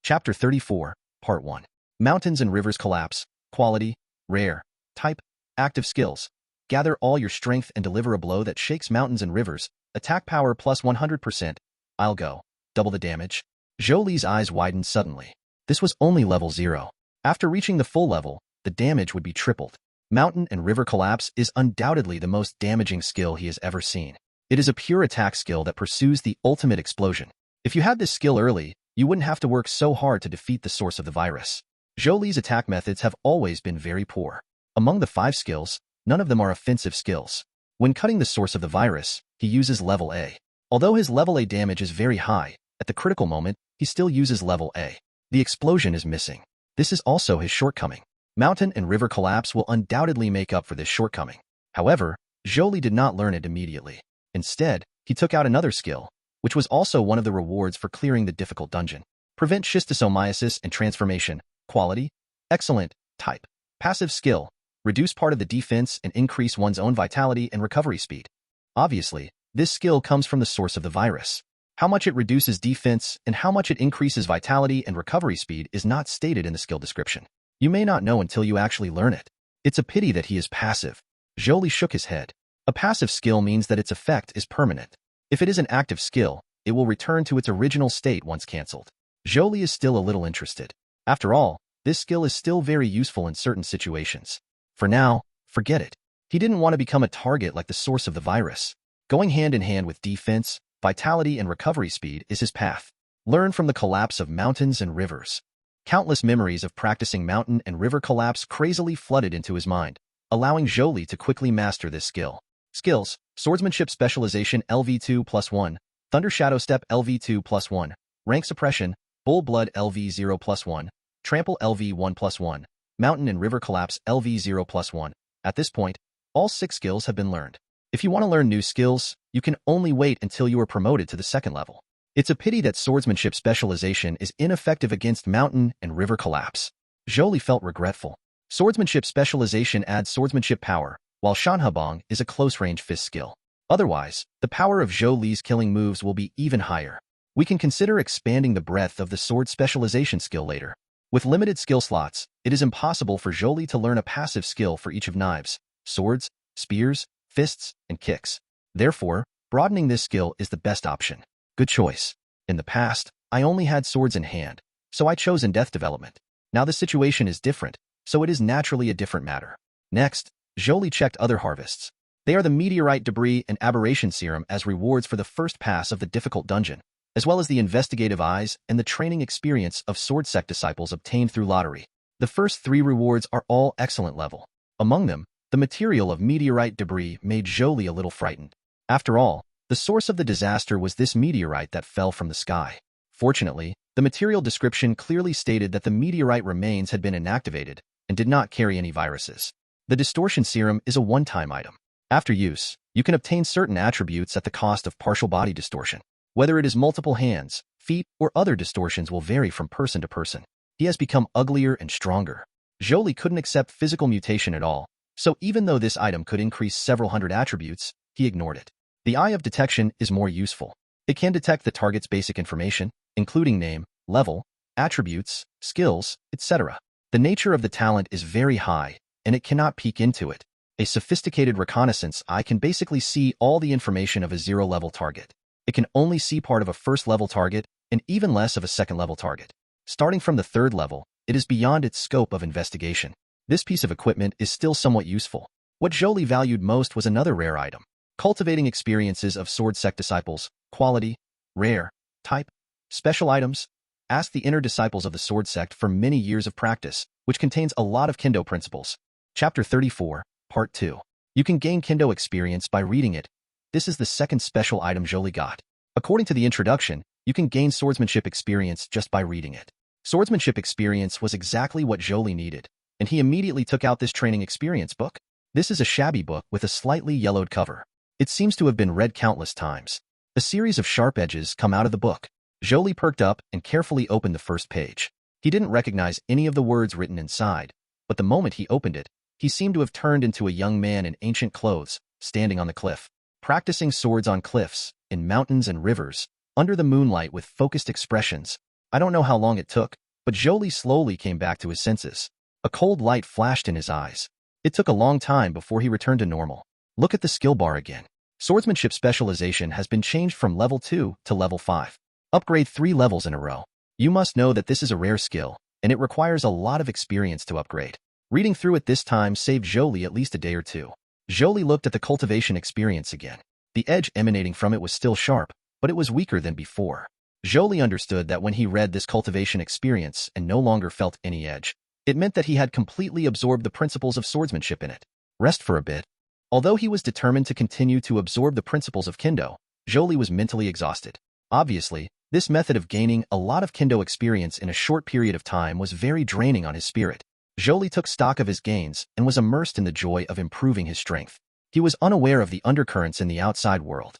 Chapter 34, Part 1. Mountains and Rivers Collapse. Quality, Rare, Type, Active Skills. Gather all your strength and deliver a blow that shakes mountains and rivers. Attack power plus 100%. I'll go. Double the damage. Zhou Li's eyes widened suddenly. This was only level 0. After reaching the full level, the damage would be tripled. Mountain and River Collapse is undoubtedly the most damaging skill he has ever seen. It is a pure attack skill that pursues the ultimate explosion. If you had this skill early, you wouldn't have to work so hard to defeat the source of the virus. Zhou Li's attack methods have always been very poor. Among the 5 skills, none of them are offensive skills. When cutting the source of the virus, he uses level A. Although his level A damage is very high, at the critical moment, he still uses level A. The explosion is missing. This is also his shortcoming. Mountain and River Collapse will undoubtedly make up for this shortcoming. However, Zhou Li did not learn it immediately. Instead, he took out another skill, which was also one of the rewards for clearing the difficult dungeon. Prevent schistosomiasis and transformation. Quality, Excellent. Type, Passive skill. Reduce part of the defense and increase one's own vitality and recovery speed. Obviously, this skill comes from the source of the virus. How much it reduces defense and how much it increases vitality and recovery speed is not stated in the skill description. You may not know until you actually learn it. It's a pity that he is passive. Zhou Li shook his head. A passive skill means that its effect is permanent. If it is an active skill, it will return to its original state once cancelled. Zhou Li is still a little interested. After all, this skill is still very useful in certain situations. For now, forget it. He didn't want to become a target like the source of the virus. Going hand in hand with defense, vitality, and recovery speed is his path. Learn from the collapse of mountains and rivers. Countless memories of practicing mountain and river collapse crazily flooded into his mind, allowing Zhou Li to quickly master this skill. Skills: Swordsmanship Specialization LV2 plus 1, Thunder Shadow Step LV2 plus 1, Rank Suppression, Bull Blood LV0 plus 1, Trample LV1 plus 1, Mountain and River Collapse LV0 plus 1. At this point, all 6 skills have been learned. If you want to learn new skills, you can only wait until you are promoted to the 2nd level. It's a pity that Swordsmanship Specialization is ineffective against Mountain and River Collapse. Zhou Li felt regretful. Swordsmanship Specialization adds swordsmanship power, while Shanhabong is a close-range fist skill. Otherwise, the power of Zhou Li's killing moves will be even higher. We can consider expanding the breadth of the sword specialization skill later. With limited skill slots, it is impossible for Zhou Li to learn a passive skill for each of knives, swords, spears, fists, and kicks. Therefore, broadening this skill is the best option. Good choice. In the past, I only had swords in hand, so I chose in-depth development. Now the situation is different, so it is naturally a different matter. Next, Zhou Li checked other harvests. They are the meteorite debris and aberration serum as rewards for the first pass of the difficult dungeon, as well as the investigative eyes and the training experience of sword sect disciples obtained through lottery. The first 3 rewards are all excellent level. Among them, the material of meteorite debris made Zhou Li a little frightened. After all, the source of the disaster was this meteorite that fell from the sky. Fortunately, the material description clearly stated that the meteorite remains had been inactivated and did not carry any viruses. The distortion serum is a one-time item. After use, you can obtain certain attributes at the cost of partial body distortion. Whether it is multiple hands, feet, or other distortions will vary from person to person. He has become uglier and stronger. Zhou Li couldn't accept physical mutation at all, so even though this item could increase several hundred attributes, he ignored it. The Eye of Detection is more useful. It can detect the target's basic information, including name, level, attributes, skills, etc. The nature of the talent is very high, and it cannot peek into it. A sophisticated reconnaissance eye can basically see all the information of a 0-level target. It can only see part of a 1st-level target and even less of a 2nd-level target. Starting from the 3rd level, it is beyond its scope of investigation. This piece of equipment is still somewhat useful. What Zhou Li valued most was another rare item. Cultivating experiences of sword sect disciples. Quality, Rare, Type, Special items. Ask the inner disciples of the sword sect for many years of practice, which contains a lot of Kendo principles. Chapter 34, Part 2. You can gain Kendo experience by reading it. This is the 2nd special item Zhou Li got. According to the introduction, you can gain swordsmanship experience just by reading it. Swordsmanship experience was exactly what Zhou Li needed, and he immediately took out this training experience book. This is a shabby book with a slightly yellowed cover. It seems to have been read countless times. A series of sharp edges come out of the book. Zhou Li perked up and carefully opened the first page. He didn't recognize any of the words written inside, but the moment he opened it, he seemed to have turned into a young man in ancient clothes, standing on the cliff. Practicing swords on cliffs, in mountains and rivers, under the moonlight with focused expressions. I don't know how long it took, but Zhou Li slowly came back to his senses. A cold light flashed in his eyes. It took a long time before he returned to normal. Look at the skill bar again. Swordsmanship specialization has been changed from level 2 to level 5. Upgrade 3 levels in a row. You must know that this is a rare skill, and it requires a lot of experience to upgrade. Reading through it this time saved Zhou Li at least a day or two. Zhou Li looked at the cultivation experience again. The edge emanating from it was still sharp, but it was weaker than before. Zhou Li understood that when he read this cultivation experience and no longer felt any edge, it meant that he had completely absorbed the principles of swordsmanship in it. Rest for a bit. Although he was determined to continue to absorb the principles of Kendo, Zhou Li was mentally exhausted. Obviously, this method of gaining a lot of Kendo experience in a short period of time was very draining on his spirit. Zhou Li took stock of his gains and was immersed in the joy of improving his strength. He was unaware of the undercurrents in the outside world.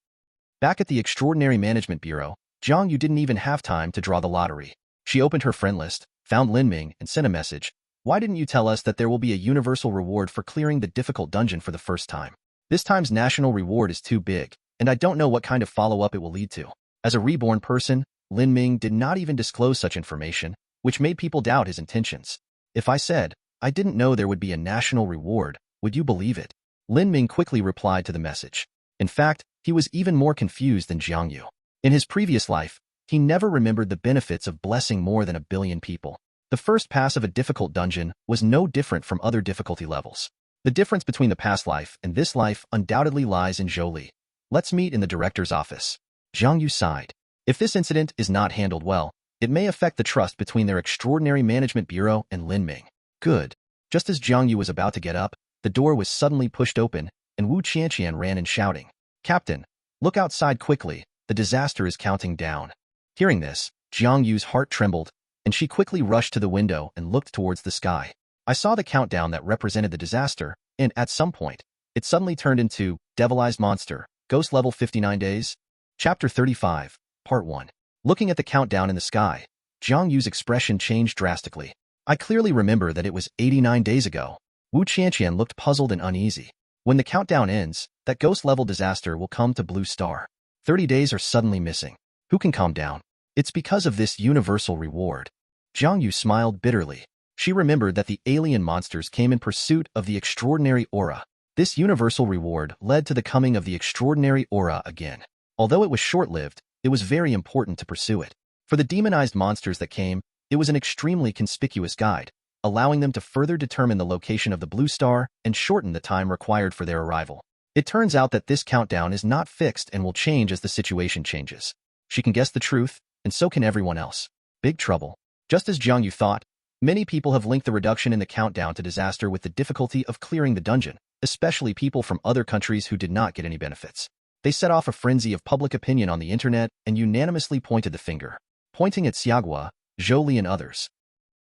Back at the Extraordinary Management Bureau, Jiang Yu didn't even have time to draw the lottery. She opened her friend list, found Lin Ming, and sent a message. Why didn't you tell us that there will be a universal reward for clearing the difficult dungeon for the first time? This time's national reward is too big, and I don't know what kind of follow-up it will lead to. As a reborn person, Lin Ming did not even disclose such information, which made people doubt his intentions. If I said, I didn't know there would be a national reward, would you believe it? Lin Ming quickly replied to the message. In fact, he was even more confused than Jiang Yu. In his previous life, he never remembered the benefits of blessing more than 1 billion people. The first pass of a difficult dungeon was no different from other difficulty levels. The difference between the past life and this life undoubtedly lies in Zhou Li. Let's meet in the director's office. Jiang Yu sighed. If this incident is not handled well, it may affect the trust between their Extraordinary Management Bureau and Lin Ming. Good. Just as Jiang Yu was about to get up, the door was suddenly pushed open, and Wu Qianqian ran in shouting, Captain, look outside quickly, the disaster is counting down. Hearing this, Jiang Yu's heart trembled, and she quickly rushed to the window and looked towards the sky. I saw the countdown that represented the disaster, and at some point, it suddenly turned into Devilized Monster, Ghost Level 59 Days. Chapter 35, Part 1. Looking at the countdown in the sky, Jiang Yu's expression changed drastically. I clearly remember that it was 89 days ago. Wu Qianqian looked puzzled and uneasy. When the countdown ends, that ghost-level disaster will come to Blue Star. 30 days are suddenly missing. Who can calm down? It's because of this universal reward. Jiang Yu smiled bitterly. She remembered that the alien monsters came in pursuit of the extraordinary aura. This universal reward led to the coming of the extraordinary aura again. Although it was short-lived, it was very important to pursue it. For the demonized monsters that came, it was an extremely conspicuous guide, allowing them to further determine the location of the blue star and shorten the time required for their arrival. It turns out that this countdown is not fixed and will change as the situation changes. She can guess the truth, and so can everyone else. Big trouble. Just as Jiang Yu thought, many people have linked the reduction in the countdown to disaster with the difficulty of clearing the dungeon, especially people from other countries who did not get any benefits. They set off a frenzy of public opinion on the internet and unanimously pointed the finger, pointing at Xiaogua, Zhou Li, and others.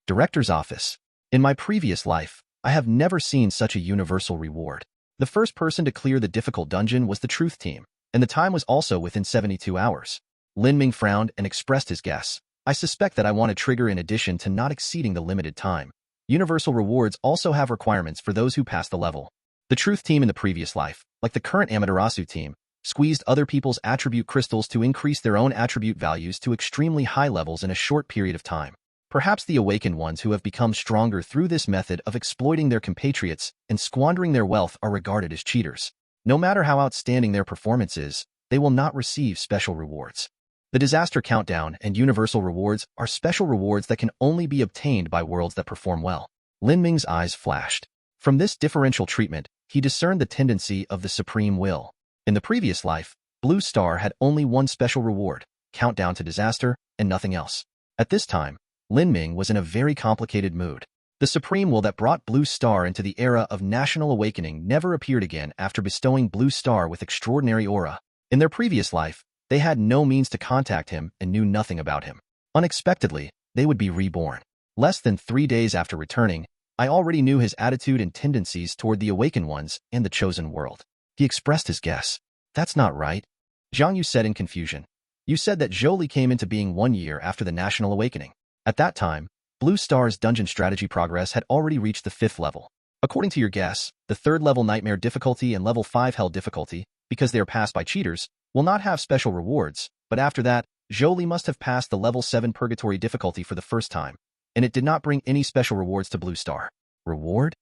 Director's office. In my previous life, I have never seen such a universal reward. The first person to clear the difficult dungeon was the Truth Team, and the time was also within 72 hours. Lin Ming frowned and expressed his guess. I suspect that I want to trigger in addition to not exceeding the limited time. Universal rewards also have requirements for those who pass the level. The Truth Team in the previous life, like the current Amaterasu team, squeezed other people's attribute crystals to increase their own attribute values to extremely high levels in a short period of time. Perhaps the awakened ones who have become stronger through this method of exploiting their compatriots and squandering their wealth are regarded as cheaters. No matter how outstanding their performance is, they will not receive special rewards. The disaster countdown and universal rewards are special rewards that can only be obtained by worlds that perform well. Lin Ming's eyes flashed. From this differential treatment, he discerned the tendency of the supreme will. In the previous life, Blue Star had only one special reward, countdown to disaster, and nothing else. At this time, Lin Ming was in a very complicated mood. The supreme will that brought Blue Star into the era of national awakening never appeared again after bestowing Blue Star with extraordinary aura. In their previous life, they had no means to contact him and knew nothing about him. Unexpectedly, they would be reborn. Less than 3 days after returning, I already knew his attitude and tendencies toward the awakened ones and the chosen world. He expressed his guess. That's not right. Jiang Yu said in confusion. You said that Zhou Li came into being 1 year after the national awakening. At that time, Blue Star's dungeon strategy progress had already reached the 5th level. According to your guess, the 3rd level Nightmare difficulty and level 5 Hell difficulty, because they are passed by cheaters, will not have special rewards, but after that, Zhou Li must have passed the level 7 purgatory difficulty for the first time, and it did not bring any special rewards to Blue Star. Reward?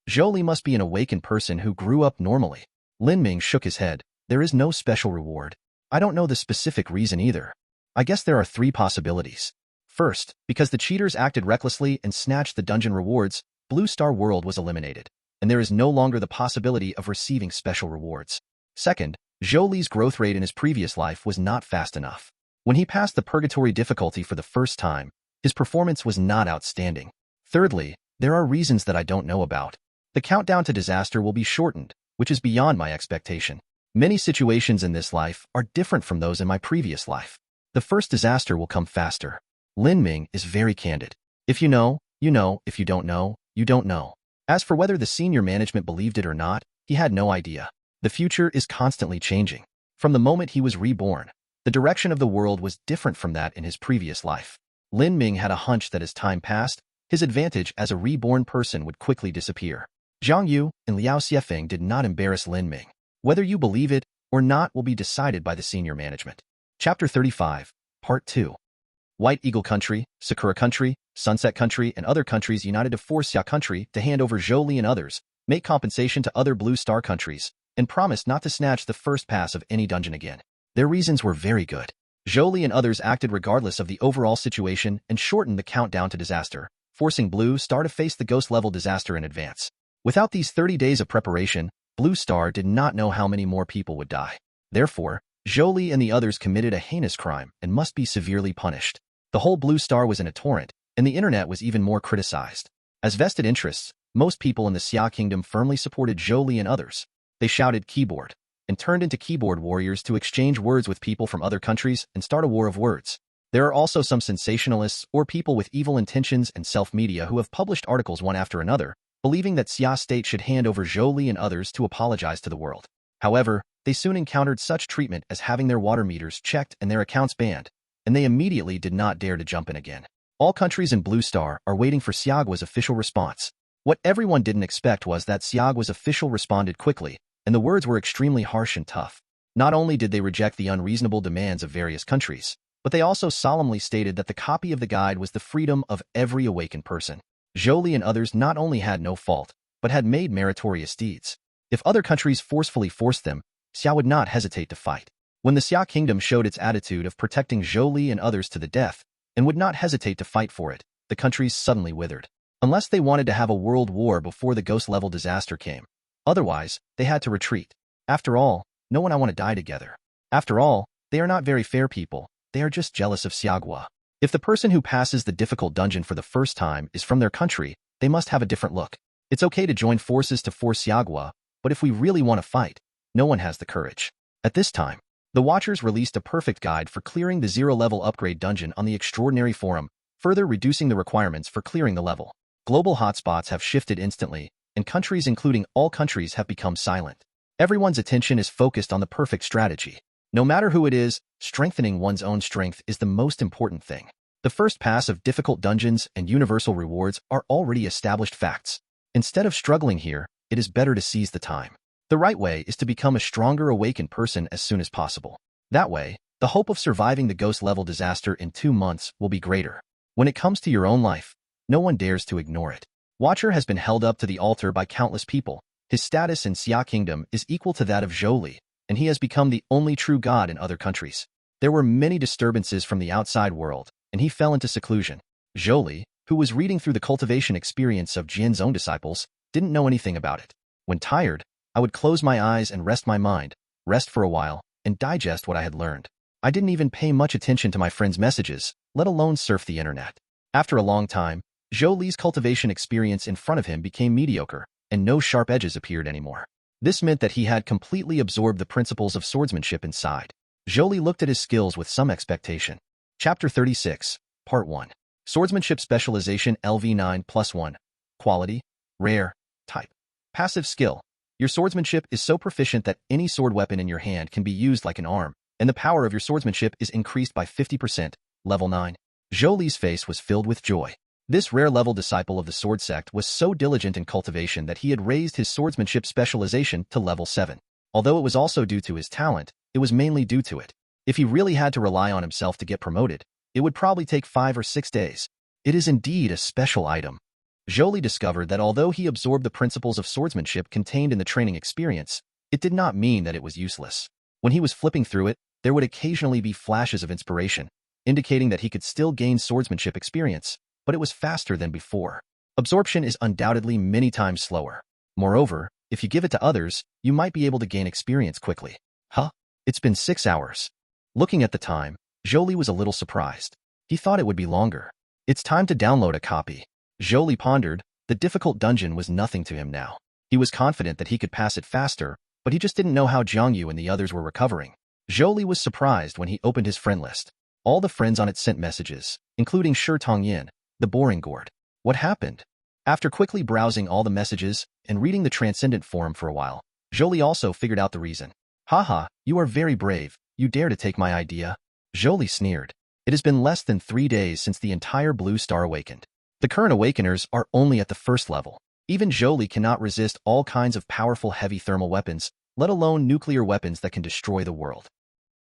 Zhou Li must be an awakened person who grew up normally. Lin Ming shook his head. There is no special reward. I don't know the specific reason either. I guess there are 3 possibilities. First, because the cheaters acted recklessly and snatched the dungeon rewards, Blue Star World was eliminated, and there is no longer the possibility of receiving special rewards. Second, Zhou Li's growth rate in his previous life was not fast enough. When he passed the purgatory difficulty for the first time, his performance was not outstanding. Thirdly, there are reasons that I don't know about. The countdown to disaster will be shortened, which is beyond my expectation. Many situations in this life are different from those in my previous life. The first disaster will come faster. Lin Ming is very candid. If you know, you know. If you don't know, you don't know. As for whether the senior management believed it or not, he had no idea. The future is constantly changing. From the moment he was reborn, the direction of the world was different from that in his previous life. Lin Ming had a hunch that as time passed, his advantage as a reborn person would quickly disappear. Zhang Yu and Liao Xiefeng did not embarrass Lin Ming. Whether you believe it or not will be decided by the senior management. Chapter 35, Part 2. White Eagle Country, Sakura Country, Sunset Country, and other countries united to force Xia Country to hand over Zhou Li and others, make compensation to other Blue Star countries, and promise not to snatch the first pass of any dungeon again. Their reasons were very good. Zhou Li and others acted regardless of the overall situation and shortened the countdown to disaster, forcing Blue Star to face the ghost-level disaster in advance. Without these 30 days of preparation, Blue Star did not know how many more people would die. Therefore, Zhou Li and the others committed a heinous crime and must be severely punished. The whole Blue Star was in a torrent, and the internet was even more criticized. As vested interests, most people in the Xia Kingdom firmly supported Zhou Li and others. They shouted keyboard, and turned into keyboard warriors to exchange words with people from other countries and start a war of words. There are also some sensationalists or people with evil intentions and self-media who have published articles one after another, believing that Xia State should hand over Zhou Li and others to apologize to the world. However, they soon encountered such treatment as having their water meters checked and their accounts banned, and they immediately did not dare to jump in again. All countries in Blue Star are waiting for Xiagua's official response. What everyone didn't expect was that Xiagua's official responded quickly, and the words were extremely harsh and tough. Not only did they reject the unreasonable demands of various countries, but they also solemnly stated that the copy of the guide was the freedom of every awakened person. Zhou Li and others not only had no fault, but had made meritorious deeds. If other countries forcefully forced them, Xia would not hesitate to fight. When the Xia Kingdom showed its attitude of protecting Zhou Li and others to the death, and would not hesitate to fight for it, the countries suddenly withered. Unless they wanted to have a world war before the ghost-level disaster came. Otherwise, they had to retreat. After all, no one I want to die together. After all, they are not very fair people, they are just jealous of Xiagua. If the person who passes the difficult dungeon for the first time is from their country, they must have a different look. It's okay to join forces to force Xiagua, but if we really want to fight, no one has the courage. At this time, the Watchers released a perfect guide for clearing the 0-level upgrade dungeon on the Extraordinary Forum, further reducing the requirements for clearing the level. Global hotspots have shifted instantly, and countries including all countries have become silent. Everyone's attention is focused on the perfect strategy. No matter who it is, strengthening one's own strength is the most important thing. The first pass of difficult dungeons and universal rewards are already established facts. Instead of struggling here, it is better to seize the time. The right way is to become a stronger awakened person as soon as possible. That way, the hope of surviving the ghost-level disaster in 2 months will be greater. When it comes to your own life, no one dares to ignore it. Watcher has been held up to the altar by countless people. His status in Xia Kingdom is equal to that of Zhou Li, and he has become the only true god in other countries. There were many disturbances from the outside world, and he fell into seclusion. Zhou Li, who was reading through the cultivation experience of Jian's own disciples, didn't know anything about it. When tired, I would close my eyes and rest my mind, rest for a while, and digest what I had learned. I didn't even pay much attention to my friends' messages, let alone surf the internet. After a long time, Zhou Li's cultivation experience in front of him became mediocre, and no sharp edges appeared anymore. This meant that he had completely absorbed the principles of swordsmanship inside. Zhou Li looked at his skills with some expectation. Chapter 36, Part 1. Swordsmanship Specialization LV9+1. Quality, Rare, Type. Passive Skill. Your swordsmanship is so proficient that any sword weapon in your hand can be used like an arm, and the power of your swordsmanship is increased by 50%, level 9. Zhou Li's face was filled with joy. This rare-level disciple of the sword sect was so diligent in cultivation that he had raised his swordsmanship specialization to level 7. Although it was also due to his talent, it was mainly due to it. If he really had to rely on himself to get promoted, it would probably take 5 or 6 days. It is indeed a special item. Zhou Li discovered that although he absorbed the principles of swordsmanship contained in the training experience, it did not mean that it was useless. When he was flipping through it, there would occasionally be flashes of inspiration, indicating that he could still gain swordsmanship experience, but it was faster than before. Absorption is undoubtedly many times slower. Moreover, if you give it to others, you might be able to gain experience quickly. Huh? It's been 6 hours. Looking at the time, Zhou Li was a little surprised. He thought it would be longer. It's time to download a copy. Zhou Li pondered. The difficult dungeon was nothing to him now. He was confident that he could pass it faster, but he just didn't know how Jiang Yu and the others were recovering. Zhou Li was surprised when he opened his friend list. All the friends on it sent messages, including Shi Tongyin, the boring gourd. What happened? After quickly browsing all the messages and reading the Transcendent Forum for a while, Zhou Li also figured out the reason. Haha, you are very brave. You dare to take my idea? Zhou Li sneered. It has been less than 3 days since the entire Blue Star awakened. The current awakeners are only at the first level. Even Zhou Li cannot resist all kinds of powerful heavy thermal weapons, let alone nuclear weapons that can destroy the world.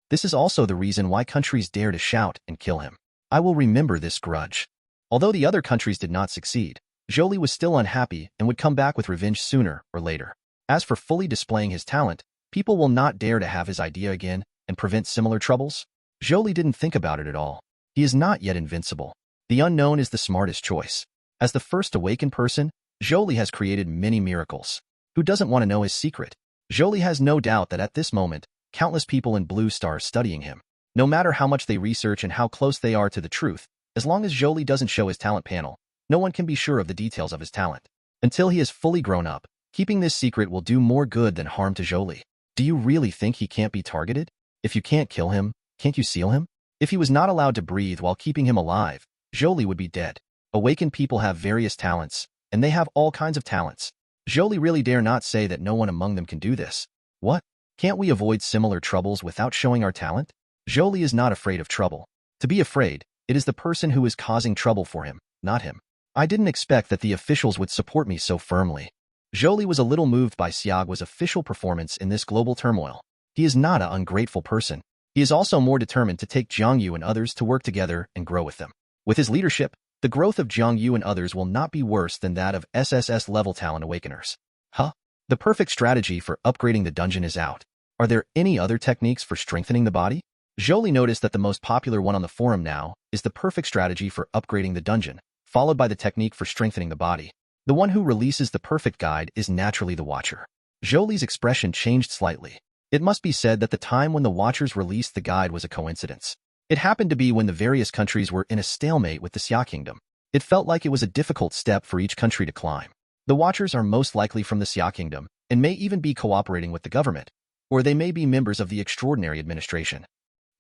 This is also the reason why countries dare to shout and kill him. I will remember this grudge. Although the other countries did not succeed, Zhou Li was still unhappy and would come back with revenge sooner or later. As for fully displaying his talent, people will not dare to have his idea again and prevent similar troubles. Zhou Li didn't think about it at all. He is not yet invincible. The unknown is the smartest choice. As the first awakened person, Zhou Li has created many miracles. Who doesn't want to know his secret? Zhou Li has no doubt that at this moment, countless people in Blue Star are studying him. No matter how much they research and how close they are to the truth, as long as Zhou Li doesn't show his talent panel, no one can be sure of the details of his talent. Until he is fully grown up, keeping this secret will do more good than harm to Zhou Li. Do you really think he can't be targeted? If you can't kill him, can't you seal him? If he was not allowed to breathe while keeping him alive, Zhou Li would be dead. Awakened people have various talents, and they have all kinds of talents. Zhou Li really dare not say that no one among them can do this. What? Can't we avoid similar troubles without showing our talent? Zhou Li is not afraid of trouble. To be afraid, it is the person who is causing trouble for him, not him. I didn't expect that the officials would support me so firmly. Zhou Li was a little moved by Xiaogua's official performance in this global turmoil. He is not an ungrateful person. He is also more determined to take Jiang Yu and others to work together and grow with them. With his leadership, the growth of Jiang Yu and others will not be worse than that of SSS level talent awakeners. Huh? The perfect strategy for upgrading the dungeon is out. Are there any other techniques for strengthening the body? Zhou Li noticed that the most popular one on the forum now is the perfect strategy for upgrading the dungeon, followed by the technique for strengthening the body. The one who releases the perfect guide is naturally the Watcher. Zhou Li's expression changed slightly. It must be said that the time when the Watchers released the guide was a coincidence. It happened to be when the various countries were in a stalemate with the Xia Kingdom. It felt like it was a difficult step for each country to climb. The Watchers are most likely from the Xia Kingdom and may even be cooperating with the government, or they may be members of the Extraordinary Administration.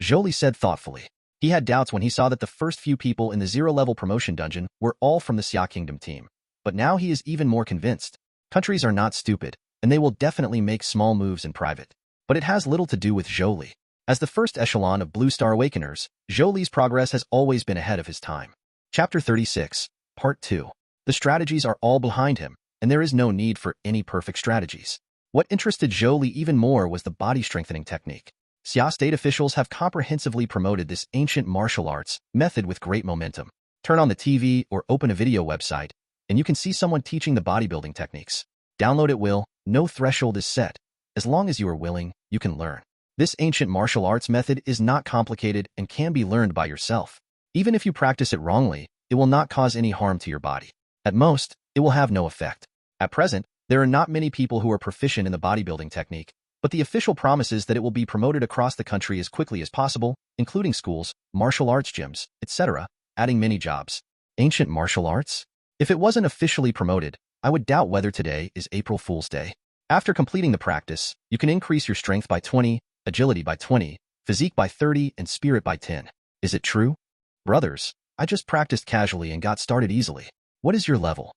Zhou Li said thoughtfully. He had doubts when he saw that the first few people in the zero-level promotion dungeon were all from the Xia Kingdom team. But now he is even more convinced. Countries are not stupid, and they will definitely make small moves in private. But it has little to do with Zhou Li. As the first echelon of Blue Star Awakeners, Zhou Li's progress has always been ahead of his time. Chapter 36, Part 2. The strategies are all behind him, and there is no need for any perfect strategies. What interested Zhou Li even more was the body strengthening technique. Xia state officials have comprehensively promoted this ancient martial arts method with great momentum. Turn on the TV or open a video website, and you can see someone teaching the bodybuilding techniques. Download at will, no threshold is set. As long as you are willing, you can learn. This ancient martial arts method is not complicated and can be learned by yourself. Even if you practice it wrongly, it will not cause any harm to your body. At most, it will have no effect. At present, there are not many people who are proficient in the bodybuilding technique, but the official promises that it will be promoted across the country as quickly as possible, including schools, martial arts gyms, etc., adding many jobs. Ancient martial arts? If it wasn't officially promoted, I would doubt whether today is April Fool's Day. After completing the practice, you can increase your strength by 20, agility by 20, physique by 30, and spirit by 10. Is it true? Brothers, I just practiced casually and got started easily. What is your level?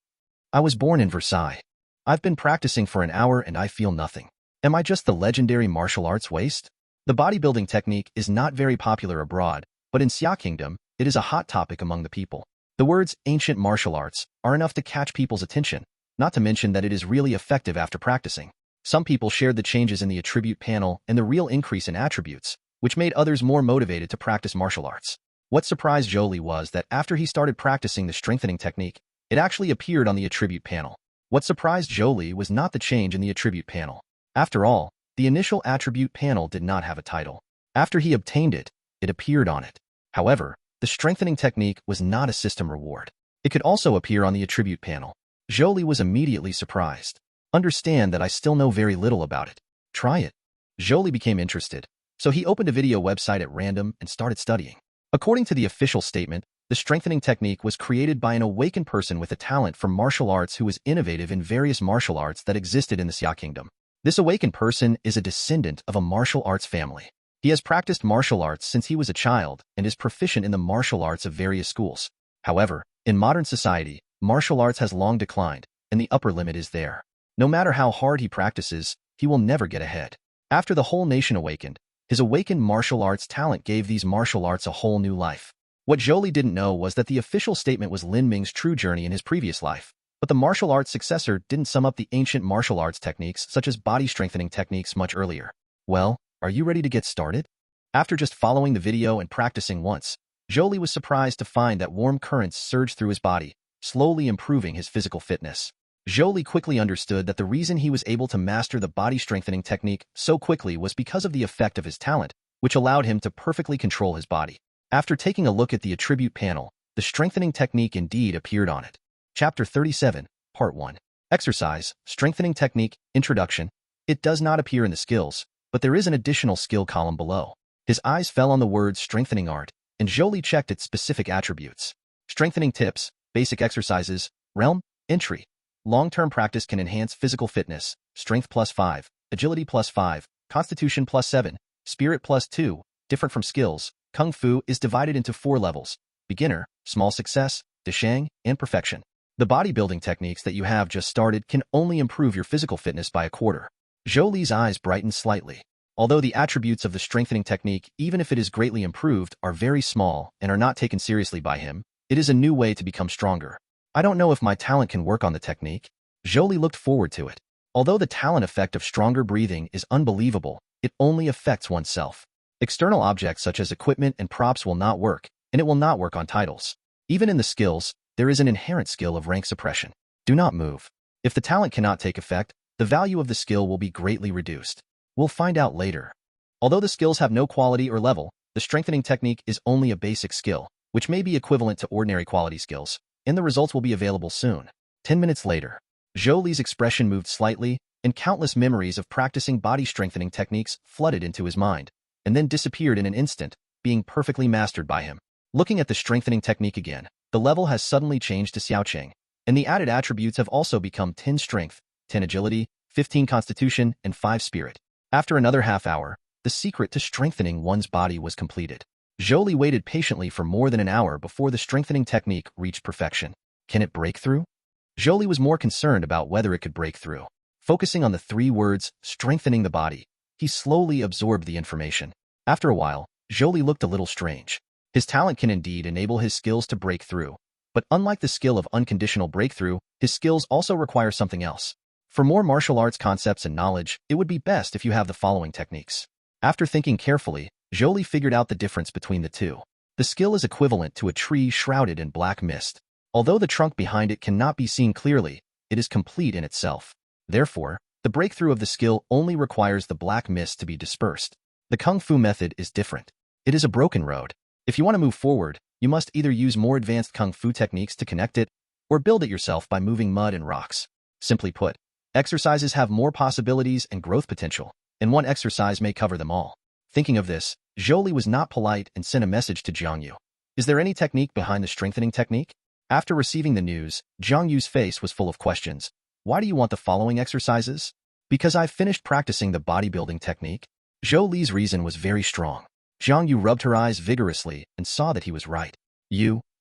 I was born in Versailles. I've been practicing for an hour and I feel nothing. Am I just the legendary martial arts waste? The bodybuilding technique is not very popular abroad, but in Xia Kingdom, it is a hot topic among the people. The words ancient martial arts are enough to catch people's attention, not to mention that it is really effective after practicing. Some people shared the changes in the attribute panel and the real increase in attributes, which made others more motivated to practice martial arts. What surprised Zhou Li was that after he started practicing the strengthening technique, it actually appeared on the attribute panel. What surprised Zhou Li was not the change in the attribute panel. After all, the initial attribute panel did not have a title. After he obtained it, it appeared on it. However, the strengthening technique was not a system reward. It could also appear on the attribute panel. Zhou Li was immediately surprised. Understand that I still know very little about it. Try it. Zhou Li became interested, so he opened a video website at random and started studying. According to the official statement, the strengthening technique was created by an awakened person with a talent for martial arts who was innovative in various martial arts that existed in the Xia Kingdom. This awakened person is a descendant of a martial arts family. He has practiced martial arts since he was a child and is proficient in the martial arts of various schools. However, in modern society, martial arts has long declined, and the upper limit is there. No matter how hard he practices, he will never get ahead. After the whole nation awakened, his awakened martial arts talent gave these martial arts a whole new life. What Zhou Li didn't know was that the official statement was Lin Ming's true journey in his previous life. But the martial arts successor didn't sum up the ancient martial arts techniques such as body strengthening techniques much earlier. Well, are you ready to get started? After just following the video and practicing once, Zhou Li was surprised to find that warm currents surged through his body, slowly improving his physical fitness. Zhou Li quickly understood that the reason he was able to master the body strengthening technique so quickly was because of the effect of his talent, which allowed him to perfectly control his body. After taking a look at the attribute panel, the strengthening technique indeed appeared on it. Chapter 37, Part 1. Exercise, Strengthening Technique, Introduction. It does not appear in the skills, but there is an additional skill column below. His eyes fell on the word Strengthening Art, and Zhou Li checked its specific attributes. Strengthening Tips, Basic Exercises, Realm, Entry. Long-term practice can enhance physical fitness, Strength +5, Agility +5, Constitution +7, Spirit +2. Different from skills, Kung Fu is divided into 4 levels: Beginner, Small Success, Deshang, and Perfection. The bodybuilding techniques that you have just started can only improve your physical fitness by a quarter. Zhou Li's eyes brightened slightly. Although the attributes of the strengthening technique, even if it is greatly improved, are very small and are not taken seriously by him, it is a new way to become stronger. I don't know if my talent can work on the technique. Zhou Li looked forward to it. Although the talent effect of stronger breathing is unbelievable, it only affects oneself. External objects such as equipment and props will not work, and it will not work on titles. Even in the skills, there is an inherent skill of rank suppression. Do not move. If the talent cannot take effect, the value of the skill will be greatly reduced. We'll find out later. Although the skills have no quality or level, the strengthening technique is only a basic skill, which may be equivalent to ordinary quality skills, and the results will be available soon. 10 minutes later, Zhou Li's expression moved slightly, and countless memories of practicing body strengthening techniques flooded into his mind, and then disappeared in an instant, being perfectly mastered by him. Looking at the strengthening technique again, the level has suddenly changed to Xiaocheng, and the added attributes have also become 10 strength, 10 agility, 15 constitution, and 5 spirit. After another half hour, the secret to strengthening one's body was completed. Zhou Li waited patiently for more than an hour before the strengthening technique reached perfection. Can it break through? Zhou Li was more concerned about whether it could break through. Focusing on the 3 words, strengthening the body, he slowly absorbed the information. After a while, Zhou Li looked a little strange. His talent can indeed enable his skills to break through, but unlike the skill of unconditional breakthrough, his skills also require something else. For more martial arts concepts and knowledge, it would be best if you have the following techniques. After thinking carefully, Zhou Li figured out the difference between the two. The skill is equivalent to a tree shrouded in black mist. Although the trunk behind it cannot be seen clearly, it is complete in itself. Therefore, the breakthrough of the skill only requires the black mist to be dispersed. The Kung Fu method is different. It is a broken road. If you want to move forward, you must either use more advanced Kung Fu techniques to connect it, or build it yourself by moving mud and rocks. Simply put, exercises have more possibilities and growth potential, and one exercise may cover them all. Thinking of this, Zhou Li was not polite and sent a message to Jiang Yu. Is there any technique behind the strengthening technique? After receiving the news, Jiang Yu's face was full of questions. Why do you want the following exercises? Because I've finished practicing the bodybuilding technique. Zhou Li's reason was very strong. Jiang Yu rubbed her eyes vigorously and saw that he was right.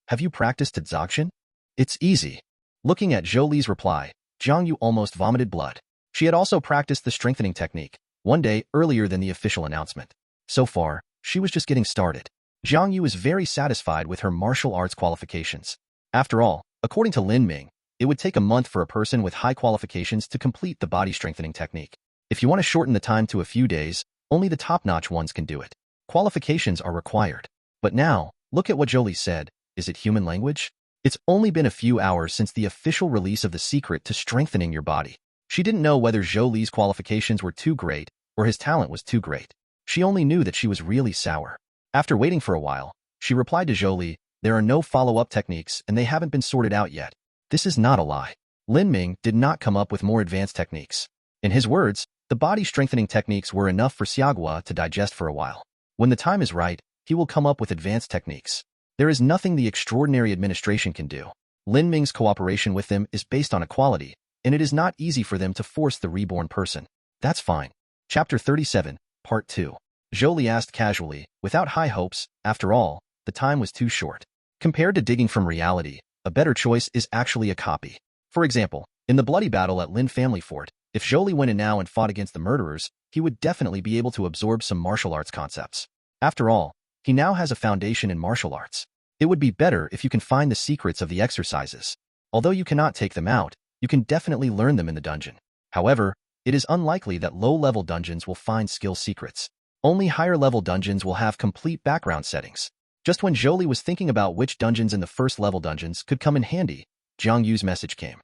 Have you practiced Dzogchen? It's easy. Looking at Zhou Li's reply, Jiang Yu almost vomited blood. She had also practiced the strengthening technique, one day earlier than the official announcement. So far, she was just getting started. Jiang Yu is very satisfied with her martial arts qualifications. After all, according to Lin Ming, it would take a month for a person with high qualifications to complete the body strengthening technique. If you want to shorten the time to a few days, only the top-notch ones can do it. Qualifications are required. But now, look at what Zhou Li said. Is it human language? It's only been a few hours since the official release of the secret to strengthening your body. She didn't know whether Zhou Li's qualifications were too great or his talent was too great. She only knew that she was really sour. After waiting for a while, she replied to Zhou Li, there are no follow-up techniques and they haven't been sorted out yet. This is not a lie. Lin Ming did not come up with more advanced techniques. In his words, the body-strengthening techniques were enough for Xiaoguo to digest for a while. When the time is right, he will come up with advanced techniques. There is nothing the extraordinary administration can do. Lin Ming's cooperation with them is based on equality, and it is not easy for them to force the reborn person. That's fine. Chapter 37, Part 2. Zhou Li asked casually, without high hopes. After all, the time was too short. Compared to digging from reality, a better choice is actually a copy. For example, in the bloody battle at Lin Family Fort, if Zhou Li went in now and fought against the murderers, he would definitely be able to absorb some martial arts concepts. After all, he now has a foundation in martial arts. It would be better if you can find the secrets of the exercises. Although you cannot take them out, you can definitely learn them in the dungeon. However, it is unlikely that low-level dungeons will find skill secrets. Only higher-level dungeons will have complete background settings. Just when Zhou Li was thinking about which dungeons in the first-level dungeons could come in handy, Jiang Yu's message came.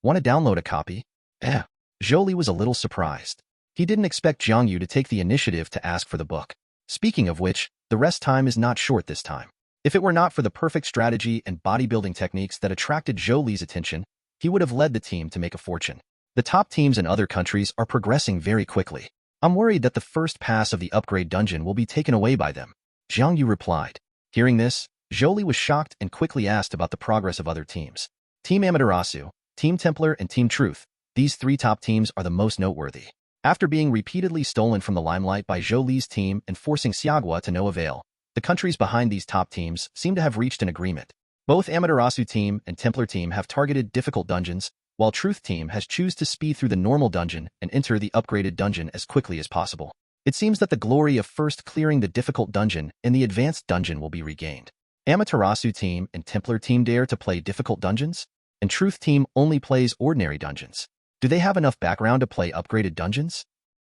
Want to download a copy? Zhou Li was a little surprised. He didn't expect Jiang Yu to take the initiative to ask for the book. Speaking of which, the rest time is not short this time. If it were not for the perfect strategy and bodybuilding techniques that attracted Zhou Li's attention, he would have led the team to make a fortune. The top teams in other countries are progressing very quickly. I'm worried that the first pass of the upgrade dungeon will be taken away by them. Jiang Yu replied. Hearing this, Zhou Li was shocked and quickly asked about the progress of other teams. Team Amaterasu, Team Templar, and Team Truth. These three top teams are the most noteworthy. After being repeatedly stolen from the limelight by Zhou Li's team and forcing Xiaoguo to no avail, the countries behind these top teams seem to have reached an agreement. Both Amaterasu team and Templar team have targeted difficult dungeons, while Truth team has chosen to speed through the normal dungeon and enter the upgraded dungeon as quickly as possible. It seems that the glory of first clearing the difficult dungeon and the advanced dungeon will be regained. Amaterasu team and Templar team dare to play difficult dungeons, and Truth team only plays ordinary dungeons. Do they have enough background to play upgraded dungeons?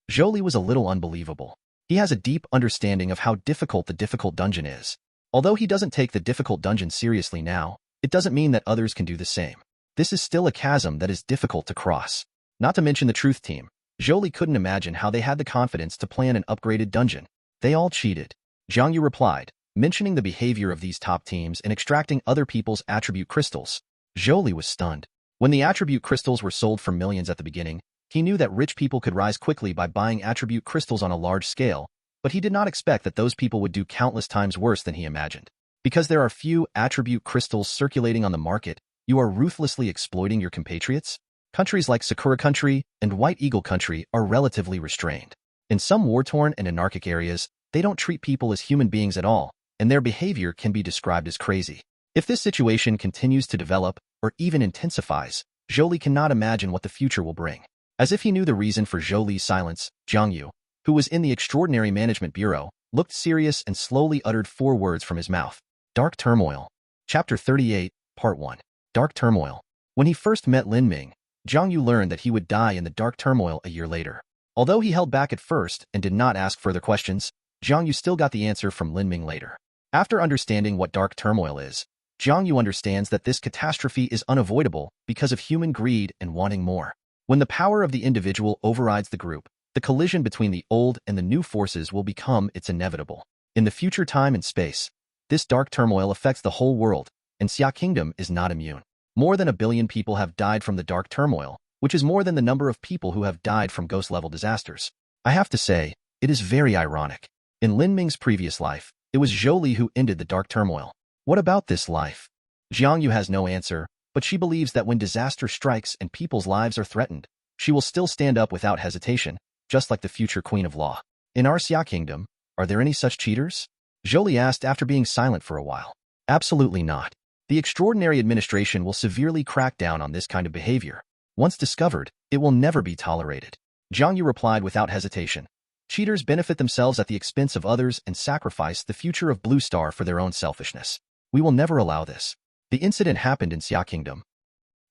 Zhou Li was a little unbelievable. He has a deep understanding of how difficult the difficult dungeon is. Although he doesn't take the difficult dungeon seriously now, it doesn't mean that others can do the same. This is still a chasm that is difficult to cross. Not to mention the Truth team. Zhou Li couldn't imagine how they had the confidence to plan an upgraded dungeon. They all cheated. Jiang Yu replied, mentioning the behavior of these top teams in extracting other people's attribute crystals. Zhou Li was stunned. When the attribute crystals were sold for millions at the beginning, he knew that rich people could rise quickly by buying attribute crystals on a large scale, but he did not expect that those people would do countless times worse than he imagined. Because there are few attribute crystals circulating on the market, you are ruthlessly exploiting your compatriots? Countries like Sakura Country and White Eagle Country are relatively restrained. In some war-torn and anarchic areas, they don't treat people as human beings at all, and their behavior can be described as crazy. If this situation continues to develop, or even intensifies, Zhou Li cannot imagine what the future will bring. As if he knew the reason for Zhou Li's silence, Jiang Yu, who was in the Extraordinary Management Bureau, looked serious and slowly uttered 4 words from his mouth. Dark Turmoil. Chapter 38, Part 1. Dark Turmoil. When he first met Lin Ming, Jiang Yu learned that he would die in the Dark Turmoil a year later. Although he held back at first and did not ask further questions, Jiang Yu still got the answer from Lin Ming later. After understanding what Dark Turmoil is, Jiang Yu understands that this catastrophe is unavoidable because of human greed and wanting more. When the power of the individual overrides the group, the collision between the old and the new forces will become its inevitable. In the future time and space, this dark turmoil affects the whole world, and Xia Kingdom is not immune. More than 1 billion people have died from the dark turmoil, which is more than the number of people who have died from ghost-level disasters. I have to say, it is very ironic. In Lin Ming's previous life, it was Zhou Li who ended the dark turmoil. What about this life? Jiang Yu has no answer, but she believes that when disaster strikes and people's lives are threatened, she will still stand up without hesitation, just like the future Queen of Law. In our Xia Kingdom, are there any such cheaters? Zhou Li asked after being silent for a while. Absolutely not. The Extraordinary Administration will severely crack down on this kind of behavior. Once discovered, it will never be tolerated. Jiang Yu replied without hesitation. Cheaters benefit themselves at the expense of others and sacrifice the future of Blue Star for their own selfishness. We will never allow this. The incident happened in Xia Kingdom.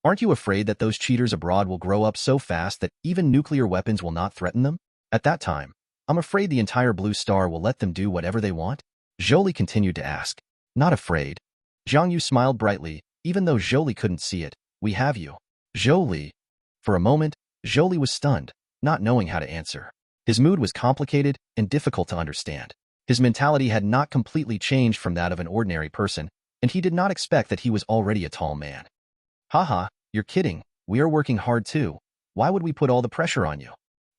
Aren't you afraid that those cheaters abroad will grow up so fast that even nuclear weapons will not threaten them? At that time, I'm afraid the entire Blue Star will let them do whatever they want? Zhou Li continued to ask. Not afraid. Jiang Yu smiled brightly, even though Zhou Li couldn't see it. We have you. Zhou Li. For a moment, Zhou Li was stunned, not knowing how to answer. His mood was complicated and difficult to understand. His mentality had not completely changed from that of an ordinary person, and he did not expect that he was already a tall man. Haha, you're kidding. We are working hard too. Why would we put all the pressure on you?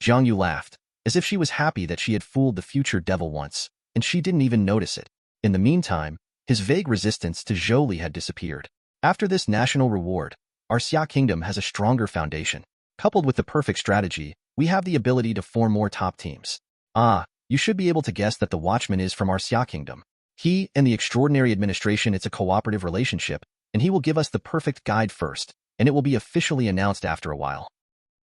Jiang Yu laughed, as if she was happy that she had fooled the future devil once, and she didn't even notice it. In the meantime, his vague resistance to Zhou Li had disappeared. After this national reward, our Xia Kingdom has a stronger foundation. Coupled with the perfect strategy, we have the ability to form more top teams. Ah, you should be able to guess that the Watchman is from our Xia Kingdom. He and the extraordinary administration, it's a cooperative relationship, and he will give us the perfect guide first, and it will be officially announced after a while.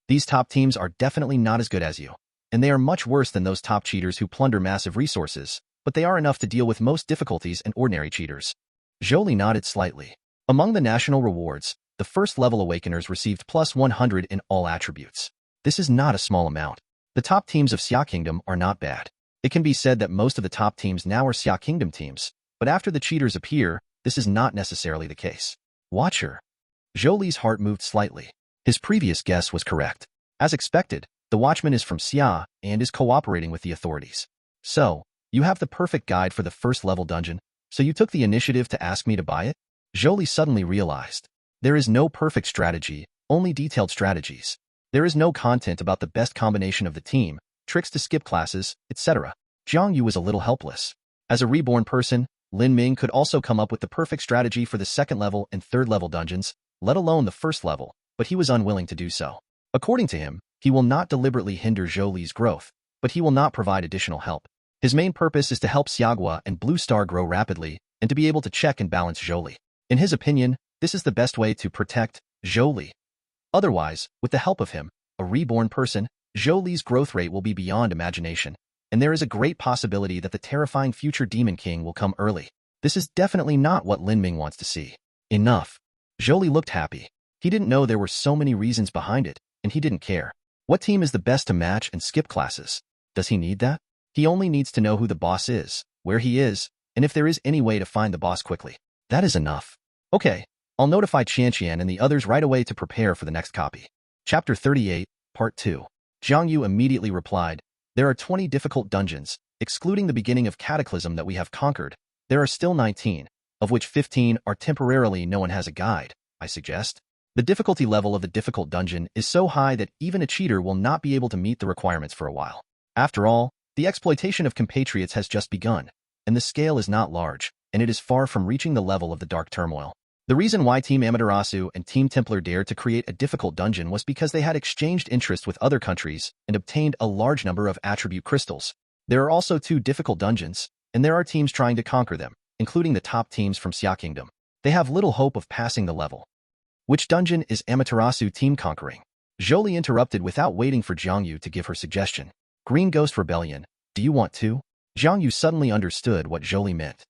These top teams are definitely not as good as you, and they are much worse than those top cheaters who plunder massive resources, but they are enough to deal with most difficulties and ordinary cheaters. Zhou Li nodded slightly. Among the national rewards, the first-level Awakeners received plus 100 in all attributes. This is not a small amount. The top teams of Xia Kingdom are not bad. It can be said that most of the top teams now are Xia Kingdom teams, but after the cheaters appear, this is not necessarily the case. Watcher. Zhou Li's heart moved slightly. His previous guess was correct. As expected, the Watchman is from Xia and is cooperating with the authorities. So, you have the perfect guide for the first-level dungeon, so you took the initiative to ask me to buy it? Zhou Li suddenly realized. There is no perfect strategy, only detailed strategies. There is no content about the best combination of the team, tricks to skip classes, etc. Jiang Yu was a little helpless. As a reborn person, Lin Ming could also come up with the perfect strategy for the second-level and third-level dungeons, let alone the first level, but he was unwilling to do so. According to him, he will not deliberately hinder Zhou Li's growth, but he will not provide additional help. His main purpose is to help Xiagua and Blue Star grow rapidly and to be able to check and balance Zhou Li. In his opinion, this is the best way to protect Zhou Li. Otherwise, with the help of him, a reborn person, Zhou Li's growth rate will be beyond imagination, and there is a great possibility that the terrifying future Demon King will come early. This is definitely not what Lin Ming wants to see. Enough. Zhou Li looked happy. He didn't know there were so many reasons behind it, and he didn't care. What team is the best to match and skip classes? Does he need that? He only needs to know who the boss is, where he is, and if there is any way to find the boss quickly. That is enough. Okay, I'll notify Qianqian and the others right away to prepare for the next copy. Chapter 38, Part 2. Jiang Yu immediately replied, there are 20 difficult dungeons, excluding the beginning of Cataclysm that we have conquered. There are still 19, of which 15 are temporarily no one has a guide, I suggest. The difficulty level of the difficult dungeon is so high that even a cheater will not be able to meet the requirements for a while. After all, the exploitation of compatriots has just begun, and the scale is not large, and it is far from reaching the level of the Dark Turmoil. The reason why Team Amaterasu and Team Templar dared to create a difficult dungeon was because they had exchanged interest with other countries and obtained a large number of attribute crystals. There are also 2 difficult dungeons, and there are teams trying to conquer them, including the top teams from Xia Kingdom. They have little hope of passing the level. Which dungeon is Amaterasu team conquering? Zhou Li interrupted without waiting for Jiang Yu to give her suggestion. Green Ghost Rebellion, do you want to? Jiang Yu suddenly understood what Zhou Li meant.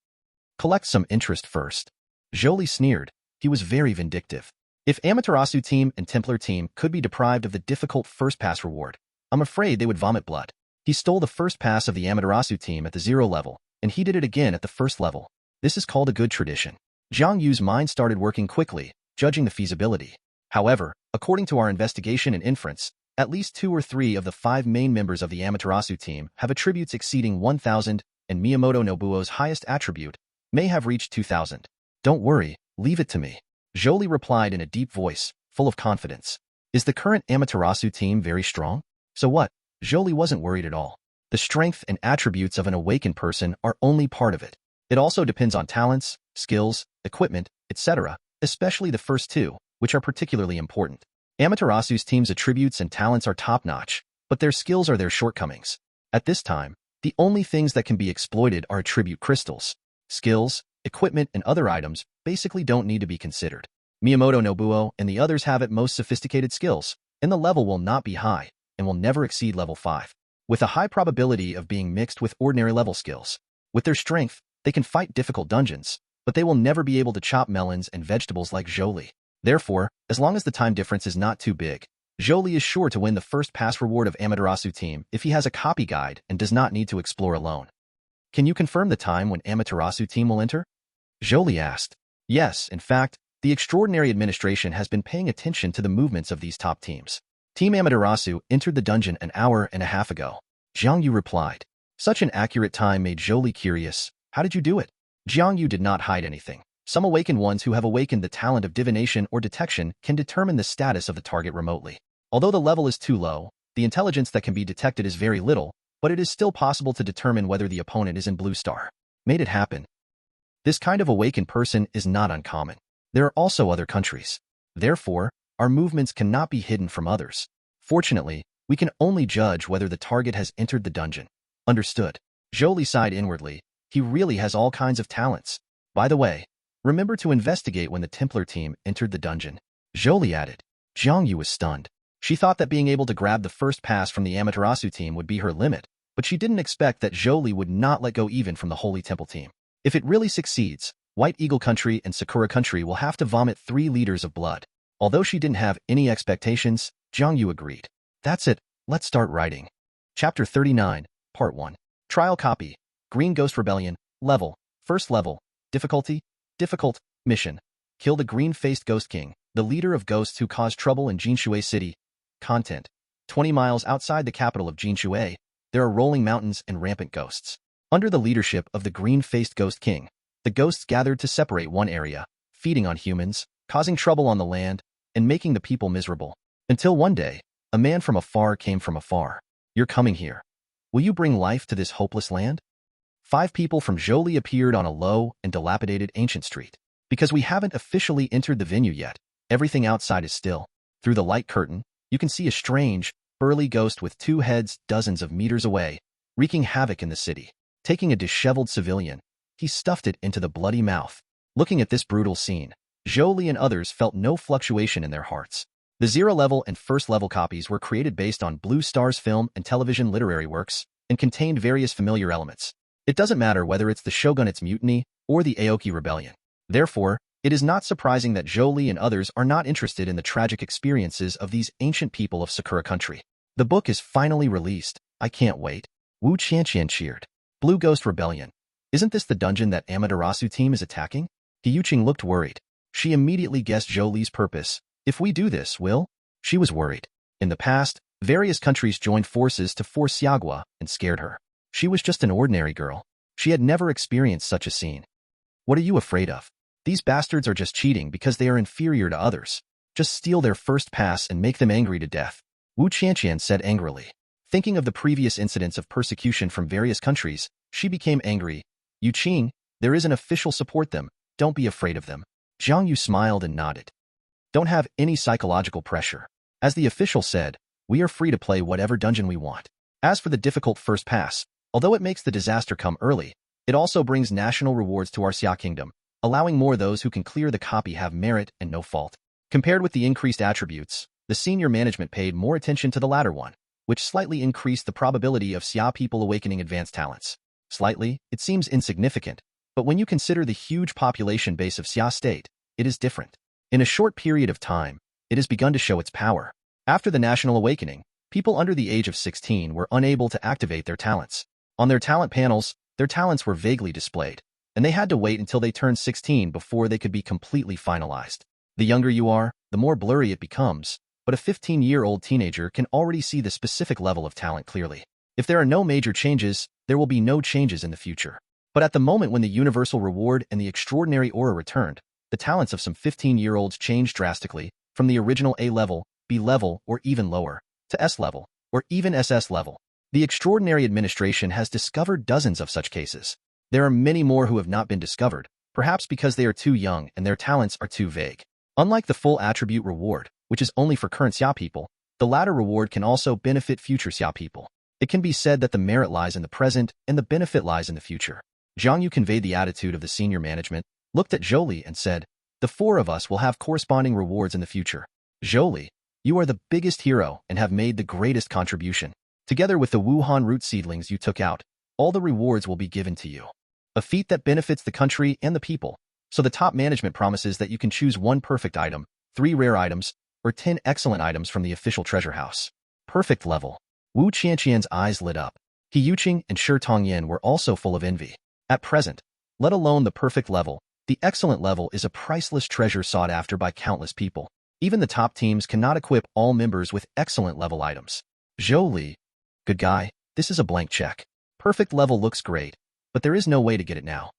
Collect some interest first. Zhou Li sneered. He was very vindictive. If Amaterasu team and Templar team could be deprived of the difficult first pass reward, I'm afraid they would vomit blood. He stole the first pass of the Amaterasu team at the 0 level, and he did it again at the first level. This is called a good tradition. Jiang Yu's mind started working quickly, judging the feasibility. However, according to our investigation and inference, at least 2 or 3 of the 5 main members of the Amaterasu team have attributes exceeding 1,000, and Miyamoto Nobuo's highest attribute may have reached 2,000. Don't worry, leave it to me. Zhou Li replied in a deep voice, full of confidence. Is the current Amaterasu team very strong? So what? Zhou Li wasn't worried at all. The strength and attributes of an awakened person are only part of it. It also depends on talents, skills, equipment, etc., especially the first 2, which are particularly important. Amaterasu's team's attributes and talents are top-notch, but their skills are their shortcomings. At this time, the only things that can be exploited are attribute crystals. Skills, equipment, and other items basically don't need to be considered. Miyamoto Nobuo and the others have at most sophisticated skills, and the level will not be high, and will never exceed level 5, with a high probability of being mixed with ordinary level skills. With their strength, they can fight difficult dungeons, but they will never be able to chop melons and vegetables like Zhou Li. Therefore, as long as the time difference is not too big, Zhou Li is sure to win the first pass reward of Amaterasu team if he has a copy guide and does not need to explore alone. Can you confirm the time when Amaterasu team will enter? Zhou Li asked. Yes, in fact, the Extraordinary Administration has been paying attention to the movements of these top teams. Team Amaterasu entered the dungeon an hour and a half ago. Jiang Yu replied. Such an accurate time made Zhou Li curious. How did you do it? Jiang Yu did not hide anything. Some awakened ones who have awakened the talent of divination or detection can determine the status of the target remotely. Although the level is too low, the intelligence that can be detected is very little, but it is still possible to determine whether the opponent is in blue star. Made it happen. This kind of awakened person is not uncommon. There are also other countries. Therefore, our movements cannot be hidden from others. Fortunately, we can only judge whether the target has entered the dungeon. Understood. Zhou Li sighed inwardly. He really has all kinds of talents. By the way, remember to investigate when the Templar team entered the dungeon. Zhou Li added. Jiang Yu was stunned. She thought that being able to grab the first pass from the Amaterasu team would be her limit, but she didn't expect that Zhou Li would not let go even from the Holy Temple team. If it really succeeds, White Eagle Country and Sakura Country will have to vomit 3 liters of blood. Although she didn't have any expectations, Jiang Yu agreed. That's it, let's start writing. Chapter 39, Part 1. Trial Copy. Green Ghost Rebellion. Level. First level. Difficulty. Difficult. Mission. Kill the green-faced Ghost King, the leader of ghosts who caused trouble in Jinshui City. Content. 20 miles outside the capital of Jinshui, there are rolling mountains and rampant ghosts. Under the leadership of the green-faced Ghost King, the ghosts gathered to separate one area, feeding on humans, causing trouble on the land, and making the people miserable. Until one day, a man from afar came from afar. You're coming here. Will you bring life to this hopeless land? 5 people from Zhou Li appeared on a low and dilapidated ancient street. Because we haven't officially entered the venue yet, everything outside is still. Through the light curtain, you can see a strange, burly ghost with 2 heads dozens of meters away, wreaking havoc in the city. Taking a disheveled civilian, he stuffed it into the bloody mouth. Looking at this brutal scene, Zhou Li and others felt no fluctuation in their hearts. The 0-level and 1st-level copies were created based on Blue Star's film and television literary works, and contained various familiar elements. It doesn't matter whether it's the Shogunate's mutiny or the Aoki Rebellion. Therefore, it is not surprising that Zhou Li and others are not interested in the tragic experiences of these ancient people of Sakura Country. The book is finally released. I can't wait. Wu Qianqian cheered. Blue Ghost Rebellion. Isn't this the dungeon that Amaterasu team is attacking? Yuqing looked worried. She immediately guessed Zhou Li's purpose. If we do this, will? She was worried. In the past, various countries joined forces to force Xiagua and scared her. She was just an ordinary girl. She had never experienced such a scene. What are you afraid of? These bastards are just cheating because they are inferior to others. Just steal their first pass and make them angry to death. Wu Qianqian said angrily. Thinking of the previous incidents of persecution from various countries, she became angry. Yuqing, there is an official support them. Don't be afraid of them. Jiang Yu smiled and nodded. Don't have any psychological pressure. As the official said, we are free to play whatever dungeon we want. As for the difficult first pass, although it makes the disaster come early, it also brings national rewards to our Xia Kingdom, allowing more those who can clear the copy have merit and no fault. Compared with the increased attributes, the senior management paid more attention to the latter one, which slightly increased the probability of Xia people awakening advanced talents. Slightly, it seems insignificant, but when you consider the huge population base of Xia State, it is different. In a short period of time, it has begun to show its power. After the national awakening, people under the age of 16 were unable to activate their talents. On their talent panels, their talents were vaguely displayed, and they had to wait until they turned 16 before they could be completely finalized. The younger you are, the more blurry it becomes, but a 15-year-old teenager can already see the specific level of talent clearly. If there are no major changes, there will be no changes in the future. But at the moment when the universal reward and the extraordinary aura returned, the talents of some 15-year-olds changed drastically, from the original A level, B level, or even lower, to S level, or even SS level. The Extraordinary Administration has discovered dozens of such cases. There are many more who have not been discovered, perhaps because they are too young and their talents are too vague. Unlike the full attribute reward, which is only for current Xia people, the latter reward can also benefit future Xia people. It can be said that the merit lies in the present and the benefit lies in the future. Jiang Yu conveyed the attitude of the senior management, looked at Zhou Li and said, the 4 of us will have corresponding rewards in the future. Zhou Li, you are the biggest hero and have made the greatest contribution. Together with the Wuhan root seedlings you took out, all the rewards will be given to you. A feat that benefits the country and the people. So the top management promises that you can choose 1 perfect item, 3 rare items, or 10 excellent items from the official treasure house. Perfect level. Wu Qianqian's eyes lit up. He Yuqing and Shi Tongyan were also full of envy. At present, let alone the perfect level, the excellent level is a priceless treasure sought after by countless people. Even the top teams cannot equip all members with excellent level items. Zhou Li. Good guy, this is a blank check. Perfect level looks great, but there is no way to get it now.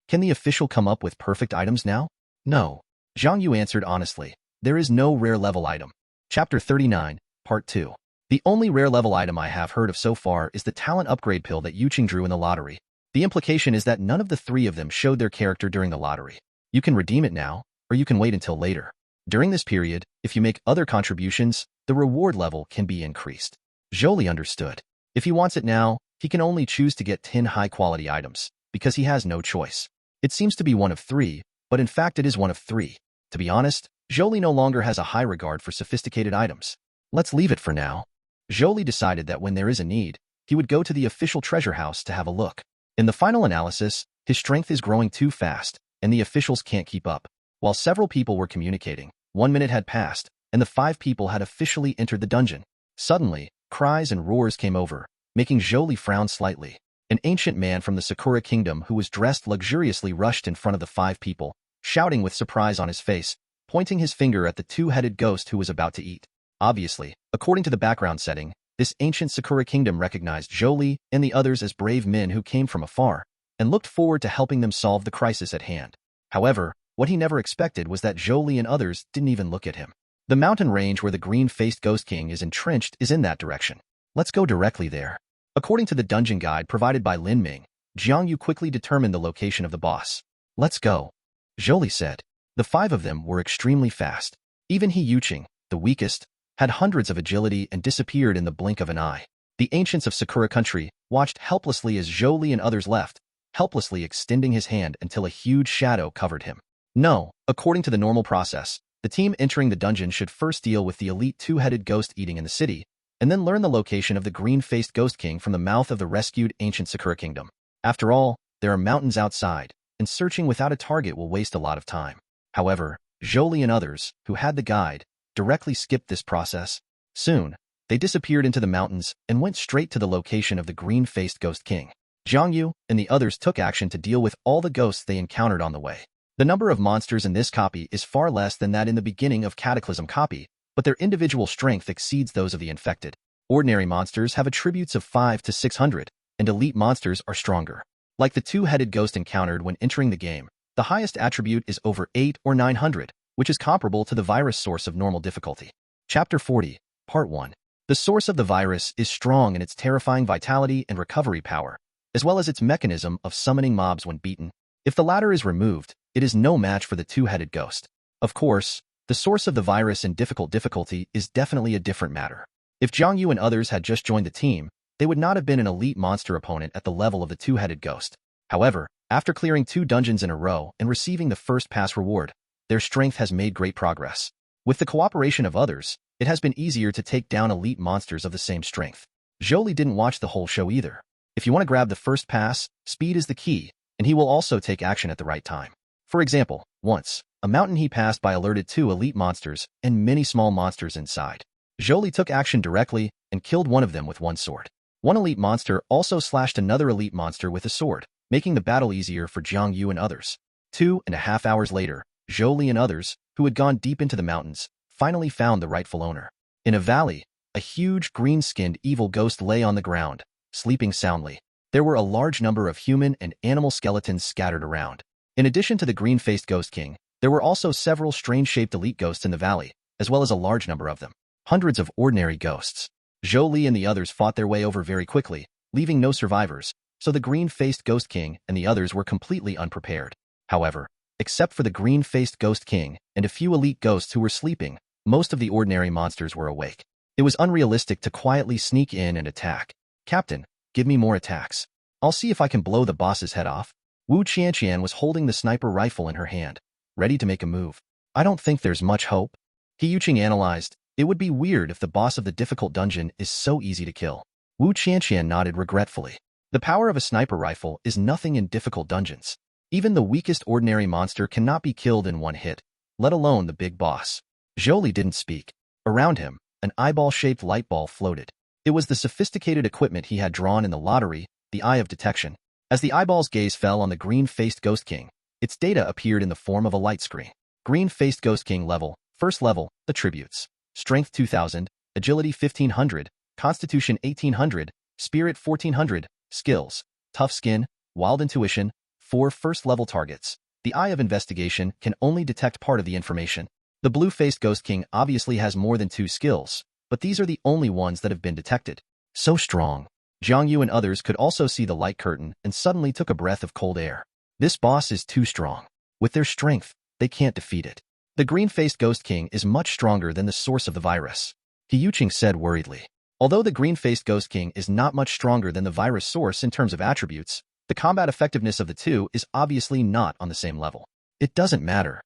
Can the official come up with perfect items now? No. Zhang Yu answered honestly. There is no rare level item. Chapter 39, Part 2. The only rare level item I have heard of so far is the talent upgrade pill that Yuqing drew in the lottery. The implication is that none of the three of them showed their character during the lottery. You can redeem it now, or you can wait until later. During this period, if you make other contributions, the reward level can be increased. Zhou Li understood. If he wants it now, he can only choose to get 10 high-quality items, because he has no choice. It seems to be one of three, but in fact it is one of three. To be honest, Zhou Li no longer has a high regard for sophisticated items. Let's leave it for now. Zhou Li decided that when there is a need, he would go to the official treasure house to have a look. In the final analysis, his strength is growing too fast, and the officials can't keep up. While several people were communicating, 1 minute had passed, and the 5 people had officially entered the dungeon. Suddenly, cries and roars came over, making Zhou Li frown slightly. An ancient man from the Sakura Kingdom who was dressed luxuriously rushed in front of the 5 people, shouting with surprise on his face, pointing his finger at the 2-headed ghost who was about to eat. Obviously, according to the background setting, this ancient Sakura Kingdom recognized Zhou Li and the others as brave men who came from afar, and looked forward to helping them solve the crisis at hand. However, what he never expected was that Zhou Li and others didn't even look at him. The mountain range where the green-faced Ghost King is entrenched is in that direction. Let's go directly there. According to the dungeon guide provided by Lin Ming, Jiang Yu quickly determined the location of the boss. Let's go, Zhou Li said. The 5 of them were extremely fast. Even He Yuqing, the weakest, had hundreds of agility and disappeared in the blink of an eye. The ancients of Sakura country watched helplessly as Zhou Li and others left, helplessly extending his hand until a huge shadow covered him. No, according to the normal process, the team entering the dungeon should first deal with the elite 2-headed ghost eating in the city, and then learn the location of the green-faced Ghost King from the mouth of the rescued ancient Sakura Kingdom. After all, there are mountains outside, and searching without a target will waste a lot of time. However, Zhou Li and others, who had the guide, directly skipped this process. Soon, they disappeared into the mountains and went straight to the location of the green-faced Ghost King. Jiang Yu and the others took action to deal with all the ghosts they encountered on the way. The number of monsters in this copy is far less than that in the beginning of Cataclysm copy, but their individual strength exceeds those of the infected. Ordinary monsters have attributes of 5 to 600, and elite monsters are stronger. Like the 2-headed ghost encountered when entering the game, the highest attribute is over 8 or 900, which is comparable to the virus source of normal difficulty. Chapter 40, Part 1. The source of the virus is strong in its terrifying vitality and recovery power, as well as its mechanism of summoning mobs when beaten. If the latter is removed, it is no match for the 2-headed ghost. Of course, the source of the virus in difficulty is definitely a different matter. If Jiang Yu and others had just joined the team, they would not have been an elite monster opponent at the level of the 2-headed ghost. However, after clearing 2 dungeons in a row and receiving the first pass reward, their strength has made great progress. With the cooperation of others, it has been easier to take down elite monsters of the same strength. Zhou Li didn't watch the whole show either. If you want to grab the first pass, speed is the key, and he will also take action at the right time. For example, once, a mountain he passed by alerted 2 elite monsters and many small monsters inside. Zhou Li took action directly and killed one of them with one sword. One elite monster also slashed another elite monster with a sword, making the battle easier for Jiang Yu and others. 2.5 hours later, Zhou Li and others, who had gone deep into the mountains, finally found the rightful owner. In a valley, a huge green-skinned evil ghost lay on the ground, sleeping soundly. There were a large number of human and animal skeletons scattered around. In addition to the green-faced Ghost King, there were also several strange-shaped elite ghosts in the valley, as well as a large number of them. Hundreds of ordinary ghosts. Zhou Li and the others fought their way over very quickly, leaving no survivors, so the green-faced Ghost King and the others were completely unprepared. However, except for the green-faced Ghost King and a few elite ghosts who were sleeping, most of the ordinary monsters were awake. It was unrealistic to quietly sneak in and attack. Captain, give me more attacks. I'll see if I can blow the boss's head off. Wu Qianqian was holding the sniper rifle in her hand, ready to make a move. I don't think there's much hope. He Yuqing analyzed. It would be weird if the boss of the difficult dungeon is so easy to kill. Wu Qianqian nodded regretfully. The power of a sniper rifle is nothing in difficult dungeons. Even the weakest ordinary monster cannot be killed in one hit, let alone the big boss. Zhou Li didn't speak. Around him, an eyeball-shaped light ball floated. It was the sophisticated equipment he had drawn in the lottery, the Eye of Detection. As the eyeball's gaze fell on the green-faced Ghost King, its data appeared in the form of a light screen. Green-faced Ghost King level, first level, attributes. Strength 2000, Agility 1500, Constitution 1800, Spirit 1400, Skills, Tough Skin, Wild Intuition, 4 first-level targets. The Eye of Investigation can only detect part of the information. The blue-faced Ghost King obviously has more than 2 skills, but these are the only ones that have been detected. So strong. Jiang Yu and others could also see the light curtain and suddenly took a breath of cold air. This boss is too strong. With their strength, they can't defeat it. The green-faced Ghost King is much stronger than the source of the virus, Yuching said worriedly. Although the green-faced Ghost King is not much stronger than the virus source in terms of attributes, the combat effectiveness of the two is obviously not on the same level. It doesn't matter.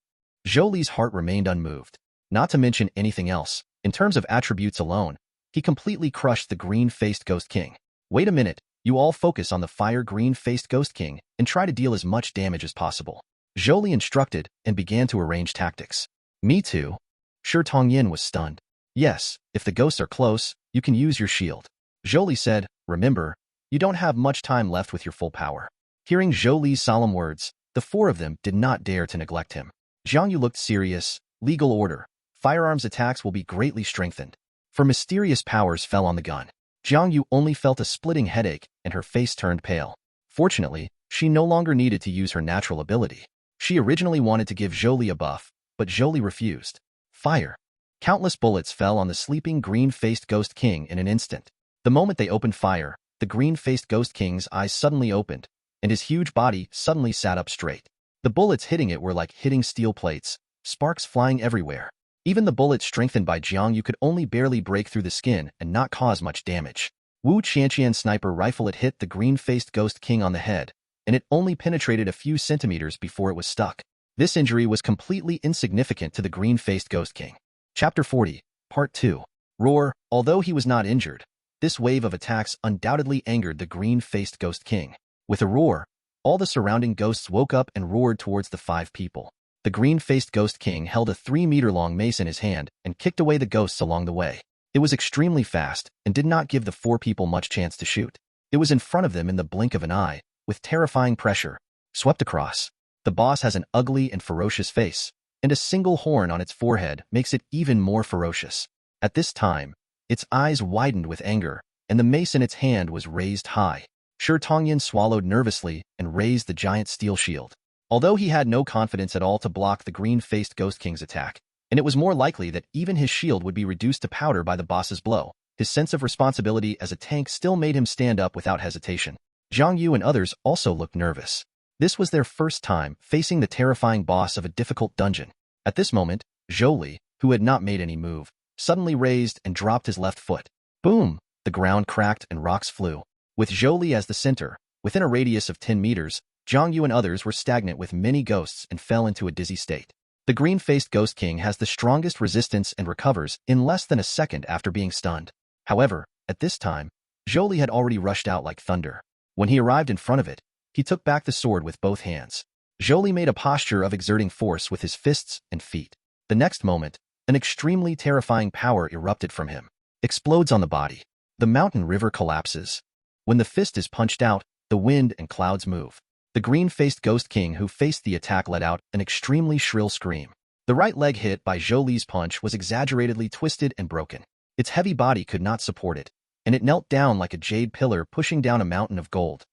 Zhou Li's heart remained unmoved. Not to mention anything else, in terms of attributes alone, he completely crushed the green-faced Ghost King. Wait a minute, you all focus on the fire green-faced Ghost King and try to deal as much damage as possible. Zhou Li instructed and began to arrange tactics. Me too. Shi Tongyin was stunned. Yes, if the ghosts are close, you can use your shield. Zhou Li said, remember, you don't have much time left with your full power. Hearing Zhou Li's solemn words, the 4 of them did not dare to neglect him. Jiang Yu looked serious. Legal order. Firearms attacks will be greatly strengthened. For mysterious powers fell on the gun. Jiang Yu only felt a splitting headache and her face turned pale. Fortunately, she no longer needed to use her natural ability. She originally wanted to give Zhou Li a buff, but Zhou Li refused. Fire. Countless bullets fell on the sleeping green-faced Ghost King in an instant. The moment they opened fire, the green-faced Ghost King's eyes suddenly opened, and his huge body suddenly sat up straight. The bullets hitting it were like hitting steel plates, sparks flying everywhere. Even the bullets strengthened by Jiang Yu could only barely break through the skin and not cause much damage. Wu Qianqian's sniper rifle had hit the green-faced Ghost King on the head, and it only penetrated a few centimeters before it was stuck. This injury was completely insignificant to the green-faced Ghost King. Chapter 40, Part 2. Roar. Although he was not injured, this wave of attacks undoubtedly angered the green-faced Ghost King. With a roar, all the surrounding ghosts woke up and roared towards the 5 people. The green-faced Ghost King held a 3-meter-long mace in his hand and kicked away the ghosts along the way. It was extremely fast and did not give the 4 people much chance to shoot. It was in front of them in the blink of an eye, with terrifying pressure. Swept across. The boss has an ugly and ferocious face, and a single horn on its forehead makes it even more ferocious. At this time, its eyes widened with anger, and the mace in its hand was raised high. Shi Tongyin swallowed nervously and raised the giant steel shield. Although he had no confidence at all to block the green-faced Ghost King's attack, and it was more likely that even his shield would be reduced to powder by the boss's blow, his sense of responsibility as a tank still made him stand up without hesitation. Jiang Yu and others also looked nervous. This was their first time facing the terrifying boss of a difficult dungeon. At this moment, Zhou Li, who had not made any move, suddenly raised and dropped his left foot. Boom! The ground cracked and rocks flew. With Zhou Li as the center, within a radius of 10 meters, Jiang Yu and others were stagnant with many ghosts and fell into a dizzy state. The green-faced Ghost King has the strongest resistance and recovers in less than a second after being stunned. However, at this time, Zhou Li had already rushed out like thunder. When he arrived in front of it, he took back the sword with both hands. Zhou Li made a posture of exerting force with his fists and feet. The next moment, an extremely terrifying power erupted from him. Explodes on the body. The mountain river collapses. When the fist is punched out, the wind and clouds move. The green-faced Ghost King who faced the attack let out an extremely shrill scream. The right leg hit by Zhou Li's punch was exaggeratedly twisted and broken. Its heavy body could not support it, and it knelt down like a jade pillar pushing down a mountain of gold.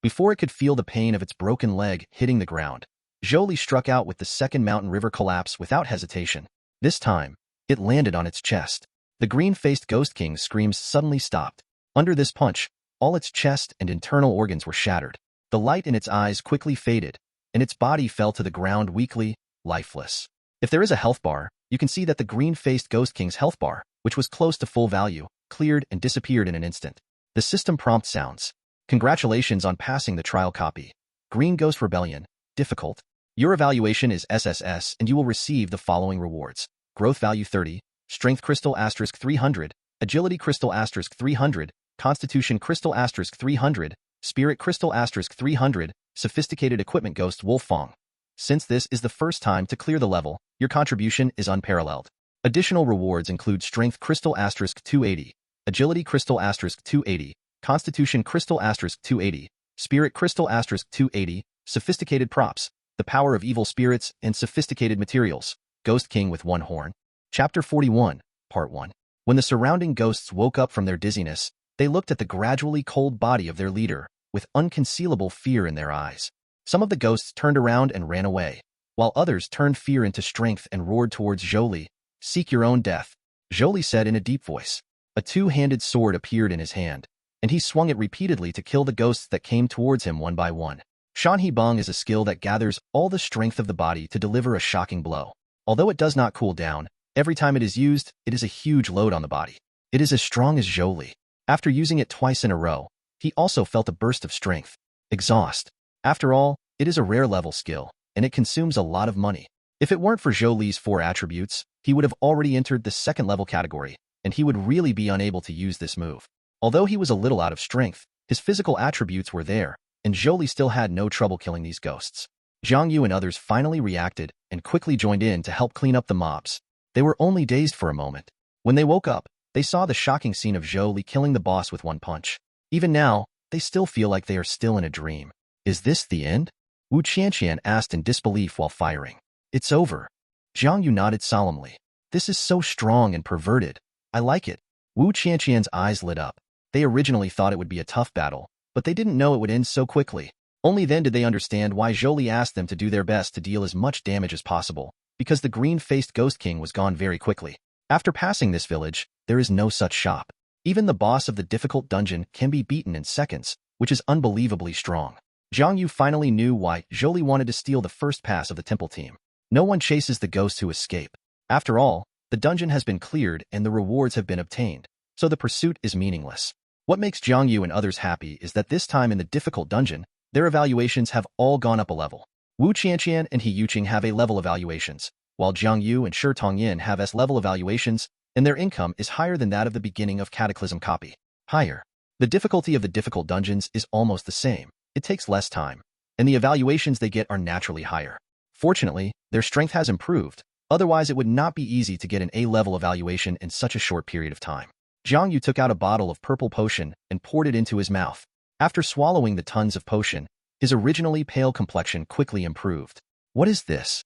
Before it could feel the pain of its broken leg hitting the ground, Zhou Li struck out with the second mountain river collapse without hesitation. This time, it landed on its chest. The green-faced Ghost King's screams suddenly stopped. Under this punch, all its chest and internal organs were shattered. The light in its eyes quickly faded, and its body fell to the ground weakly, lifeless. If there is a health bar, you can see that the green-faced Ghost King's health bar, which was close to full value, cleared and disappeared in an instant. The system prompt sounds. Congratulations on passing the trial copy. Green Ghost Rebellion. Difficult. Your evaluation is SSS and you will receive the following rewards. Growth value 30, Strength Crystal * 300, Agility Crystal * 300, Constitution Crystal * 300, Spirit Crystal * 300, Sophisticated Equipment Ghost Wolfang. Since this is the first time to clear the level, your contribution is unparalleled. Additional rewards include Strength Crystal * 280, Agility Crystal * 280, Constitution Crystal * 280, Spirit Crystal * 280, Sophisticated Props, the Power of Evil Spirits, and Sophisticated Materials, Ghost King with One Horn. Chapter 41, Part 1. When the surrounding ghosts woke up from their dizziness, they looked at the gradually cold body of their leader, with unconcealable fear in their eyes. Some of the ghosts turned around and ran away, while others turned fear into strength and roared towards Zhou Li. "Seek your own death," Zhou Li said in a deep voice. A two-handed sword appeared in his hand, and he swung it repeatedly to kill the ghosts that came towards him one by one. Shanhe Bong is a skill that gathers all the strength of the body to deliver a shocking blow. Although it does not cool down, every time it is used, it is a huge load on the body. It is as strong as Zhou Li. After using it twice in a row, he also felt a burst of strength. Exhaust. After all, it is a rare level skill, and it consumes a lot of money. If it weren't for Zhou Li's 4 attributes, he would have already entered the second level category, and he would really be unable to use this move. Although he was a little out of strength, his physical attributes were there, and Zhou Li still had no trouble killing these ghosts. Zhang Yu and others finally reacted and quickly joined in to help clean up the mobs. They were only dazed for a moment. When they woke up, they saw the shocking scene of Zhou Li killing the boss with one punch. Even now, they still feel like they are still in a dream. Is this the end? Wu Qianqian asked in disbelief while firing. It's over. Zhang Yu nodded solemnly. This is so strong and perverted. I like it. Wu Qianqian's eyes lit up. They originally thought it would be a tough battle, but they didn't know it would end so quickly. Only then did they understand why Zhou Li asked them to do their best to deal as much damage as possible, because the green-faced Ghost King was gone very quickly. After passing this village, there is no such shop. Even the boss of the difficult dungeon can be beaten in seconds, which is unbelievably strong. Zhang Yu finally knew why Zhou Li wanted to steal the first pass of the temple team. No one chases the ghosts who escape. After all, the dungeon has been cleared and the rewards have been obtained, so the pursuit is meaningless. What makes Zhang Yu and others happy is that this time in the difficult dungeon, their evaluations have all gone up a level. Wu Qianqian and He Yuqing have A-level evaluations, while Zhang Yu and Shi Tongyin have S-level evaluations, and their income is higher than that of the beginning of Cataclysm copy. Higher. The difficulty of the difficult dungeons is almost the same. It takes less time, and the evaluations they get are naturally higher. Fortunately, their strength has improved, otherwise it would not be easy to get an A-level evaluation in such a short period of time. Zhang Yu took out a bottle of purple potion and poured it into his mouth. After swallowing the tons of potion, his originally pale complexion quickly improved. What is this?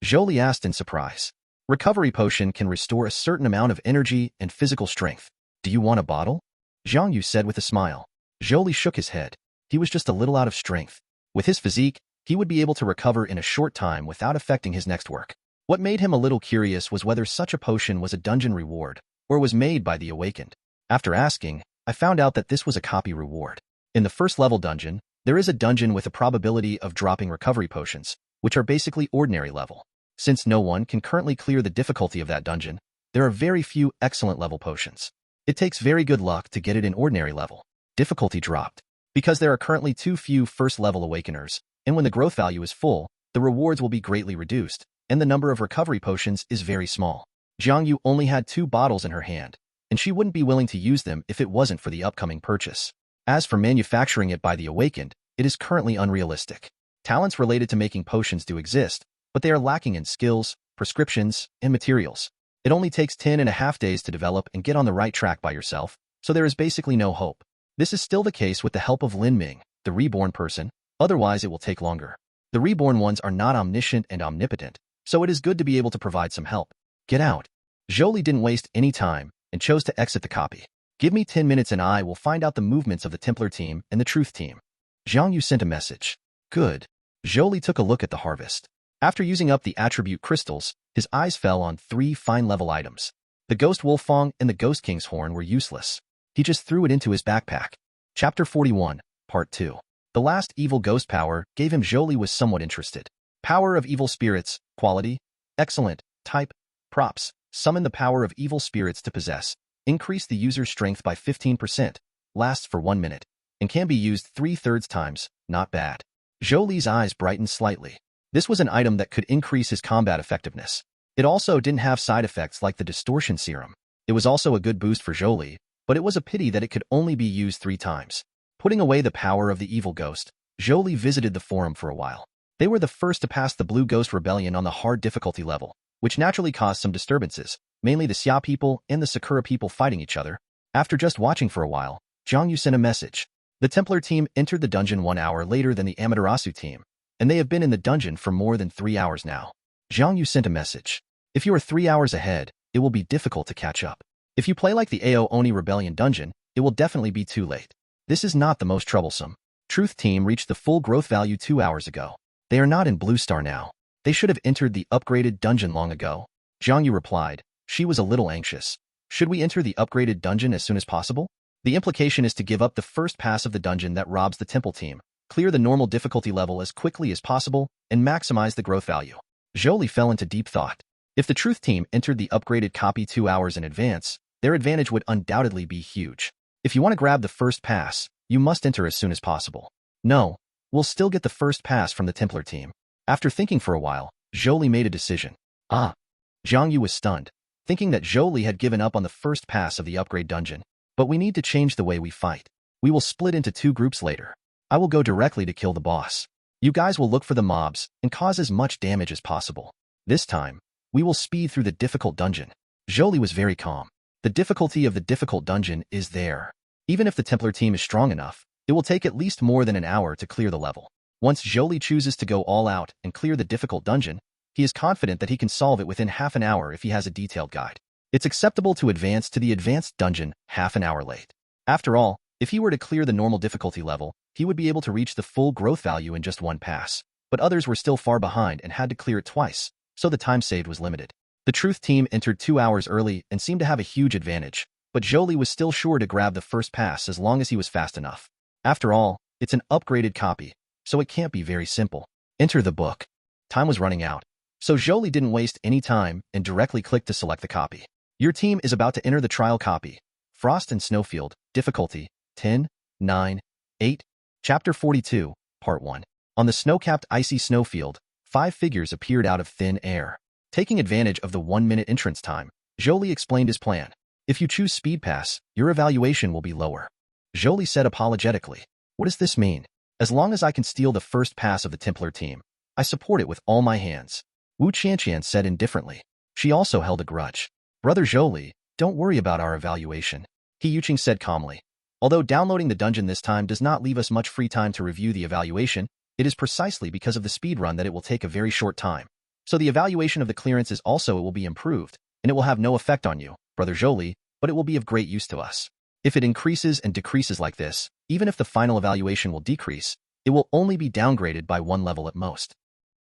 Zhou Li asked in surprise. Recovery potion can restore a certain amount of energy and physical strength. Do you want a bottle? Zhang Yu said with a smile. Zhou Li shook his head. He was just a little out of strength. With his physique, he would be able to recover in a short time without affecting his next work. What made him a little curious was whether such a potion was a dungeon reward, or was made by the Awakened. After asking, I found out that this was a copy reward. In the first level dungeon, there is a dungeon with a probability of dropping recovery potions, which are basically ordinary level. Since no one can currently clear the difficulty of that dungeon, there are very few excellent level potions. It takes very good luck to get it in ordinary level. Difficulty dropped. Because there are currently too few first level awakeners, and when the growth value is full, the rewards will be greatly reduced, and the number of recovery potions is very small. Zhang Yu only had 2 bottles in her hand, and she wouldn't be willing to use them if it wasn't for the upcoming purchase. As for manufacturing it by the Awakened, it is currently unrealistic. Talents related to making potions do exist, but they are lacking in skills, prescriptions, and materials. It only takes 10.5 days to develop and get on the right track by yourself, so there is basically no hope. This is still the case with the help of Lin Ming, the reborn person, otherwise it will take longer. The reborn ones are not omniscient and omnipotent, so it is good to be able to provide some help. Get out. Zhou Li didn't waste any time and chose to exit the copy. Give me 10 minutes and I will find out the movements of the Templar team and the Truth team. Zhang Yu sent a message. Good. Zhou Li took a look at the harvest. After using up the attribute crystals, his eyes fell on 3 fine-level items. The Ghost Wolfong and the Ghost King's Horn were useless. He just threw it into his backpack. Chapter 41, Part 2. The last evil ghost power gave him Zhou Li was somewhat interested. Power of evil spirits, quality, excellent, type, props, summon the power of evil spirits to possess, increase the user's strength by 15%, lasts for 1 minute, and can be used 3/3 times, not bad. Zhou Li's eyes brightened slightly. This was an item that could increase his combat effectiveness. It also didn't have side effects like the distortion serum. It was also a good boost for Zhou Li, but it was a pity that it could only be used 3 times. Putting away the power of the evil ghost, Zhou Li visited the forum for a while. They were the first to pass the Blue Ghost Rebellion on the hard difficulty level, which naturally caused some disturbances, mainly the Xia people and the Sakura people fighting each other. After just watching for a while, Zhang Yu sent a message. The Templar team entered the dungeon 1 hour later than the Amaterasu team, and they have been in the dungeon for more than 3 hours now. Zhang Yu sent a message. If you are 3 hours ahead, it will be difficult to catch up. If you play like the Ao Oni Rebellion dungeon, it will definitely be too late. This is not the most troublesome. Truth team reached the full growth value 2 hours ago. They are not in Blue Star now. They should have entered the upgraded dungeon long ago. Zhang Yu replied. She was a little anxious. Should we enter the upgraded dungeon as soon as possible? The implication is to give up the first pass of the dungeon that robs the temple team, clear the normal difficulty level as quickly as possible, and maximize the growth value. Zhou Li fell into deep thought. If the Truth team entered the upgraded copy 2 hours in advance, their advantage would undoubtedly be huge. If you want to grab the first pass, you must enter as soon as possible. No, we'll still get the first pass from the Templar team. After thinking for a while, Zhou Li made a decision. Zhang Yu was stunned, thinking that Zhou Li had given up on the first pass of the upgrade dungeon. But we need to change the way we fight. We will split into 2 groups later. I will go directly to kill the boss. You guys will look for the mobs and cause as much damage as possible. This time, we will speed through the difficult dungeon. Zhou Li was very calm. The difficulty of the difficult dungeon is there. Even if the Templar team is strong enough, it will take at least more than an hour to clear the level. Once Zhou Li chooses to go all out and clear the difficult dungeon, he is confident that he can solve it within half an hour if he has a detailed guide. It's acceptable to advance to the advanced dungeon half an hour late. After all, if he were to clear the normal difficulty level, he would be able to reach the full growth value in just 1 pass. But others were still far behind and had to clear it twice, so the time saved was limited. The Truth team entered 2 hours early and seemed to have a huge advantage, but Zhou Li was still sure to grab the first pass as long as he was fast enough. After all, it's an upgraded copy, so it can't be very simple. Enter the book. Time was running out, so Zhou Li didn't waste any time and directly clicked to select the copy. Your team is about to enter the trial copy. Frost and Snowfield, difficulty, 10, 9, 8. Chapter 42, Part 1. On the snow-capped icy snowfield, 5 figures appeared out of thin air. Taking advantage of the 1-minute entrance time, Zhou Li explained his plan. If you choose Speed Pass, your evaluation will be lower. Zhou Li said apologetically. What does this mean? As long as I can steal the first pass of the Templar team, I support it with all my hands. Wu Qianqian said indifferently. She also held a grudge. Brother Zhou Li, don't worry about our evaluation. He Yuqing said calmly. Although downloading the dungeon this time does not leave us much free time to review the evaluation, it is precisely because of the speed run that it will take a very short time. So the evaluation of the clearance is also it will be improved, and it will have no effect on you, Brother Zhou Li, but it will be of great use to us. If it increases and decreases like this, even if the final evaluation will decrease, it will only be downgraded by 1 level at most.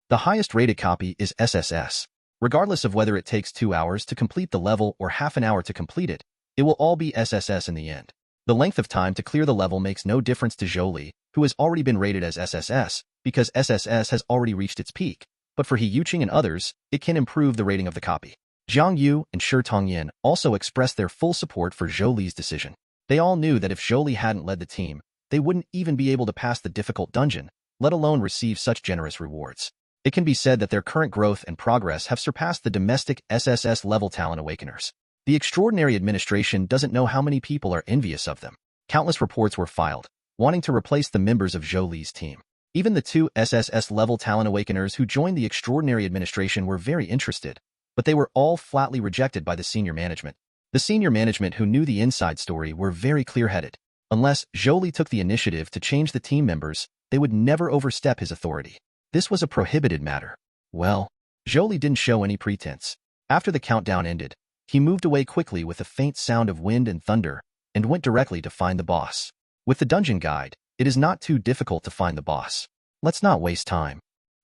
The highest rated copy is SSS. Regardless of whether it takes 2 hours to complete the level or half an hour to complete it, it will all be SSS in the end. The length of time to clear the level makes no difference to Zhou Li, who has already been rated as SSS, because SSS has already reached its peak, but for He Yuqing and others, it can improve the rating of the copy. Zhang Yu and Shi Tongyin also expressed their full support for Zhou Li's decision. They all knew that if Zhou Li hadn't led the team, they wouldn't even be able to pass the difficult dungeon, let alone receive such generous rewards. It can be said that their current growth and progress have surpassed the domestic SSS level talent awakeners. The extraordinary administration doesn't know how many people are envious of them. Countless reports were filed, wanting to replace the members of Zhou Li's team. Even the 2 SSS level talent awakeners who joined the extraordinary administration were very interested, but they were all flatly rejected by the senior management. The senior management who knew the inside story were very clear-headed. Unless Zhou Li took the initiative to change the team members, they would never overstep his authority. This was a prohibited matter. Well, Zhou Li didn't show any pretense. After the countdown ended, he moved away quickly with a faint sound of wind and thunder, and went directly to find the boss. With the dungeon guide, it is not too difficult to find the boss. Let's not waste time,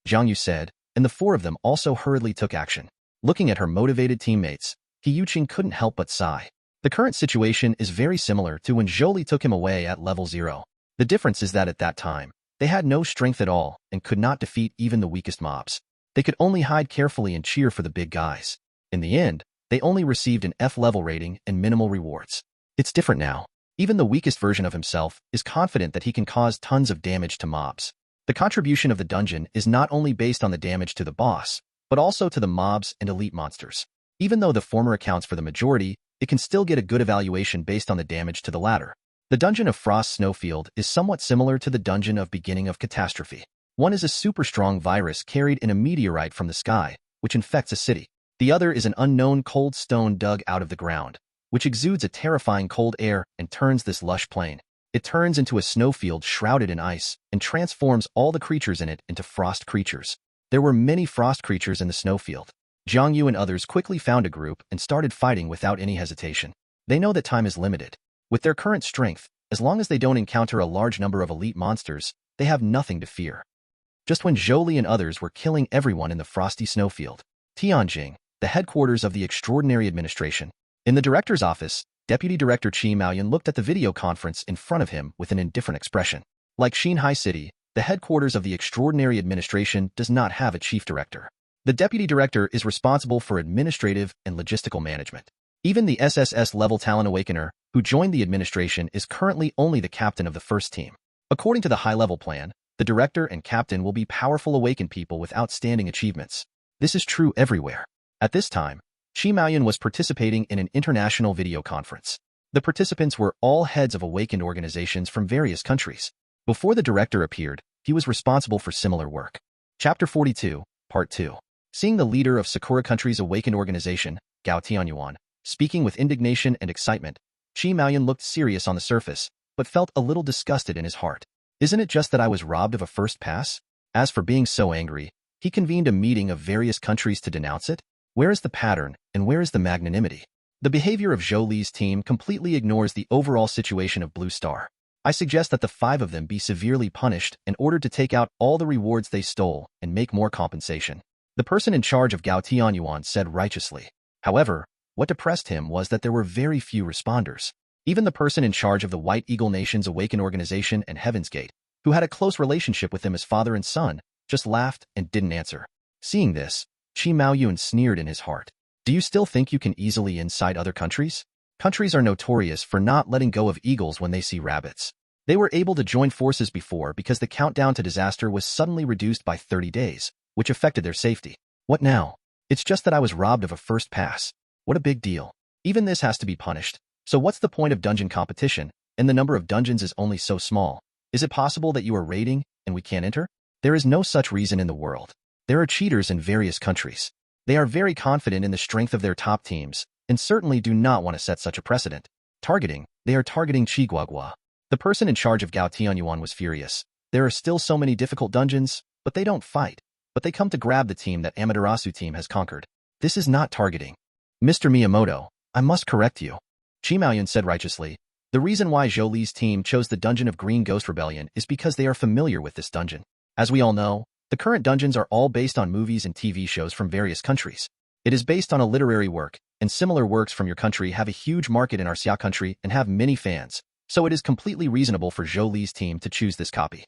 Zhang Yu said, and the 4 of them also hurriedly took action. Looking at her motivated teammates, He Yuqing couldn't help but sigh. The current situation is very similar to when Zhou Li took him away at level 0. The difference is that at that time, they had no strength at all and could not defeat even the weakest mobs. They could only hide carefully and cheer for the big guys. In the end, they only received an F-level rating and minimal rewards. It's different now. Even the weakest version of himself is confident that he can cause tons of damage to mobs. The contribution of the dungeon is not only based on the damage to the boss, but also to the mobs and elite monsters. Even though the former accounts for the majority, it can still get a good evaluation based on the damage to the latter. The dungeon of Frost Snowfield is somewhat similar to the dungeon of Beginning of Catastrophe. One is a super strong virus carried in a meteorite from the sky, which infects a city. The other is an unknown cold stone dug out of the ground, which exudes a terrifying cold air and turns this lush plain. It turns into a snowfield shrouded in ice and transforms all the creatures in it into frost creatures. There were many frost creatures in the snowfield. Jiang Yu and others quickly found a group and started fighting without any hesitation. They know that time is limited. With their current strength, as long as they don't encounter a large number of elite monsters, they have nothing to fear. Just when Zhou Li and others were killing everyone in the frosty snowfield, Tianjing, the headquarters of the Extraordinary Administration. In the director's office, Deputy Director Qi Maoyan looked at the video conference in front of him with an indifferent expression. Like Xinhai City, the headquarters of the Extraordinary Administration does not have a chief director. The deputy director is responsible for administrative and logistical management. Even the SSS-level Talent Awakener, who joined the administration, is currently only the captain of the first team. According to the high-level plan, the director and captain will be powerful awakened people with outstanding achievements. This is true everywhere. At this time, Qi Maoyan was participating in an international video conference. The participants were all heads of awakened organizations from various countries. Before the director appeared, he was responsible for similar work. Chapter 42, Part 2. Seeing the leader of Sakura Country's awakened organization, Gao Tianyuan, speaking with indignation and excitement, Qi Maoyan looked serious on the surface, but felt a little disgusted in his heart. Isn't it just that I was robbed of a first pass? As for being so angry, he convened a meeting of various countries to denounce it. Where is the pattern, and where is the magnanimity? The behavior of Zhou Li's team completely ignores the overall situation of Blue Star. I suggest that the 5 of them be severely punished and ordered to take out all the rewards they stole and make more compensation. The person in charge of Gao Tianyuan said righteously. However, what depressed him was that there were very few responders. Even the person in charge of the White Eagle Nation's Awaken Organization and Heaven's Gate, who had a close relationship with them as father and son, just laughed and didn't answer. Seeing this, Qi Maoyan sneered in his heart. Do you still think you can easily incite other countries? Countries are notorious for not letting go of eagles when they see rabbits. They were able to join forces before because the countdown to disaster was suddenly reduced by 30 days, which affected their safety. What now? It's just that I was robbed of a first pass. What a big deal. Even this has to be punished. So what's the point of dungeon competition, and the number of dungeons is only so small? Is it possible that you are raiding, and we can't enter? There is no such reason in the world. There are cheaters in various countries. They are very confident in the strength of their top teams, and certainly do not want to set such a precedent. Targeting, they are targeting Qiguagua. The person in charge of Gao Tianyuan was furious. There are still so many difficult dungeons, but they don't fight. But they come to grab the team that Amaterasu team has conquered. This is not targeting. Mr. Miyamoto, I must correct you. Qi Maoyan said righteously. The reason why Zhou Li's team chose the dungeon of Green Ghost Rebellion is because they are familiar with this dungeon. As we all know, the current dungeons are all based on movies and TV shows from various countries. It is based on a literary work, and similar works from your country have a huge market in our Xia country and have many fans, so it is completely reasonable for Zhou Li's team to choose this copy.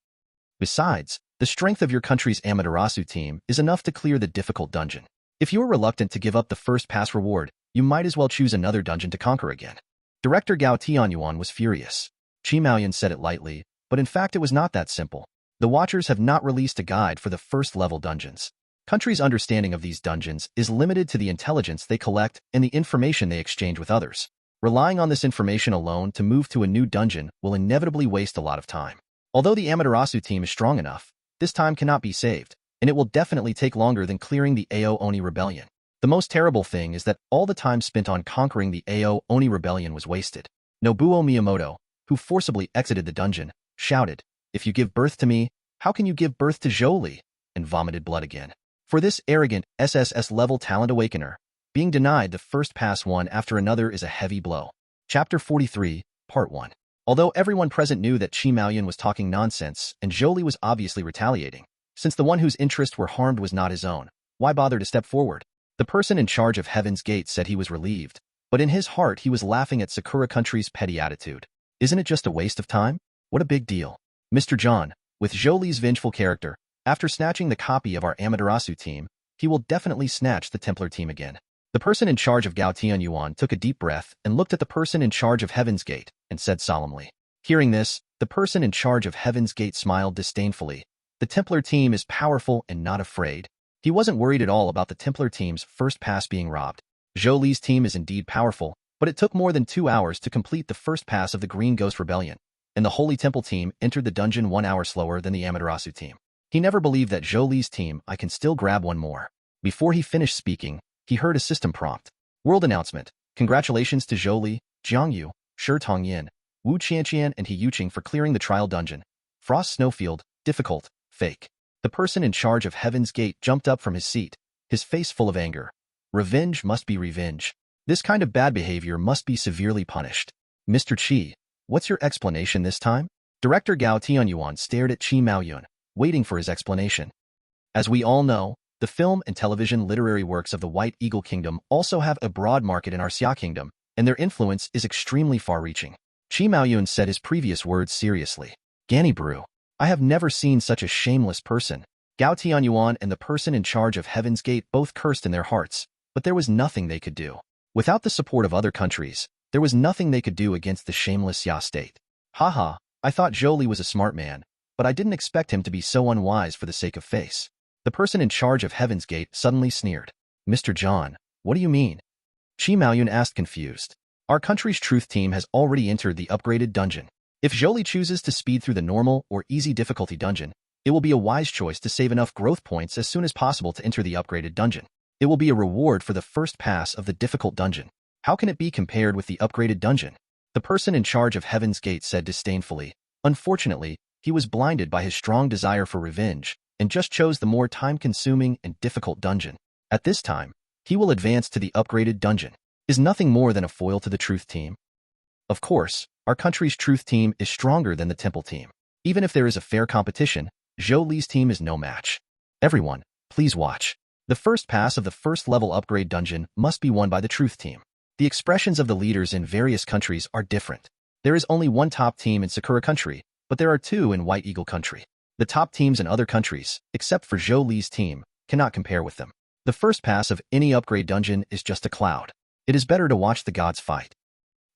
Besides, the strength of your country's Amaterasu team is enough to clear the difficult dungeon. If you are reluctant to give up the first pass reward, you might as well choose another dungeon to conquer again. Director Gao Tianyuan was furious. Qi Maoyan said it lightly, but in fact it was not that simple. The Watchers have not released a guide for the first-level dungeons. Countries' understanding of these dungeons is limited to the intelligence they collect and the information they exchange with others. Relying on this information alone to move to a new dungeon will inevitably waste a lot of time. Although the Amaterasu team is strong enough, this time cannot be saved, and it will definitely take longer than clearing the Ao Oni Rebellion. The most terrible thing is that all the time spent on conquering the Ao Oni Rebellion was wasted. Nobuo Miyamoto, who forcibly exited the dungeon, shouted, "If you give birth to me, how can you give birth to Zhou Li?" and vomited blood again. For this arrogant SSS-level Talent Awakener, being denied the first pass one after another is a heavy blow. Chapter 43, Part 1. Although everyone present knew that Qi Maoyan was talking nonsense and Zhou Li was obviously retaliating, since the one whose interests were harmed was not his own, why bother to step forward? The person in charge of Heaven's Gate said he was relieved, but in his heart he was laughing at Sakura Country's petty attitude. Isn't it just a waste of time? What a big deal. Mr. John, with Zhou Li's vengeful character, after snatching the copy of our Amaterasu team, he will definitely snatch the Templar team again. The person in charge of Gao Tianyuan took a deep breath and looked at the person in charge of Heaven's Gate and said solemnly. Hearing this, the person in charge of Heaven's Gate smiled disdainfully. The Templar team is powerful and not afraid. He wasn't worried at all about the Templar team's first pass being robbed. Zhou Li's team is indeed powerful, but it took more than 2 hours to complete the first pass of the Green Ghost Rebellion, and the Holy Temple team entered the dungeon 1 hour slower than the Amaterasu team. He never believed that Zhou Li's team I can still grab one more. Before he finished speaking, he heard a system prompt. World announcement. Congratulations to Zhou Li, Jiang Yu, Shi Tongyin, Wu Qianqian and He Yuqing for clearing the trial dungeon. Frost Snowfield, difficult, fake. The person in charge of Heaven's Gate jumped up from his seat, his face full of anger. Revenge must be revenge. This kind of bad behavior must be severely punished. Mr. Qi, what's your explanation this time? Director Gao Tianyuan stared at Qi Maoyun, waiting for his explanation. As we all know, the film and television literary works of the White Eagle Kingdom also have a broad market in our Xia Kingdom, and their influence is extremely far-reaching. Qi Maoyun said his previous words seriously. Ganny Brew, I have never seen such a shameless person. Gao Tianyuan and the person in charge of Heaven's Gate both cursed in their hearts, but there was nothing they could do. Without the support of other countries, there was nothing they could do against the shameless Xia state. Haha, I thought Zhou Li was a smart man, but I didn't expect him to be so unwise for the sake of face. The person in charge of Heaven's Gate suddenly sneered. Mr. John, what do you mean? Qi Maoyun asked confused. Our country's truth team has already entered the upgraded dungeon. If Zhou Li chooses to speed through the normal or easy difficulty dungeon, it will be a wise choice to save enough growth points as soon as possible to enter the upgraded dungeon. It will be a reward for the first pass of the difficult dungeon. How can it be compared with the upgraded dungeon? The person in charge of Heaven's Gate said disdainfully. Unfortunately, he was blinded by his strong desire for revenge and just chose the more time-consuming and difficult dungeon. At this time, he will advance to the upgraded dungeon. Is nothing more than a foil to the truth team? Of course, our country's truth team is stronger than the temple team. Even if there is a fair competition, Zhou Li's team is no match. Everyone, please watch. The first pass of the first level upgrade dungeon must be won by the truth team. The expressions of the leaders in various countries are different. There is only one top team in Sakura country, but there are two in White Eagle country. The top teams in other countries, except for Zhou Li's team, cannot compare with them. The first pass of any upgrade dungeon is just a cloud. It is better to watch the gods fight.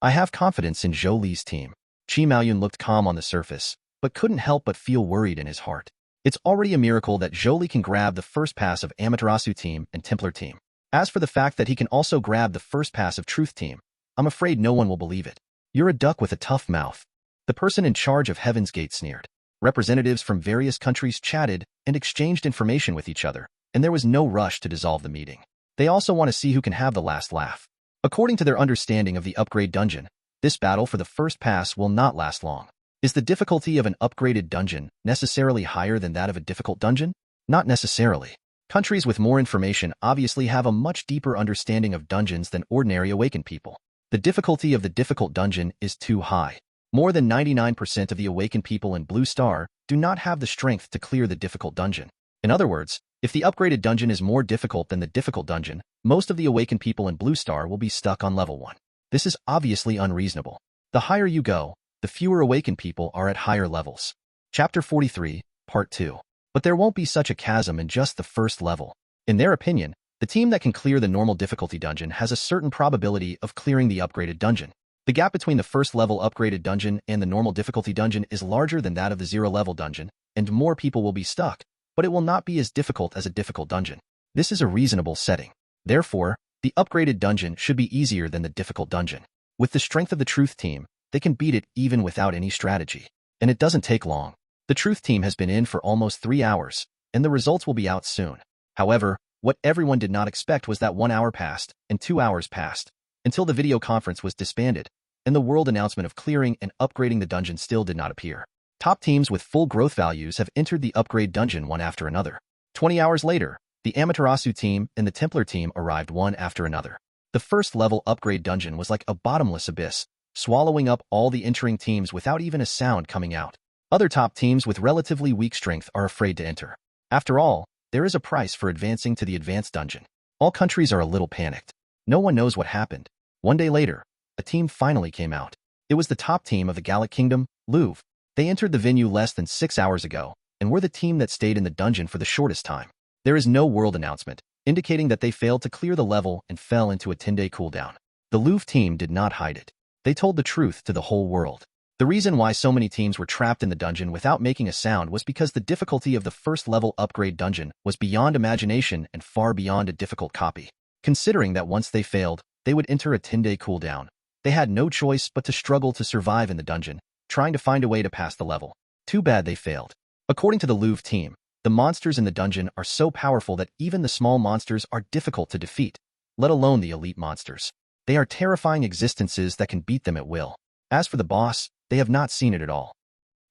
I have confidence in Zhou Li's team. Qi Maoyun looked calm on the surface, but couldn't help but feel worried in his heart. It's already a miracle that Zhou Li can grab the first pass of Amaterasu team and Templar team. As for the fact that he can also grab the first pass of Truth team, I'm afraid no one will believe it. You're a duck with a tough mouth. The person in charge of Heaven's Gate sneered. Representatives from various countries chatted and exchanged information with each other, and there was no rush to dissolve the meeting. They also want to see who can have the last laugh. According to their understanding of the upgrade dungeon, this battle for the first pass will not last long. Is the difficulty of an upgraded dungeon necessarily higher than that of a difficult dungeon? Not necessarily. Countries with more information obviously have a much deeper understanding of dungeons than ordinary awakened people. The difficulty of the difficult dungeon is too high. More than 99% of the awakened people in Blue Star do not have the strength to clear the difficult dungeon. In other words, if the upgraded dungeon is more difficult than the difficult dungeon, most of the awakened people in Blue Star will be stuck on level 1. This is obviously unreasonable. The higher you go, the fewer awakened people are at higher levels. Chapter 43, Part 2. But there won't be such a chasm in just the first level. In their opinion, the team that can clear the normal difficulty dungeon has a certain probability of clearing the upgraded dungeon. The gap between the first level upgraded dungeon and the normal difficulty dungeon is larger than that of the zero level dungeon, and more people will be stuck, but it will not be as difficult as a difficult dungeon. This is a reasonable setting. Therefore, the upgraded dungeon should be easier than the difficult dungeon. With the strength of the Truth team, they can beat it even without any strategy. And it doesn't take long. The Truth team has been in for almost 3 hours, and the results will be out soon. However, what everyone did not expect was that 1 hour passed, and 2 hours passed, until the video conference was disbanded, and the world announcement of clearing and upgrading the dungeon still did not appear. Top teams with full growth values have entered the upgrade dungeon one after another. 20 hours later, the Amaterasu team and the Templar team arrived one after another. The first level upgrade dungeon was like a bottomless abyss, swallowing up all the entering teams without even a sound coming out. Other top teams with relatively weak strength are afraid to enter. After all, there is a price for advancing to the advanced dungeon. All countries are a little panicked. No one knows what happened. One day later, a team finally came out. It was the top team of the Gallic Kingdom, Louvre. They entered the venue less than 6 hours ago, and were the team that stayed in the dungeon for the shortest time. There is no world announcement, indicating that they failed to clear the level and fell into a 10-day cooldown. The Louvre team did not hide it. They told the truth to the whole world. The reason why so many teams were trapped in the dungeon without making a sound was because the difficulty of the first level upgrade dungeon was beyond imagination and far beyond a difficult copy. Considering that once they failed, they would enter a 10-day cooldown, they had no choice but to struggle to survive in the dungeon, trying to find a way to pass the level. Too bad they failed. According to the Louvre team, the monsters in the dungeon are so powerful that even the small monsters are difficult to defeat. let alone the elite monsters. They are terrifying existences that can beat them at will. As for the boss, they have not seen it at all.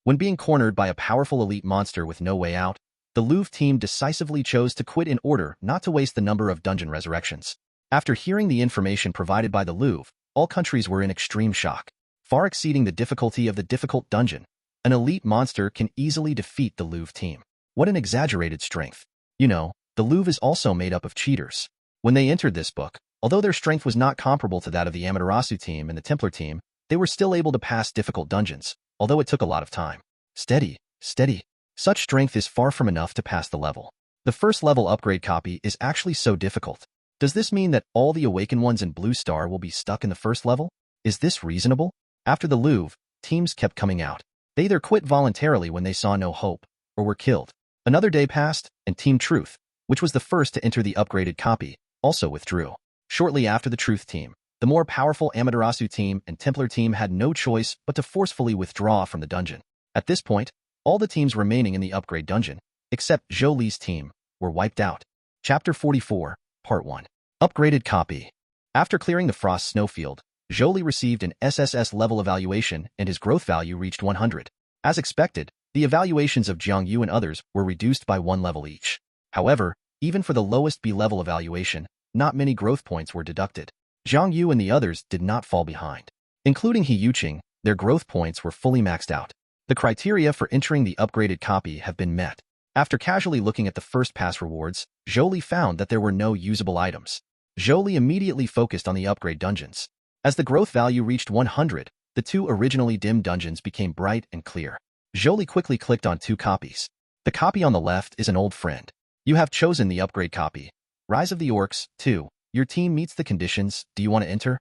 When being cornered by a powerful elite monster with no way out, the Louvre team decisively chose to quit in order not to waste the number of dungeon resurrections. After hearing the information provided by the Louvre, all countries were in extreme shock. Far exceeding the difficulty of the difficult dungeon, an elite monster can easily defeat the Louvre team. What an exaggerated strength. You know, the Louvre is also made up of cheaters. When they entered this book, although their strength was not comparable to that of the Amaterasu team and the Templar team, they were still able to pass difficult dungeons, although it took a lot of time. Steady, steady. Such strength is far from enough to pass the level. The first level upgrade copy is actually so difficult. Does this mean that all the awakened ones in Blue Star will be stuck in the first level? Is this reasonable? After the Louvre, teams kept coming out. They either quit voluntarily when they saw no hope, or were killed. Another day passed, and Team Truth, which was the first to enter the upgraded copy, also withdrew. Shortly after the Truth team, the more powerful Amaterasu team and Templar team had no choice but to forcefully withdraw from the dungeon. At this point, all the teams remaining in the upgrade dungeon, except Zhou Li's team, were wiped out. Chapter 44, Part 1. Upgraded Copy. After clearing the Frost Snowfield, Zhou Li received an SSS level evaluation and his growth value reached 100. As expected, the evaluations of Jiang Yu and others were reduced by 1 level each. However, even for the lowest B-level evaluation, not many growth points were deducted. Jiang Yu and the others did not fall behind. Including He Yuqing, their growth points were fully maxed out. The criteria for entering the upgraded copy have been met. After casually looking at the first pass rewards, Zhou Li found that there were no usable items. Zhou Li immediately focused on the upgrade dungeons. As the growth value reached 100, the 2 originally dim dungeons became bright and clear. Zhou Li quickly clicked on 2 copies. The copy on the left is an old friend. You have chosen the upgrade copy. Rise of the Orcs, 2. Your team meets the conditions. Do you want to enter?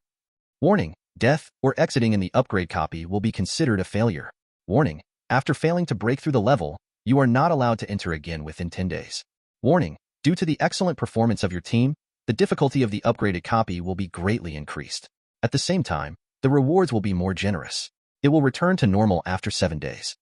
Warning: death or exiting in the upgrade copy will be considered a failure. Warning: after failing to break through the level, you are not allowed to enter again within 10 days. Warning: due to the excellent performance of your team, the difficulty of the upgraded copy will be greatly increased. At the same time, the rewards will be more generous. It will return to normal after 7 days.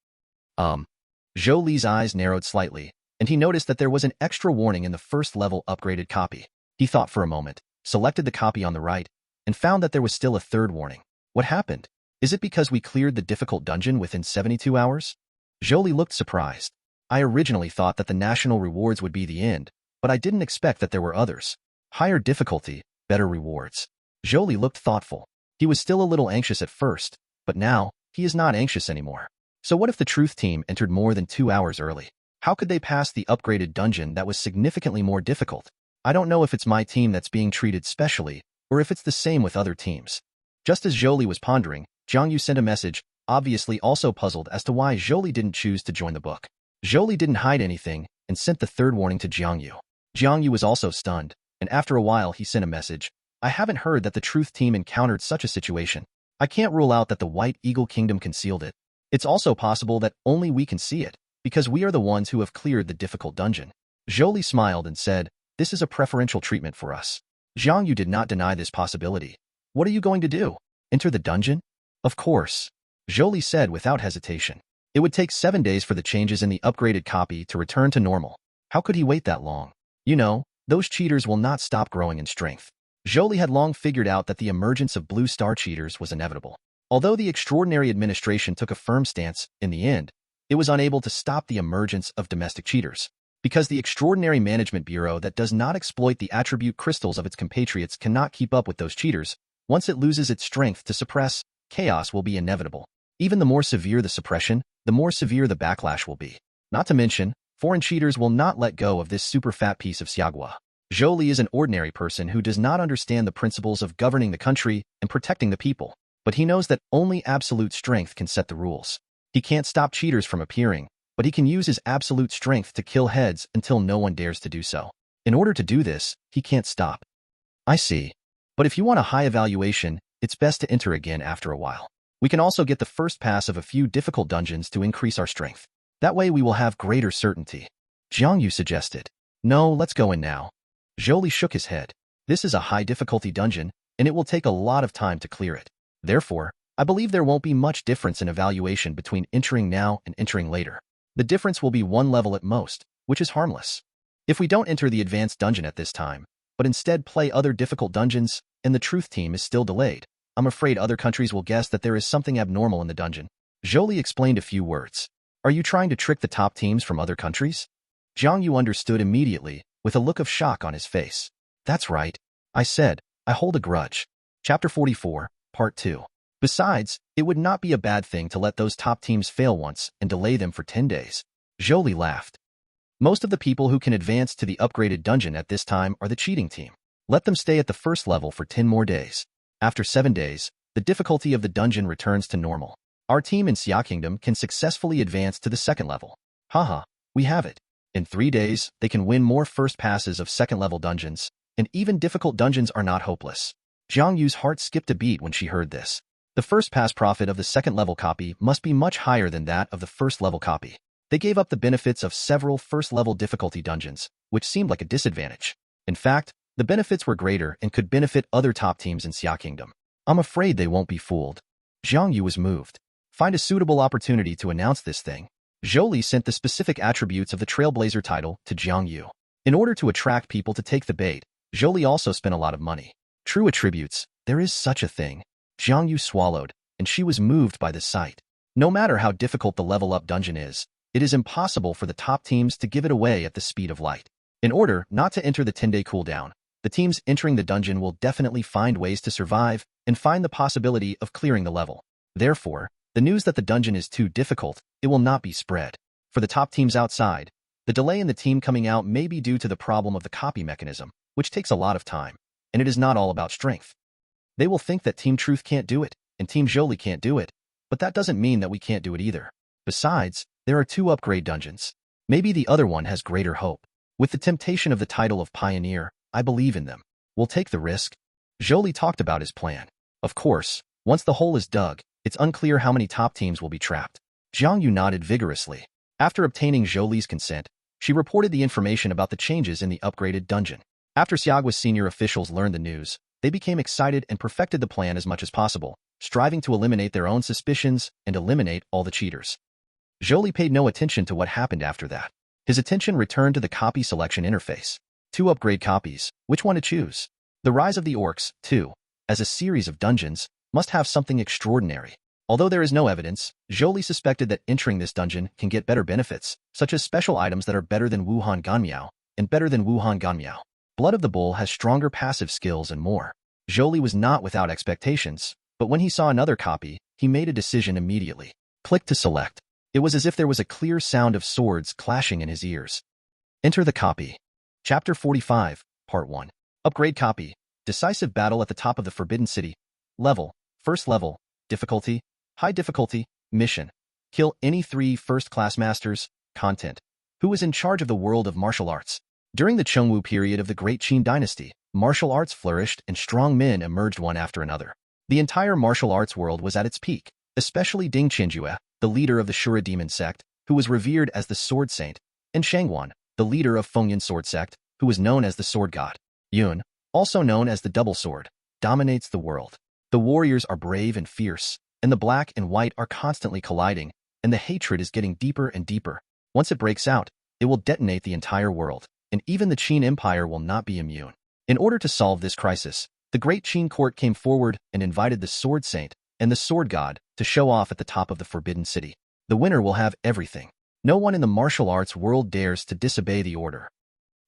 Zhou Li's eyes narrowed slightly, and he noticed that there was an extra warning in the first level upgraded copy. He thought for a moment, selected the copy on the right, and found that there was still a third warning. What happened? Is it because we cleared the difficult dungeon within 72 hours? Zhou Li looked surprised. I originally thought that the national rewards would be the end, but I didn't expect that there were others. Higher difficulty, better rewards. Zhou Li looked thoughtful. He was still a little anxious at first, but now, he is not anxious anymore. So what if the Truth team entered more than 2 hours early? How could they pass the upgraded dungeon that was significantly more difficult? I don't know if it's my team that's being treated specially, or if it's the same with other teams. Just as Zhou Li was pondering, Jiang Yu sent a message, obviously also puzzled as to why Zhou Li didn't choose to join the book. Zhou Li didn't hide anything and sent the third warning to Jiang Yu. Jiang Yu was also stunned, and after a while he sent a message. I haven't heard that the Truth team encountered such a situation. I can't rule out that the White Eagle Kingdom concealed it. It's also possible that only we can see it, because we are the ones who have cleared the difficult dungeon. Zhou Li smiled and said, this is a preferential treatment for us. Jiang Yu did not deny this possibility. What are you going to do? Enter the dungeon? Of course. Zhou Li said without hesitation. It would take 7 days for the changes in the upgraded copy to return to normal. How could he wait that long? You know, those cheaters will not stop growing in strength. Zhou Li had long figured out that the emergence of Blue Star cheaters was inevitable. Although the extraordinary administration took a firm stance, in the end, it was unable to stop the emergence of domestic cheaters. Because the Extraordinary Management Bureau that does not exploit the attribute crystals of its compatriots cannot keep up with those cheaters, once it loses its strength to suppress, chaos will be inevitable. Even the more severe the suppression, the more severe the backlash will be. Not to mention, foreign cheaters will not let go of this super fat piece of Xiagua. Zhou Li is an ordinary person who does not understand the principles of governing the country and protecting the people, but he knows that only absolute strength can set the rules. He can't stop cheaters from appearing, but he can use his absolute strength to kill heads until no one dares to do so. In order to do this, he can't stop. I see. But if you want a high evaluation, it's best to enter again after a while. We can also get the first pass of a few difficult dungeons to increase our strength. That way we will have greater certainty. Jiang Yu suggested. No, let's go in now. Zhou Li shook his head. This is a high difficulty dungeon, and it will take a lot of time to clear it. Therefore, I believe there won't be much difference in evaluation between entering now and entering later. The difference will be 1 level at most, which is harmless. If we don't enter the advanced dungeon at this time, but instead play other difficult dungeons, and the truth team is still delayed. I'm afraid other countries will guess that there is something abnormal in the dungeon. Zhou Li explained a few words. Are you trying to trick the top teams from other countries? Jiang Yu understood immediately, with a look of shock on his face. That's right. I said, I hold a grudge. Chapter 44, Part 2. Besides, it would not be a bad thing to let those top teams fail once and delay them for 10 days. Zhou Li laughed. Most of the people who can advance to the upgraded dungeon at this time are the cheating team. Let them stay at the first level for 10 more days. After 7 days, the difficulty of the dungeon returns to normal. Our team in Xia Kingdom can successfully advance to the second level. Haha, we have it. In 3 days, they can win more first passes of second-level dungeons, and even difficult dungeons are not hopeless. Jiang Yu's heart skipped a beat when she heard this. The first pass profit of the second-level copy must be much higher than that of the first-level copy. They gave up the benefits of several first-level difficulty dungeons, which seemed like a disadvantage. In fact, the benefits were greater and could benefit other top teams in Xia Kingdom. I'm afraid they won't be fooled. Jiang Yu was moved. Find a suitable opportunity to announce this thing. Zhou Li sent the specific attributes of the Trailblazer title to Jiang Yu. In order to attract people to take the bait, Zhou Li also spent a lot of money. True attributes, there is such a thing. Jiang Yu swallowed, and she was moved by the sight. No matter how difficult the level-up dungeon is, it is impossible for the top teams to give it away at the speed of light. In order not to enter the 10-day cooldown, the teams entering the dungeon will definitely find ways to survive and find the possibility of clearing the level. Therefore, the news that the dungeon is too difficult, it will not be spread. For the top teams outside, the delay in the team coming out may be due to the problem of the copy mechanism, which takes a lot of time, and it is not all about strength. They will think that Team Truth can't do it, and Team Zhou Li can't do it, but that doesn't mean that we can't do it either. Besides, there are 2 upgrade dungeons. Maybe the other one has greater hope. With the temptation of the title of Pioneer, I believe in them. We'll take the risk. Zhou Li talked about his plan. Of course, once the hole is dug, it's unclear how many top teams will be trapped. Jiang Yu nodded vigorously. After obtaining Zhou Li's consent, she reported the information about the changes in the upgraded dungeon. After Xiagua's senior officials learned the news, they became excited and perfected the plan as much as possible, striving to eliminate their own suspicions and eliminate all the cheaters. Zhou Li paid no attention to what happened after that. His attention returned to the copy selection interface. 2 upgrade copies, which one to choose? The Rise of the Orcs, 2, as a series of dungeons, must have something extraordinary. Although there is no evidence, Zhou Li suspected that entering this dungeon can get better benefits, such as special items that are better than Wuhan Ganmiao, and better than Wuhan Ganmiao. Blood of the Bull has stronger passive skills and more. Zhou Li was not without expectations, but when he saw another copy, he made a decision immediately. Click to select. It was as if there was a clear sound of swords clashing in his ears. Enter the copy. Chapter 45, Part 1. Upgrade copy. Decisive battle at the top of the Forbidden City. Level. First level. Difficulty. High difficulty. Mission. Kill any 3 first-class masters. Content. Who is in charge of the world of martial arts? During the Chengwu period of the Great Qin dynasty, martial arts flourished and strong men emerged one after another. The entire martial arts world was at its peak, especially Ding Qianjue, the leader of the Shura demon sect, who was revered as the Sword Saint, and Shangwan, the leader of Fengyan Sword sect, who was known as the Sword God. Yun, also known as the Double Sword, dominates the world. The warriors are brave and fierce, and the black and white are constantly colliding, and the hatred is getting deeper and deeper. Once it breaks out, it will detonate the entire world, and even the Qin Empire will not be immune. In order to solve this crisis, the Great Qin court came forward and invited the Sword Saint and the Sword God to show off at the top of the Forbidden City. The winner will have everything. No one in the martial arts world dares to disobey the order.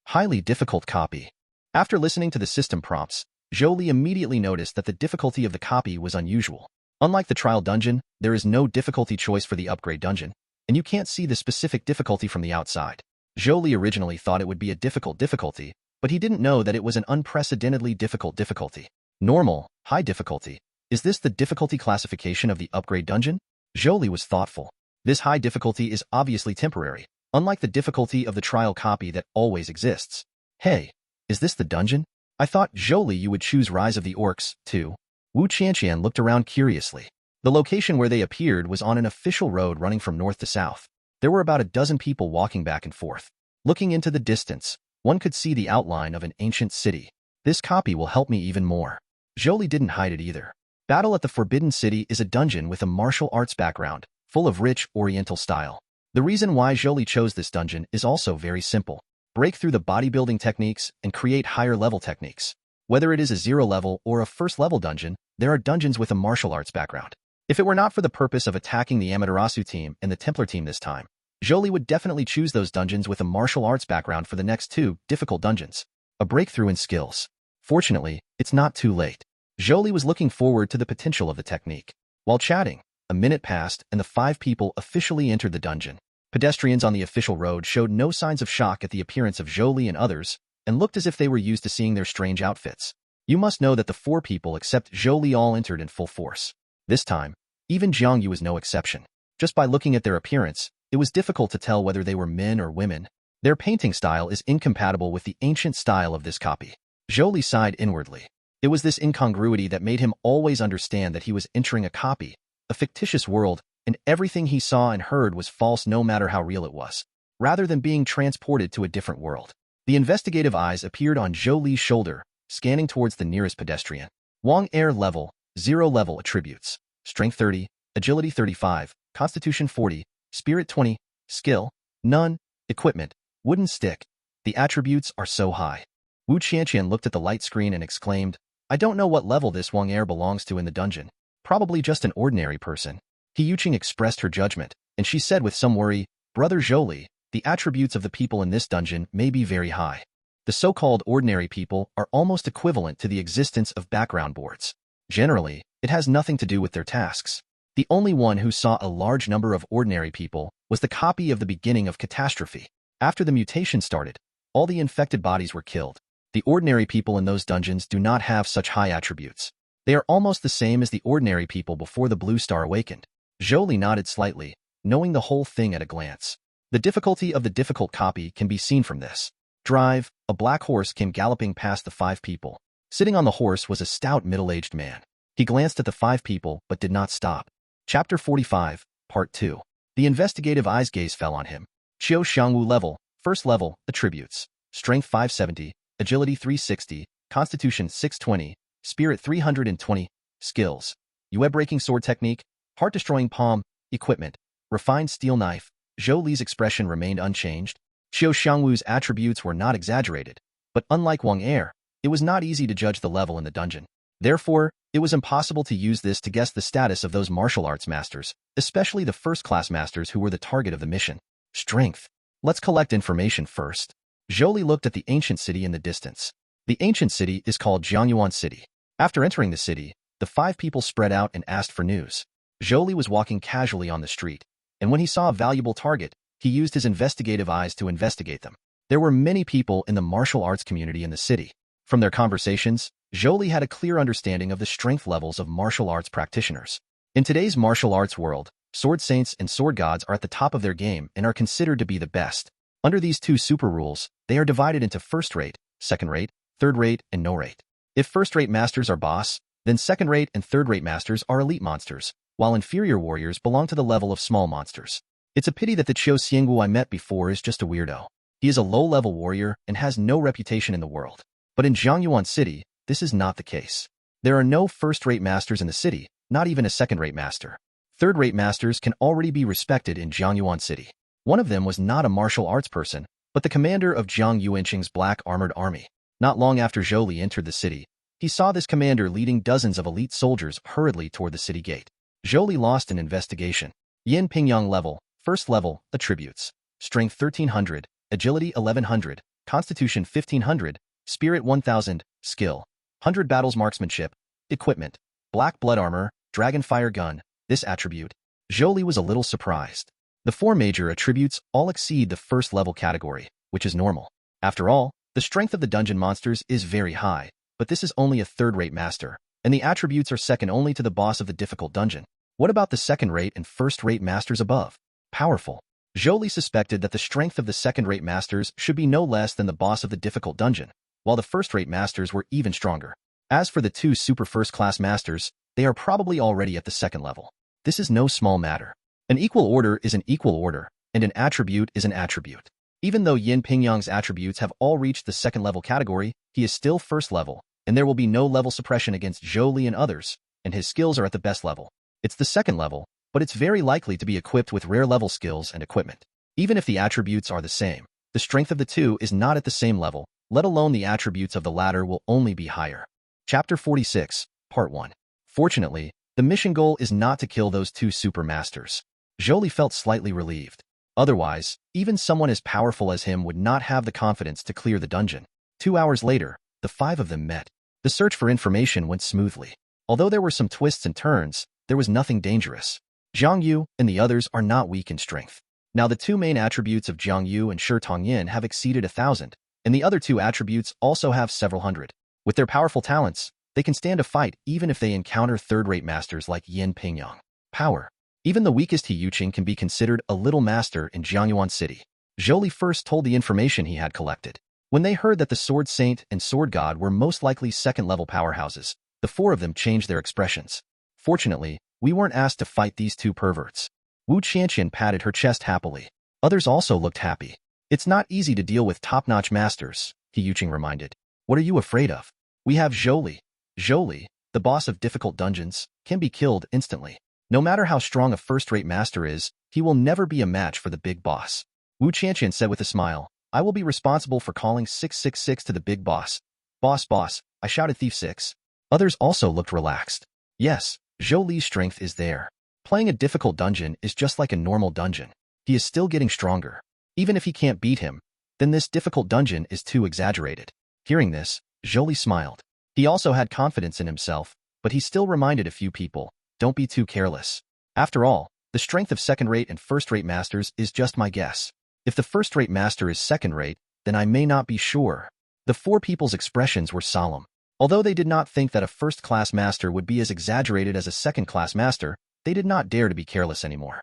Highly difficult copy. After listening to the system prompts, Zhou Li immediately noticed that the difficulty of the copy was unusual. Unlike the trial dungeon, there is no difficulty choice for the upgrade dungeon, and you can't see the specific difficulty from the outside. Zhou Li originally thought it would be a difficult difficulty, but he didn't know that it was an unprecedentedly difficult difficulty. Normal, high difficulty. Is this the difficulty classification of the upgrade dungeon? Zhou Li was thoughtful. This high difficulty is obviously temporary, unlike the difficulty of the trial copy that always exists. Hey, is this the dungeon? I thought, Zhou Li, you would choose Rise of the Orcs, too. Wu Qianqian looked around curiously. The location where they appeared was on an official road running from north to south. There were about a dozen people walking back and forth. Looking into the distance, one could see the outline of an ancient city. This copy will help me even more. Zhou Li didn't hide it either. Battle at the Forbidden City is a dungeon with a martial arts background, full of rich Oriental style. The reason why Zhou Li chose this dungeon is also very simple. break through the bodybuilding techniques, and create higher-level techniques. Whether it is a 0-level or a first-level dungeon, there are dungeons with a martial arts background. If it were not for the purpose of attacking the Amaterasu team and the Templar team this time, Zhou Li would definitely choose those dungeons with a martial arts background for the next 2 difficult dungeons. A breakthrough in skills. Fortunately, it's not too late. Zhou Li was looking forward to the potential of the technique. While chatting, a minute passed and the 5 people officially entered the dungeon. Pedestrians on the official road showed no signs of shock at the appearance of Zhou Li and others, and looked as if they were used to seeing their strange outfits. You must know that the 4 people except Zhou Li all entered in full force. This time, even Jiang Yu was no exception. Just by looking at their appearance, it was difficult to tell whether they were men or women. Their painting style is incompatible with the ancient style of this copy. Zhou Li sighed inwardly. It was this incongruity that made him always understand that he was entering a copy, a fictitious world, and everything he saw and heard was false no matter how real it was, rather than being transported to a different world. The investigative eyes appeared on Zhou Li's shoulder, scanning towards the nearest pedestrian. Wang Air level, 0-level attributes. Strength 30, Agility 35, Constitution 40, Spirit 20, Skill, none, Equipment, Wooden stick. The attributes are so high. Wu Qianqian looked at the light screen and exclaimed, I don't know what level this Wang Air belongs to in the dungeon. Probably just an ordinary person. He Yuqing expressed her judgment, and she said with some worry, Brother Zhou Li, the attributes of the people in this dungeon may be very high. The so-called ordinary people are almost equivalent to the existence of background boards. Generally, it has nothing to do with their tasks. The only one who saw a large number of ordinary people was the copy of the beginning of Catastrophe. After the mutation started, all the infected bodies were killed. The ordinary people in those dungeons do not have such high attributes. They are almost the same as the ordinary people before the Blue Star awakened. Zhou Li nodded slightly, knowing the whole thing at a glance. The difficulty of the difficult copy can be seen from this. Drive, a black horse came galloping past the 5 people. Sitting on the horse was a stout middle-aged man. He glanced at the 5 people but did not stop. Chapter 45, Part 2. The investigative eyes gaze fell on him. Qiu Xiangwu level, first level, attributes. Strength 570, Agility 360, Constitution 620, Spirit 320, Skills. Yue-breaking sword technique, heart-destroying palm, equipment, refined steel knife. Zhou Li's expression remained unchanged. Qiu Xiangwu's attributes were not exaggerated, but unlike Wang Air, it was not easy to judge the level in the dungeon. Therefore, it was impossible to use this to guess the status of those martial arts masters, especially the first-class masters who were the target of the mission. Strength. Let's collect information first. Zhou Li looked at the ancient city in the distance. The ancient city is called Jiangyuan City. After entering the city, the 5 people spread out and asked for news. Zhou Li was walking casually on the street, and when he saw a valuable target, he used his investigative eyes to investigate them. There were many people in the martial arts community in the city. From their conversations, Zhou Li had a clear understanding of the strength levels of martial arts practitioners. In today's martial arts world, sword saints and sword gods are at the top of their game and are considered to be the best. Under these 2 super rules, they are divided into first-rate, second-rate, third-rate, and no-rate. If first-rate masters are boss, then second-rate and third-rate masters are elite monsters, while inferior warriors belong to the level of small monsters. It's a pity that the Qiu Xiangwu I met before is just a weirdo. He is a low-level warrior and has no reputation in the world. But in Jiangyuan City, this is not the case. There are no first-rate masters in the city, not even a second-rate master. Third-rate masters can already be respected in Jiangyuan City. One of them was not a martial arts person, but the commander of Jiang Yuanqing's black armored army. Not long after Zhou Li entered the city, he saw this commander leading dozens of elite soldiers hurriedly toward the city gate. Zhou Li lost an investigation. Yin Pingyang level, first level, attributes. Strength 1300, Agility 1100, Constitution 1500, Spirit 1000, Skill 100 battles marksmanship, equipment, black blood armor, dragonfire gun. This attribute. Zhou Li was a little surprised. The 4 major attributes all exceed the first level category, which is normal. After all, the strength of the dungeon monsters is very high, but this is only a third-rate master, and the attributes are second only to the boss of the difficult dungeon. What about the second-rate and first-rate masters above? Powerful. Zhou Li suspected that the strength of the second-rate masters should be no less than the boss of the difficult dungeon, while the first-rate masters were even stronger. As for the 2 super first-class masters, they are probably already at the second level. This is no small matter. An equal order is an equal order, and an attribute is an attribute. Even though Yin Pingyang's attributes have all reached the second-level category, he is still first level, and there will be no level suppression against Zhou Li and others, and his skills are at the best level. It's the second level, but it's very likely to be equipped with rare level skills and equipment. Even if the attributes are the same, The strength of the two is not at the same level, let alone the attributes of the latter will only be higher. Chapter 46, Part 1. Fortunately, the mission goal is not to kill those two super masters. Zhou Li felt slightly relieved. Otherwise, even someone as powerful as him would not have the confidence to clear the dungeon. 2 hours later, the five of them met. The search for information went smoothly. Although there were some twists and turns, there was nothing dangerous. Zhang Yu and the others are not weak in strength. Now the two main attributes of Zhang Yu and Shi Tongyin have exceeded 1,000, and the other two attributes also have several hundred. With their powerful talents, they can stand a fight even if they encounter third-rate masters like Yin Pingyang. Power. Even the weakest He Yuqing can be considered a little master in Jiangyuan City. Zhou Li first told the information he had collected. When they heard that the Sword Saint and Sword God were most likely second-level powerhouses, the four of them changed their expressions. Fortunately, we weren't asked to fight these two perverts. Wu Qianqian patted her chest happily. Others also looked happy. It's not easy to deal with top-notch masters, He Yuqing reminded. What are you afraid of? We have Zhou Li. Zhou Li, the boss of difficult dungeons, can be killed instantly. No matter how strong a first-rate master is, he will never be a match for the big boss. Wu Qianqian said with a smile, I will be responsible for calling 666 to the big boss. Boss, I shouted Thief 6. Others also looked relaxed. Yes, Zhou Li's strength is there. Playing a difficult dungeon is just like a normal dungeon. He is still getting stronger. Even if he can't beat him, then this difficult dungeon is too exaggerated. Hearing this, Zhou Li smiled. He also had confidence in himself, but he still reminded a few people, don't be too careless. After all, the strength of second-rate and first-rate masters is just my guess. If the first-rate master is second-rate, then I may not be sure. The four people's expressions were solemn. Although they did not think that a first-class master would be as exaggerated as a second-class master, they did not dare to be careless anymore.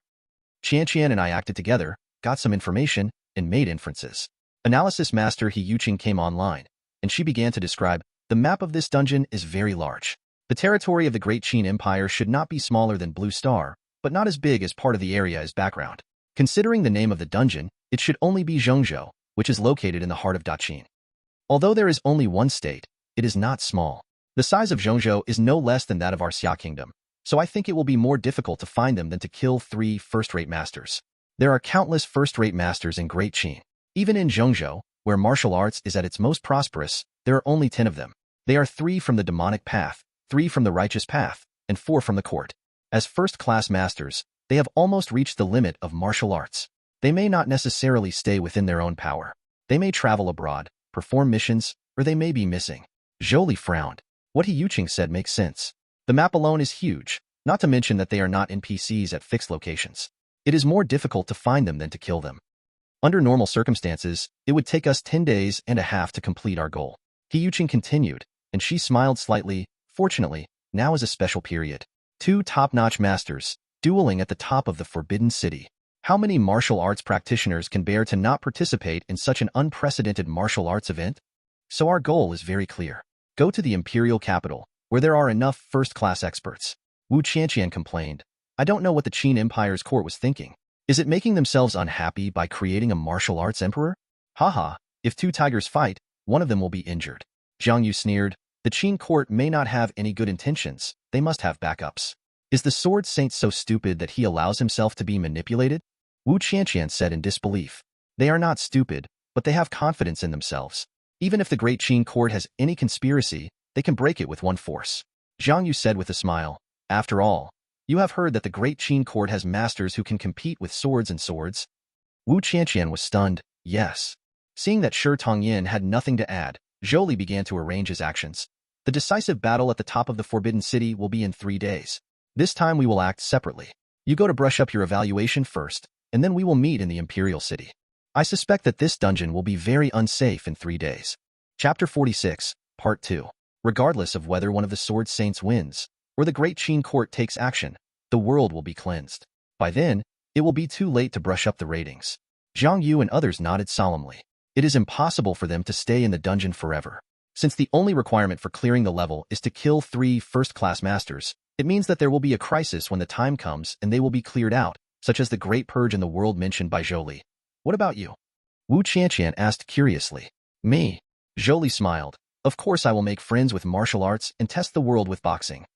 Qianqian and I acted together, got some information, and made inferences. Analysis Master He Yuqing came online, and she began to describe, the map of this dungeon is very large. The territory of the Great Qin Empire should not be smaller than Blue Star, but not as big as part of the area as background. Considering the name of the dungeon, it should only be Zhongzhou, which is located in the heart of Daqin. Although there is only one state, it is not small. The size of Zhongzhou is no less than that of our Xia Kingdom, so I think it will be more difficult to find them than to kill 3 first-rate masters. There are countless first-rate masters in Great Qin. Even in Zhongzhou, where martial arts is at its most prosperous, there are only 10 of them. They are 3 from the demonic path, 3 from the righteous path, and 4 from the court. As first-class masters, they have almost reached the limit of martial arts. They may not necessarily stay within their own power. They may travel abroad, perform missions, or they may be missing. Zhou Li frowned. What He Yuqing said makes sense. The map alone is huge, not to mention that they are not NPCs at fixed locations. It is more difficult to find them than to kill them. Under normal circumstances, it would take us 10 days and a half to complete our goal. He Yuqing continued, and she smiled slightly. Fortunately, now is a special period. 2 top-notch masters, dueling at the top of the Forbidden City. How many martial arts practitioners can bear to not participate in such an unprecedented martial arts event? So our goal is very clear. Go to the imperial capital, where there are enough first-class experts. Wu Qianqian complained. I don't know what the Qin Empire's court was thinking. Is it making themselves unhappy by creating a martial arts emperor? Haha, if 2 tigers fight, one of them will be injured. Zhang Yu sneered. The Qin court may not have any good intentions, they must have backups. Is the Sword Saint so stupid that he allows himself to be manipulated? Wu Qianqian said in disbelief. They are not stupid, but they have confidence in themselves. Even if the Great Qin court has any conspiracy, they can break it with one force. Zhang Yu said with a smile. After all, you have heard that the Great Qin court has masters who can compete with swords and swords? Wu Qianqian was stunned. Yes. Seeing that Shi Tongyin had nothing to add, Zhou Li began to arrange his actions. The decisive battle at the top of the Forbidden City will be in 3 days. This time we will act separately. You go to brush up your evaluation first, and then we will meet in the Imperial City. I suspect that this dungeon will be very unsafe in 3 days. Chapter 46, Part 2. Regardless of whether one of the Sword Saints wins, or the Great Qin court takes action, the world will be cleansed. By then, it will be too late to brush up the ratings. Zhang Yu and others nodded solemnly. It is impossible for them to stay in the dungeon forever. Since the only requirement for clearing the level is to kill 3 first-class masters, it means that there will be a crisis when the time comes and they will be cleared out, such as the Great Purge in the world mentioned by Zhou Li. What about you? Wu Qianqian asked curiously. Me? Zhou Li smiled. Of course I will make friends with martial arts and test the world with boxing.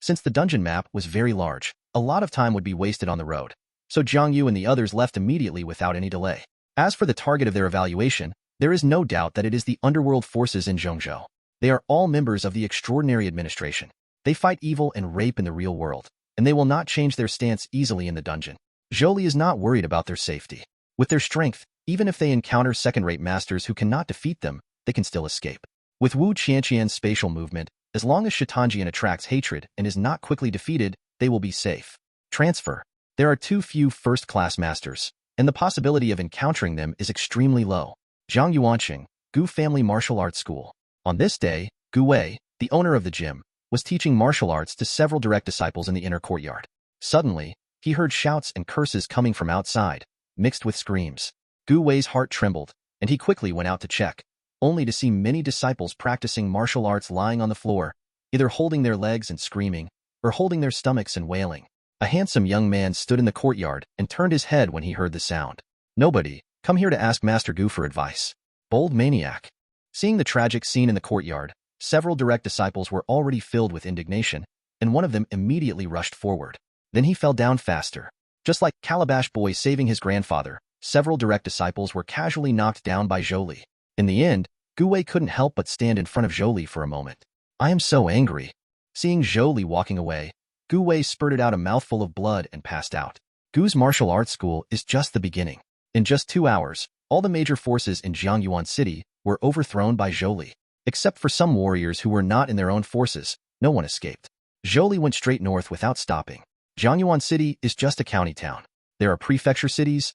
Since the dungeon map was very large, a lot of time would be wasted on the road, so Zhang Yu and the others left immediately without any delay. As for the target of their evaluation, there is no doubt that it is the underworld forces in Zhongzhou. They are all members of the Extraordinary Administration. They fight evil and rape in the real world, and they will not change their stance easily in the dungeon. Zhou Li is not worried about their safety. With their strength, even if they encounter second-rate masters who cannot defeat them, they can still escape. With Wu Qianqian's spatial movement, as long as Shitanjian attracts hatred and is not quickly defeated, they will be safe. Transfer. There are too few first-class masters, and the possibility of encountering them is extremely low. Zhang Yuanqing, Gu Family Martial Arts School. On this day, Gu Wei, the owner of the gym, was teaching martial arts to several direct disciples in the inner courtyard. Suddenly, he heard shouts and curses coming from outside, mixed with screams. Gu Wei's heart trembled, and he quickly went out to check, only to see many disciples practicing martial arts lying on the floor, either holding their legs and screaming, or holding their stomachs and wailing. A handsome young man stood in the courtyard and turned his head when he heard the sound. Nobody, come here to ask Master Gu for advice. Bold maniac. Seeing the tragic scene in the courtyard, several direct disciples were already filled with indignation, and one of them immediately rushed forward. Then he fell down faster. Just like Calabash Boy saving his grandfather, several direct disciples were casually knocked down by Zhou Li. In the end, Gu Wei couldn't help but stand in front of Zhou Li for a moment. I am so angry. Seeing Zhou Li walking away, Gu Wei spurted out a mouthful of blood and passed out. Gu's martial arts school is just the beginning. In just 2 hours, all the major forces in Jiangyuan City were overthrown by Zhou Li. Except for some warriors who were not in their own forces, no one escaped. Zhou Li went straight north without stopping. Jiangyuan City is just a county town. There are prefecture cities,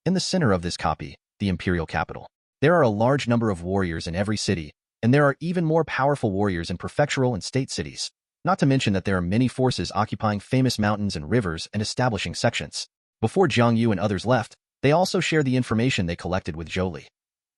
in the center of this copy, the imperial capital. There are a large number of warriors in every city, and there are even more powerful warriors in prefectural and state cities. Not to mention that there are many forces occupying famous mountains and rivers and establishing sections. Before Jiang Yu and others left, they also shared the information they collected with Zhou Li.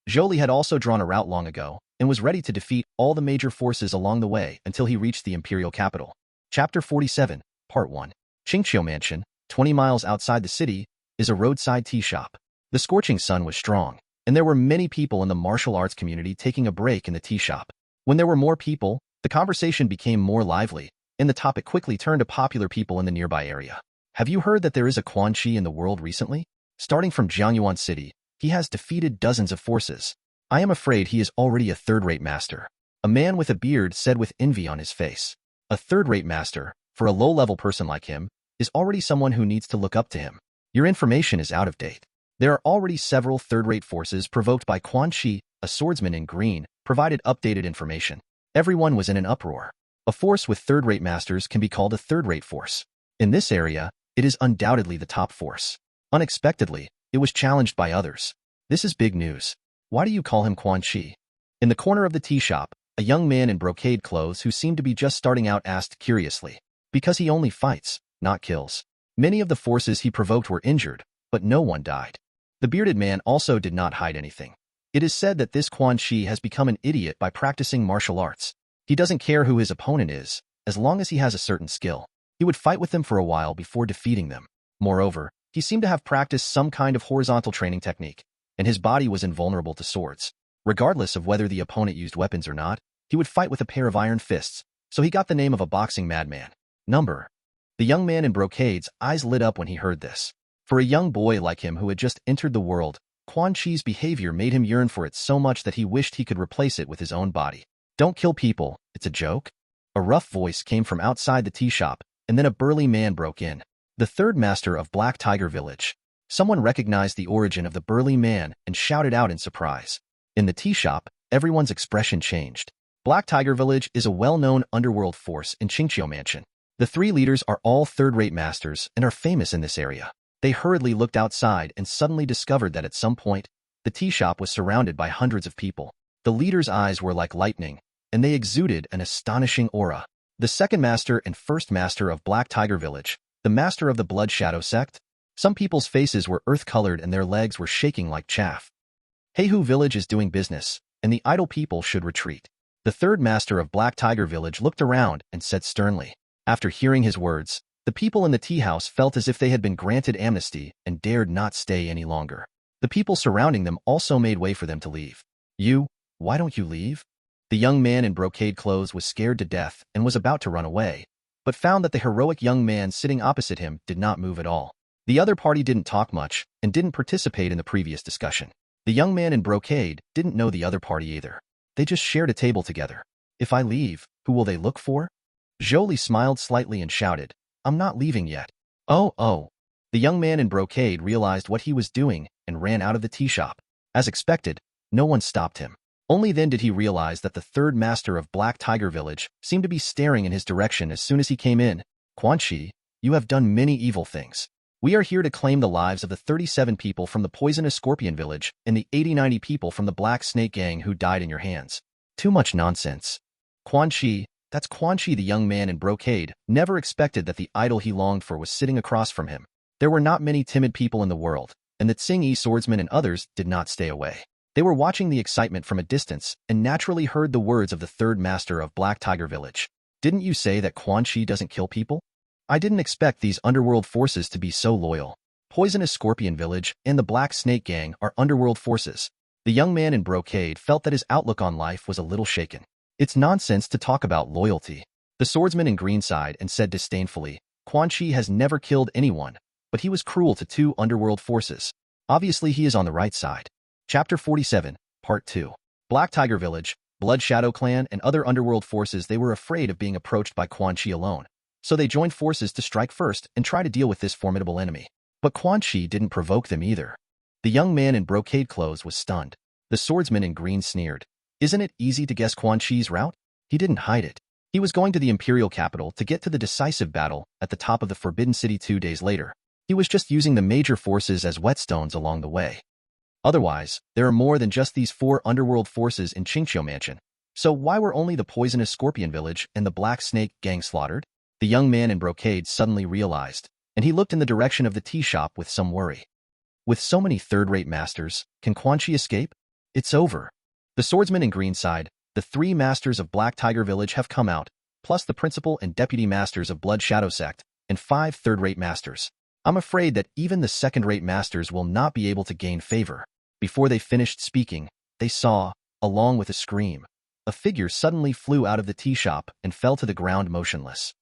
Zhou Li had also drawn a route long ago, and was ready to defeat all the major forces along the way until he reached the imperial capital. Chapter 47, Part 1. Qingqiu Mansion, 20 miles outside the city, is a roadside tea shop. The scorching sun was strong, and there were many people in the martial arts community taking a break in the tea shop. When there were more people, the conversation became more lively, and the topic quickly turned to popular people in the nearby area. Have you heard that there is a Quan Chi in the world recently? Starting from Jiangyuan City, he has defeated dozens of forces. I am afraid he is already a third-rate master. A man with a beard said with envy on his face. A third-rate master, for a low-level person like him, is already someone who needs to look up to him. Your information is out of date. There are already several third-rate forces provoked by Quan Chi, a swordsman in green, provided updated information. Everyone was in an uproar. A force with third-rate masters can be called a third-rate force. In this area, it is undoubtedly the top force. Unexpectedly, it was challenged by others. This is big news. Why do you call him Quan Chi? In the corner of the tea shop, a young man in brocade clothes who seemed to be just starting out asked curiously. Because he only fights, not kills. Many of the forces he provoked were injured, but no one died. The bearded man also did not hide anything. It is said that this Quan Chi has become an idiot by practicing martial arts. He doesn't care who his opponent is, as long as he has a certain skill. He would fight with them for a while before defeating them. Moreover, he seemed to have practiced some kind of horizontal training technique, and his body was invulnerable to swords. Regardless of whether the opponent used weapons or not, he would fight with a pair of iron fists, so he got the name of a boxing madman. Number. The young man in brocade's eyes lit up when he heard this. For a young boy like him who had just entered the world, Quan Chi's behavior made him yearn for it so much that he wished he could replace it with his own body. Don't kill people, it's a joke? A rough voice came from outside the tea shop, and then a burly man broke in. The third master of Black Tiger Village. Someone recognized the origin of the burly man and shouted out in surprise. In the tea shop, everyone's expression changed. Black Tiger Village is a well-known underworld force in Qingqiu Mansion. The 3 leaders are all third-rate masters and are famous in this area. They hurriedly looked outside and suddenly discovered that at some point, the tea shop was surrounded by hundreds of people. The leaders' eyes were like lightning, and they exuded an astonishing aura. The second master and first master of Black Tiger Village, the master of the Blood Shadow sect. Some people's faces were earth-colored and their legs were shaking like chaff. Heihu Village is doing business, and the idle people should retreat. The third master of Black Tiger Village looked around and said sternly. After hearing his words, the people in the tea house felt as if they had been granted amnesty and dared not stay any longer. The people surrounding them also made way for them to leave. Why don't you leave? The young man in brocade clothes was scared to death and was about to run away, but found that the heroic young man sitting opposite him did not move at all. The other party didn't talk much and didn't participate in the previous discussion. The young man in brocade didn't know the other party either. They just shared a table together. If I leave, who will they look for? Zhou Li smiled slightly and shouted, I'm not leaving yet. Oh. The young man in brocade realized what he was doing and ran out of the tea shop. As expected, no one stopped him. Only then did he realize that the third master of Black Tiger Village seemed to be staring in his direction as soon as he came in. Quan Chi, you have done many evil things. We are here to claim the lives of the 37 people from the Poisonous Scorpion Village and the 80-90 people from the Black Snake Gang who died in your hands. Too much nonsense. Quan Chi, that's Quan Chi. The young man in brocade never expected that the idol he longed for was sitting across from him. There were not many timid people in the world, and the Tsing-Yi swordsmen and others did not stay away. They were watching the excitement from a distance and naturally heard the words of the third master of Black Tiger Village. Didn't you say that Quan Chi doesn't kill people? I didn't expect these underworld forces to be so loyal. Poisonous Scorpion Village and the Black Snake Gang are underworld forces. The young man in brocade felt that his outlook on life was a little shaken. It's nonsense to talk about loyalty. The swordsman in green sighed and said disdainfully, Quan Chi has never killed anyone, but he was cruel to 2 underworld forces. Obviously he is on the right side. Chapter 47, Part 2. Black Tiger Village, Blood Shadow Clan, and other underworld forces. They were afraid of being approached by Quan Chi alone, so they joined forces to strike first and try to deal with this formidable enemy. But Quan Chi didn't provoke them either. The young man in brocade clothes was stunned. The swordsman in green sneered. Isn't it easy to guess Quan Chi's route? He didn't hide it. He was going to the imperial capital to get to the decisive battle at the top of the Forbidden City 2 days later. He was just using the major forces as whetstones along the way. Otherwise, there are more than just these 4 underworld forces in Qingqiu Mansion. So why were only the Poisonous Scorpion Village and the Black Snake Gang slaughtered? The young man in brocade suddenly realized, and he looked in the direction of the tea shop with some worry. With so many third-rate masters, can Quan Chi escape? It's over. The swordsman in green sighed. The 3 masters of Black Tiger Village have come out, plus the principal and deputy masters of Blood Shadow Sect, and 5 third-rate masters. I'm afraid that even the second-rate masters will not be able to gain favor. Before they finished speaking, they saw, along with a scream, a figure suddenly flew out of the tea shop and fell to the ground motionless.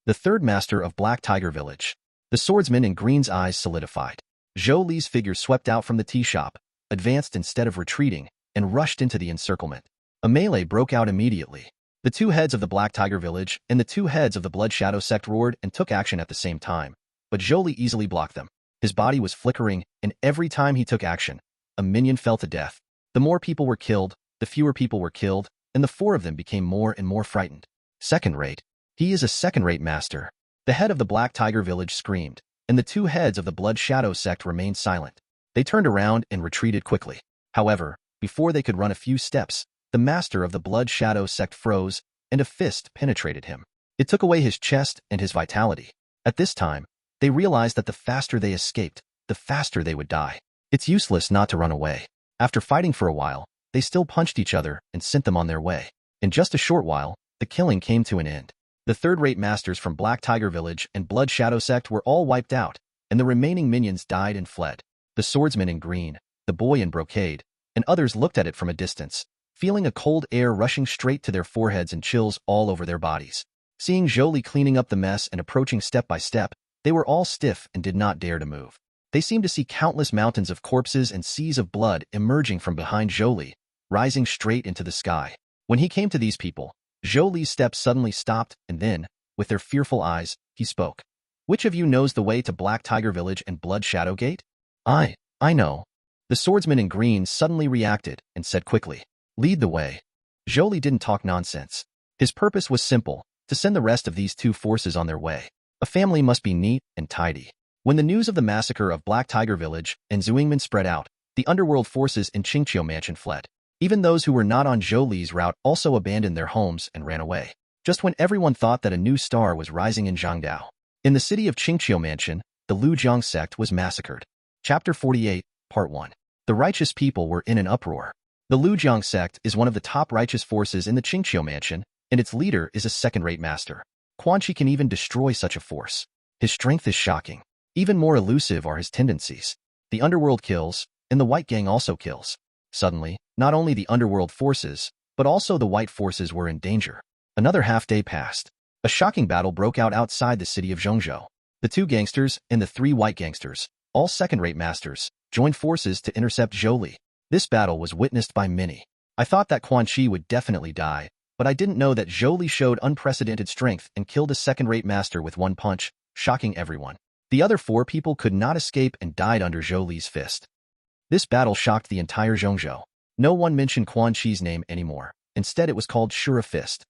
The third master of Black Tiger Village. The swordsman in green's eyes solidified. Zhou Li's figure swept out from the tea shop, advanced instead of retreating, and rushed into the encirclement. A melee broke out immediately. The 2 heads of the Black Tiger Village and the 2 heads of the Blood Shadow Sect roared and took action at the same time, but Zhou Li easily blocked them. His body was flickering, and every time he took action, a minion fell to death. The more people were killed, the fewer people were killed, and the 4 of them became more and more frightened. Second-rate. He is a second-rate master. The head of the Black Tiger Village screamed, and the 2 heads of the Blood Shadow Sect remained silent. They turned around and retreated quickly. However, before they could run a few steps, the master of the Blood Shadow Sect froze, and a fist penetrated him. It took away his chest and his vitality. At this time, they realized that the faster they escaped, the faster they would die. It's useless not to run away. After fighting for a while, they still punched each other and sent them on their way. In just a short while, the killing came to an end. The third-rate masters from Black Tiger Village and Blood Shadow Sect were all wiped out, and the remaining minions died and fled. The swordsman in green, the boy in brocade, and others looked at it from a distance, feeling a cold air rushing straight to their foreheads and chills all over their bodies. Seeing Zhou Li cleaning up the mess and approaching step by step, they were all stiff and did not dare to move. They seemed to see countless mountains of corpses and seas of blood emerging from behind Zhou Li, rising straight into the sky. When he came to these people, Zhou Li's steps suddenly stopped, and then, with their fearful eyes, he spoke. Which of you knows the way to Black Tiger Village and Blood Shadow Gate? I know. The swordsman in green suddenly reacted and said quickly, lead the way. Zhou Li didn't talk nonsense. His purpose was simple, to send the rest of these 2 forces on their way. A family must be neat and tidy. When the news of the massacre of Black Tiger Village and Zuingmen spread out, the underworld forces in Qingqiu Mansion fled. Even those who were not on Zhou Li's route also abandoned their homes and ran away, just when everyone thought that a new star was rising in Zhangdao. In the city of Qingqiu Mansion, the Lujiang sect was massacred. Chapter 48, Part 1. The righteous people were in an uproar. The Lujiang sect is one of the top righteous forces in the Qingqiu Mansion, and its leader is a second-rate master. Quan Chi can even destroy such a force. His strength is shocking. Even more elusive are his tendencies. The underworld kills, and the White Gang also kills. Suddenly, not only the underworld forces, but also the white forces were in danger. Another half-day passed. A shocking battle broke out outside the city of Zhongzhou. The 2 gangsters and the 3 white gangsters, all second-rate masters, joined forces to intercept Zhou Li. This battle was witnessed by many. I thought that Quan Chi would definitely die, but I didn't know that Zhou Li showed unprecedented strength and killed a second-rate master with 1 punch, shocking everyone. The other 4 people could not escape and died under Zhou Li's fist. This battle shocked the entire Zhongzhou. No one mentioned Quan Chi's name anymore. Instead, it was called Shura Fist.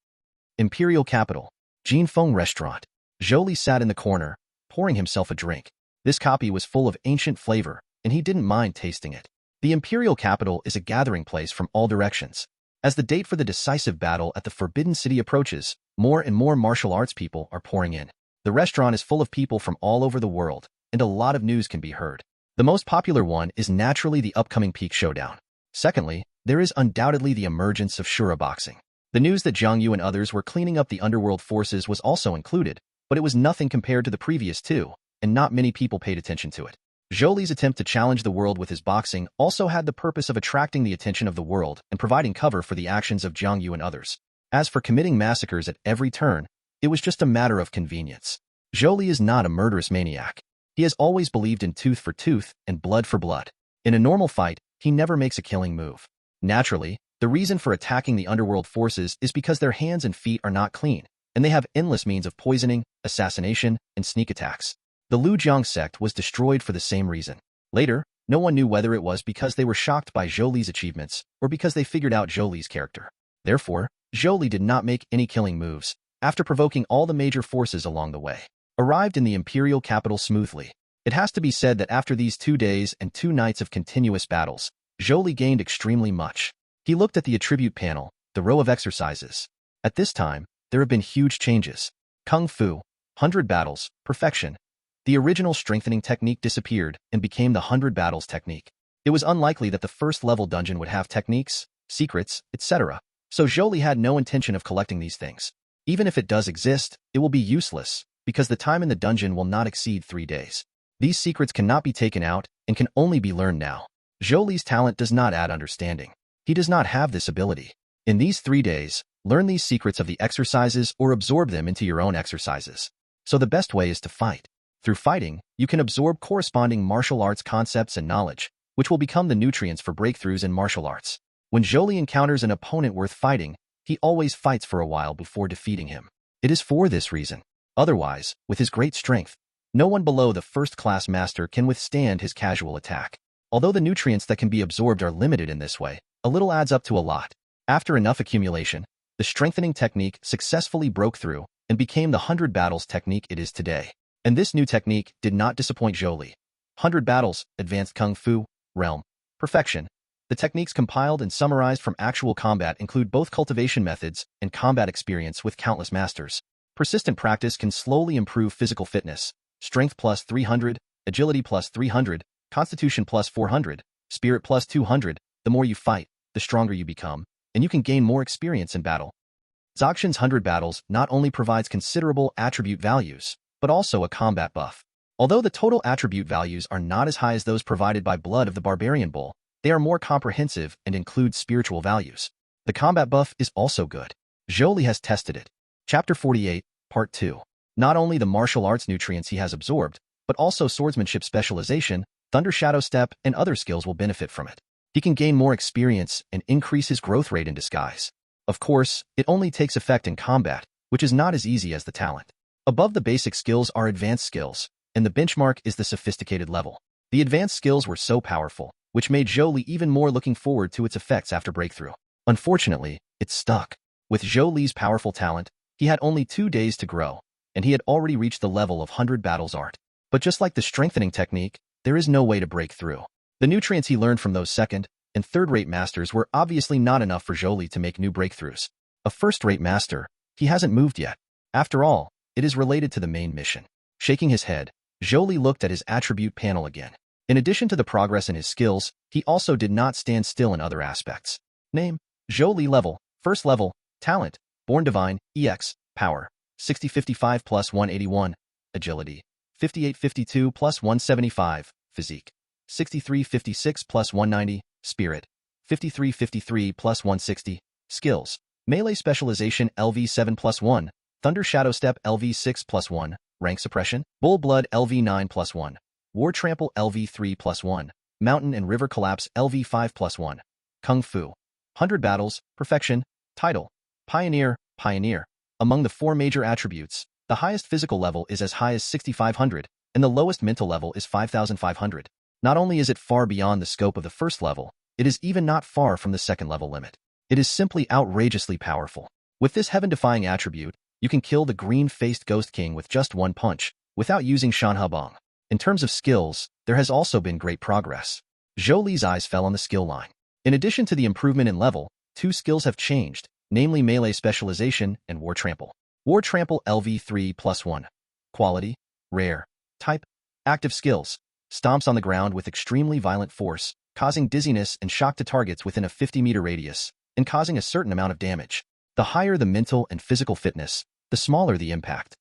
Imperial Capital. Jinfeng Restaurant. Zhou Li sat in the corner, pouring himself a drink. This copy was full of ancient flavor, and he didn't mind tasting it. The Imperial Capital is a gathering place from all directions. As the date for the decisive battle at the Forbidden City approaches, more and more martial arts people are pouring in. The restaurant is full of people from all over the world, and a lot of news can be heard. The most popular one is naturally the upcoming Peak Showdown. Secondly, there is undoubtedly the emergence of Shura boxing. The news that Zhang Yu and others were cleaning up the underworld forces was also included, but it was nothing compared to the previous 2, and not many people paid attention to it. Zhou Li's attempt to challenge the world with his boxing also had the purpose of attracting the attention of the world and providing cover for the actions of Zhang Yu and others. As for committing massacres at every turn, it was just a matter of convenience. Zhou Li is not a murderous maniac. He has always believed in tooth for tooth and blood for blood. In a normal fight, he never makes a killing move. Naturally, the reason for attacking the underworld forces is because their hands and feet are not clean, and they have endless means of poisoning, assassination, and sneak attacks. The Lu Jiang sect was destroyed for the same reason. Later, no one knew whether it was because they were shocked by Zhou Li's achievements or because they figured out Zhou Li's character. Therefore, Zhou Li did not make any killing moves, after provoking all the major forces along the way. Arrived in the imperial capital smoothly. It has to be said that after these 2 days and 2 nights of continuous battles, Zhou Li gained extremely much. He looked at the attribute panel, the row of exercises. At this time, there have been huge changes. Kung Fu, 100 battles, perfection. The original strengthening technique disappeared and became the 100 battles technique. It was unlikely that the first level dungeon would have techniques, secrets, etc. So Zhou Li had no intention of collecting these things. Even if it does exist, it will be useless, because the time in the dungeon will not exceed 3 days. These secrets cannot be taken out and can only be learned now. Zhou Li's talent does not add understanding. He does not have this ability. In these 3 days, learn these secrets of the exercises or absorb them into your own exercises. So the best way is to fight. Through fighting, you can absorb corresponding martial arts concepts and knowledge, which will become the nutrients for breakthroughs in martial arts. When Zhou Li encounters an opponent worth fighting, he always fights for a while before defeating him. It is for this reason. Otherwise, with his great strength, no one below the first-class master can withstand his casual attack. Although the nutrients that can be absorbed are limited in this way, a little adds up to a lot. After enough accumulation, the strengthening technique successfully broke through and became the 100 battles technique it is today. And this new technique did not disappoint Zhou Li. 100 battles, advanced Kung Fu, realm, perfection. The techniques compiled and summarized from actual combat include both cultivation methods and combat experience with countless masters. Persistent practice can slowly improve physical fitness. Strength plus 300, agility plus 300, constitution plus 400, spirit plus 200. The more you fight, the stronger you become, and you can gain more experience in battle. Zhaoxin's 100 battles not only provides considerable attribute values, but also a combat buff. Although the total attribute values are not as high as those provided by Blood of the Barbarian Bull, they are more comprehensive and include spiritual values. The combat buff is also good. Zhou Li has tested it. Chapter 48, Part 2. Not only the martial arts nutrients he has absorbed, but also swordsmanship specialization, Thunder Shadow Step, and other skills will benefit from it. He can gain more experience and increase his growth rate in disguise. Of course, it only takes effect in combat, which is not as easy as the talent. Above the basic skills are advanced skills, and the benchmark is the sophisticated level. The advanced skills were so powerful, which made Zhou Li even more looking forward to its effects after breakthrough. Unfortunately, it stuck. With Zhou Li's powerful talent, he had only 2 days to grow, and he had already reached the level of 100 battles art. But just like the strengthening technique, there is no way to break through. The nutrients he learned from those second and third-rate masters were obviously not enough for Zhou Li to make new breakthroughs. A first-rate master, he hasn't moved yet. After all, it is related to the main mission. Shaking his head, Zhou Li looked at his attribute panel again. In addition to the progress in his skills, he also did not stand still in other aspects. Name, Zhou Li level, first level, talent, Born Divine, EX, power, 6055 plus 181, agility, 5852 plus 175, physique, 6356 plus 190, spirit, 5353 plus 160, skills, melee specialization LV7 plus 1, Thunder Shadow Step LV6 plus 1, rank suppression, bull blood LV9 plus 1, war trample LV3 plus 1, mountain and river collapse LV5 plus 1, kung fu, 100 battles, perfection, title, pioneer, pioneer. Among the 4 major attributes, the highest physical level is as high as 6,500, and the lowest mental level is 5,500. Not only is it far beyond the scope of the first level, it is even not far from the second level limit. It is simply outrageously powerful. With this heaven-defying attribute, you can kill the green-faced Ghost King with just one punch, without using Shanhabong. In terms of skills, there has also been great progress. Zhou Li's eyes fell on the skill line. In addition to the improvement in level, 2 skills have changed, namely melee specialization and war trample. War trample LV3 plus 1. Quality, rare. Type, active skills. Stomps on the ground with extremely violent force, causing dizziness and shock to targets within a 50-meter radius, and causing a certain amount of damage. The higher the mental and physical fitness, the smaller the impact.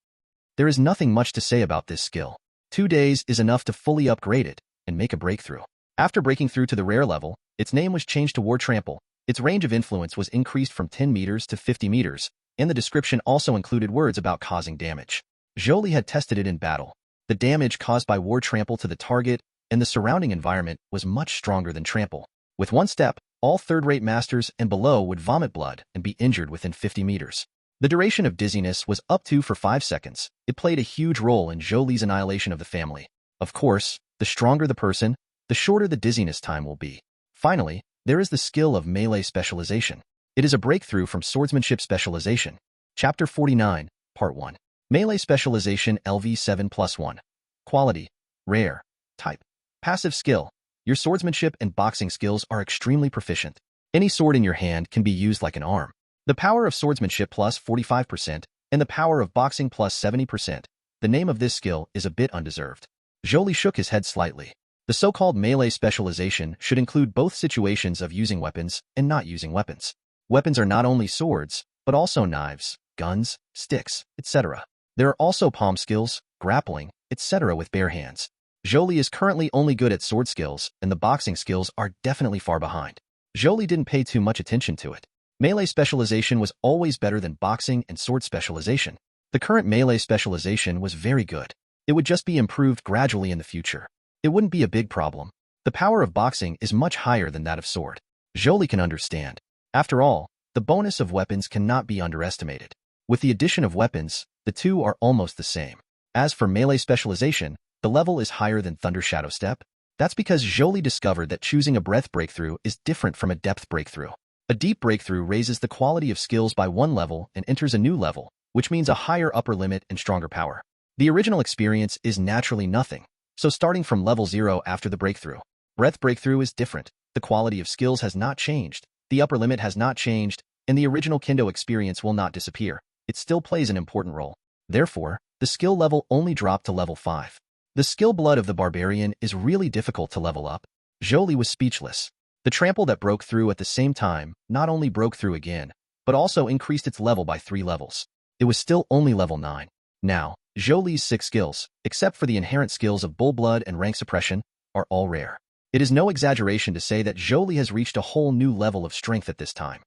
There is nothing much to say about this skill. 2 days is enough to fully upgrade it and make a breakthrough. After breaking through to the rare level, its name was changed to War Trample. Its range of influence was increased from 10 meters to 50 meters, and the description also included words about causing damage. Zhou Li had tested it in battle. The damage caused by War Trample to the target and the surrounding environment was much stronger than Trample. With one step, all third-rate masters and below would vomit blood and be injured within 50 meters. The duration of dizziness was up to for 5 seconds. It played a huge role in Zhou Li's annihilation of the family. Of course, the stronger the person, the shorter the dizziness time will be. Finally, there is the skill of melee specialization. It is a breakthrough from swordsmanship specialization. Chapter 49, Part 1. Melee specialization LV7 plus 1. Quality, rare. Type, passive skill. Your swordsmanship and boxing skills are extremely proficient. Any sword in your hand can be used like an arm. The power of swordsmanship plus 45% and the power of boxing plus 70%. The name of this skill is a bit undeserved. Zhou Li shook his head slightly. The so-called melee specialization should include both situations of using weapons and not using weapons. Weapons are not only swords, but also knives, guns, sticks, etc. There are also palm skills, grappling, etc. with bare hands. Zhou Li is currently only good at sword skills, and the boxing skills are definitely far behind. Zhou Li didn't pay too much attention to it. Melee specialization was always better than boxing and sword specialization. The current melee specialization was very good. It would just be improved gradually in the future. It wouldn't be a big problem. The power of boxing is much higher than that of sword. Zhou Li can understand. After all, the bonus of weapons cannot be underestimated. With the addition of weapons, the two are almost the same. As for melee specialization, the level is higher than Thunder Shadow Step. That's because Zhou Li discovered that choosing a breadth breakthrough is different from a depth breakthrough. A deep breakthrough raises the quality of skills by 1 level and enters a new level, which means a higher upper limit and stronger power. The original experience is naturally nothing, so starting from level 0 after the breakthrough. Breadth breakthrough is different. The quality of skills has not changed, the upper limit has not changed, and the original Kendo experience will not disappear. It still plays an important role. Therefore, the skill level only dropped to level 5. The skill blood of the barbarian is really difficult to level up. Zhou Li was speechless. The trample that broke through at the same time not only broke through again, but also increased its level by 3 levels. It was still only level 9. Now, Zhou Li's 6 skills, except for the inherent skills of bull blood and rank suppression, are all rare. It is no exaggeration to say that Zhou Li has reached a whole new level of strength at this time.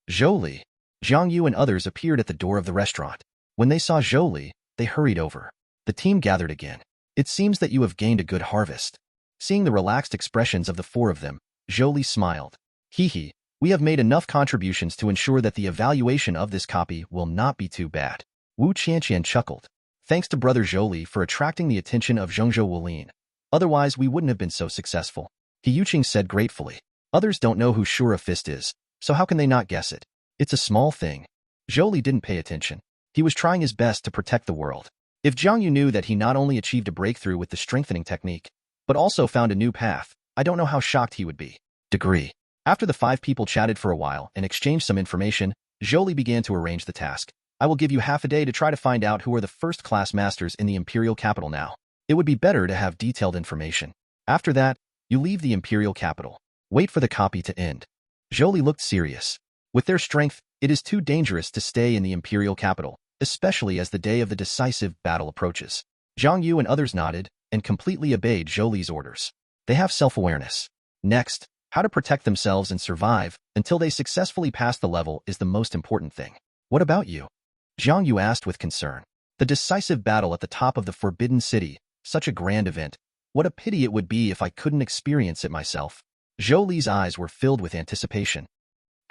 Zhou Li, Zhang Yu and others appeared at the door of the restaurant. When they saw Zhou Li, they hurried over. The team gathered again. It seems that you have gained a good harvest. Seeing the relaxed expressions of the 4 of them, Zhou Li smiled. Hee, we have made enough contributions to ensure that the evaluation of this copy will not be too bad. Wu Qianqian chuckled. Thanks to brother Zhou Li for attracting the attention of Zhengzhou Wulin. Otherwise, we wouldn't have been so successful. He Yuqing said gratefully. Others don't know who Shura Fist is, so how can they not guess it? It's a small thing. Zhou Li didn't pay attention. He was trying his best to protect the world. If Zhang Yu knew that he not only achieved a breakthrough with the strengthening technique, but also found a new path, I don't know how shocked he would be. Degree. After the 5 people chatted for a while and exchanged some information, Zhou Li began to arrange the task. I will give you half a day to try to find out who are the first-class masters in the imperial capital now. It would be better to have detailed information. After that, you leave the imperial capital. Wait for the copy to end. Zhou Li looked serious. With their strength, it is too dangerous to stay in the imperial capital, especially as the day of the decisive battle approaches. Zhang Yu and others nodded and completely obeyed Zhou Li's orders. They have self-awareness. Next, how to protect themselves and survive until they successfully pass the level is the most important thing. What about you? Zhang Yu asked with concern. The decisive battle at the top of the Forbidden City, such a grand event. What a pity it would be if I couldn't experience it myself. Zhou Li's eyes were filled with anticipation.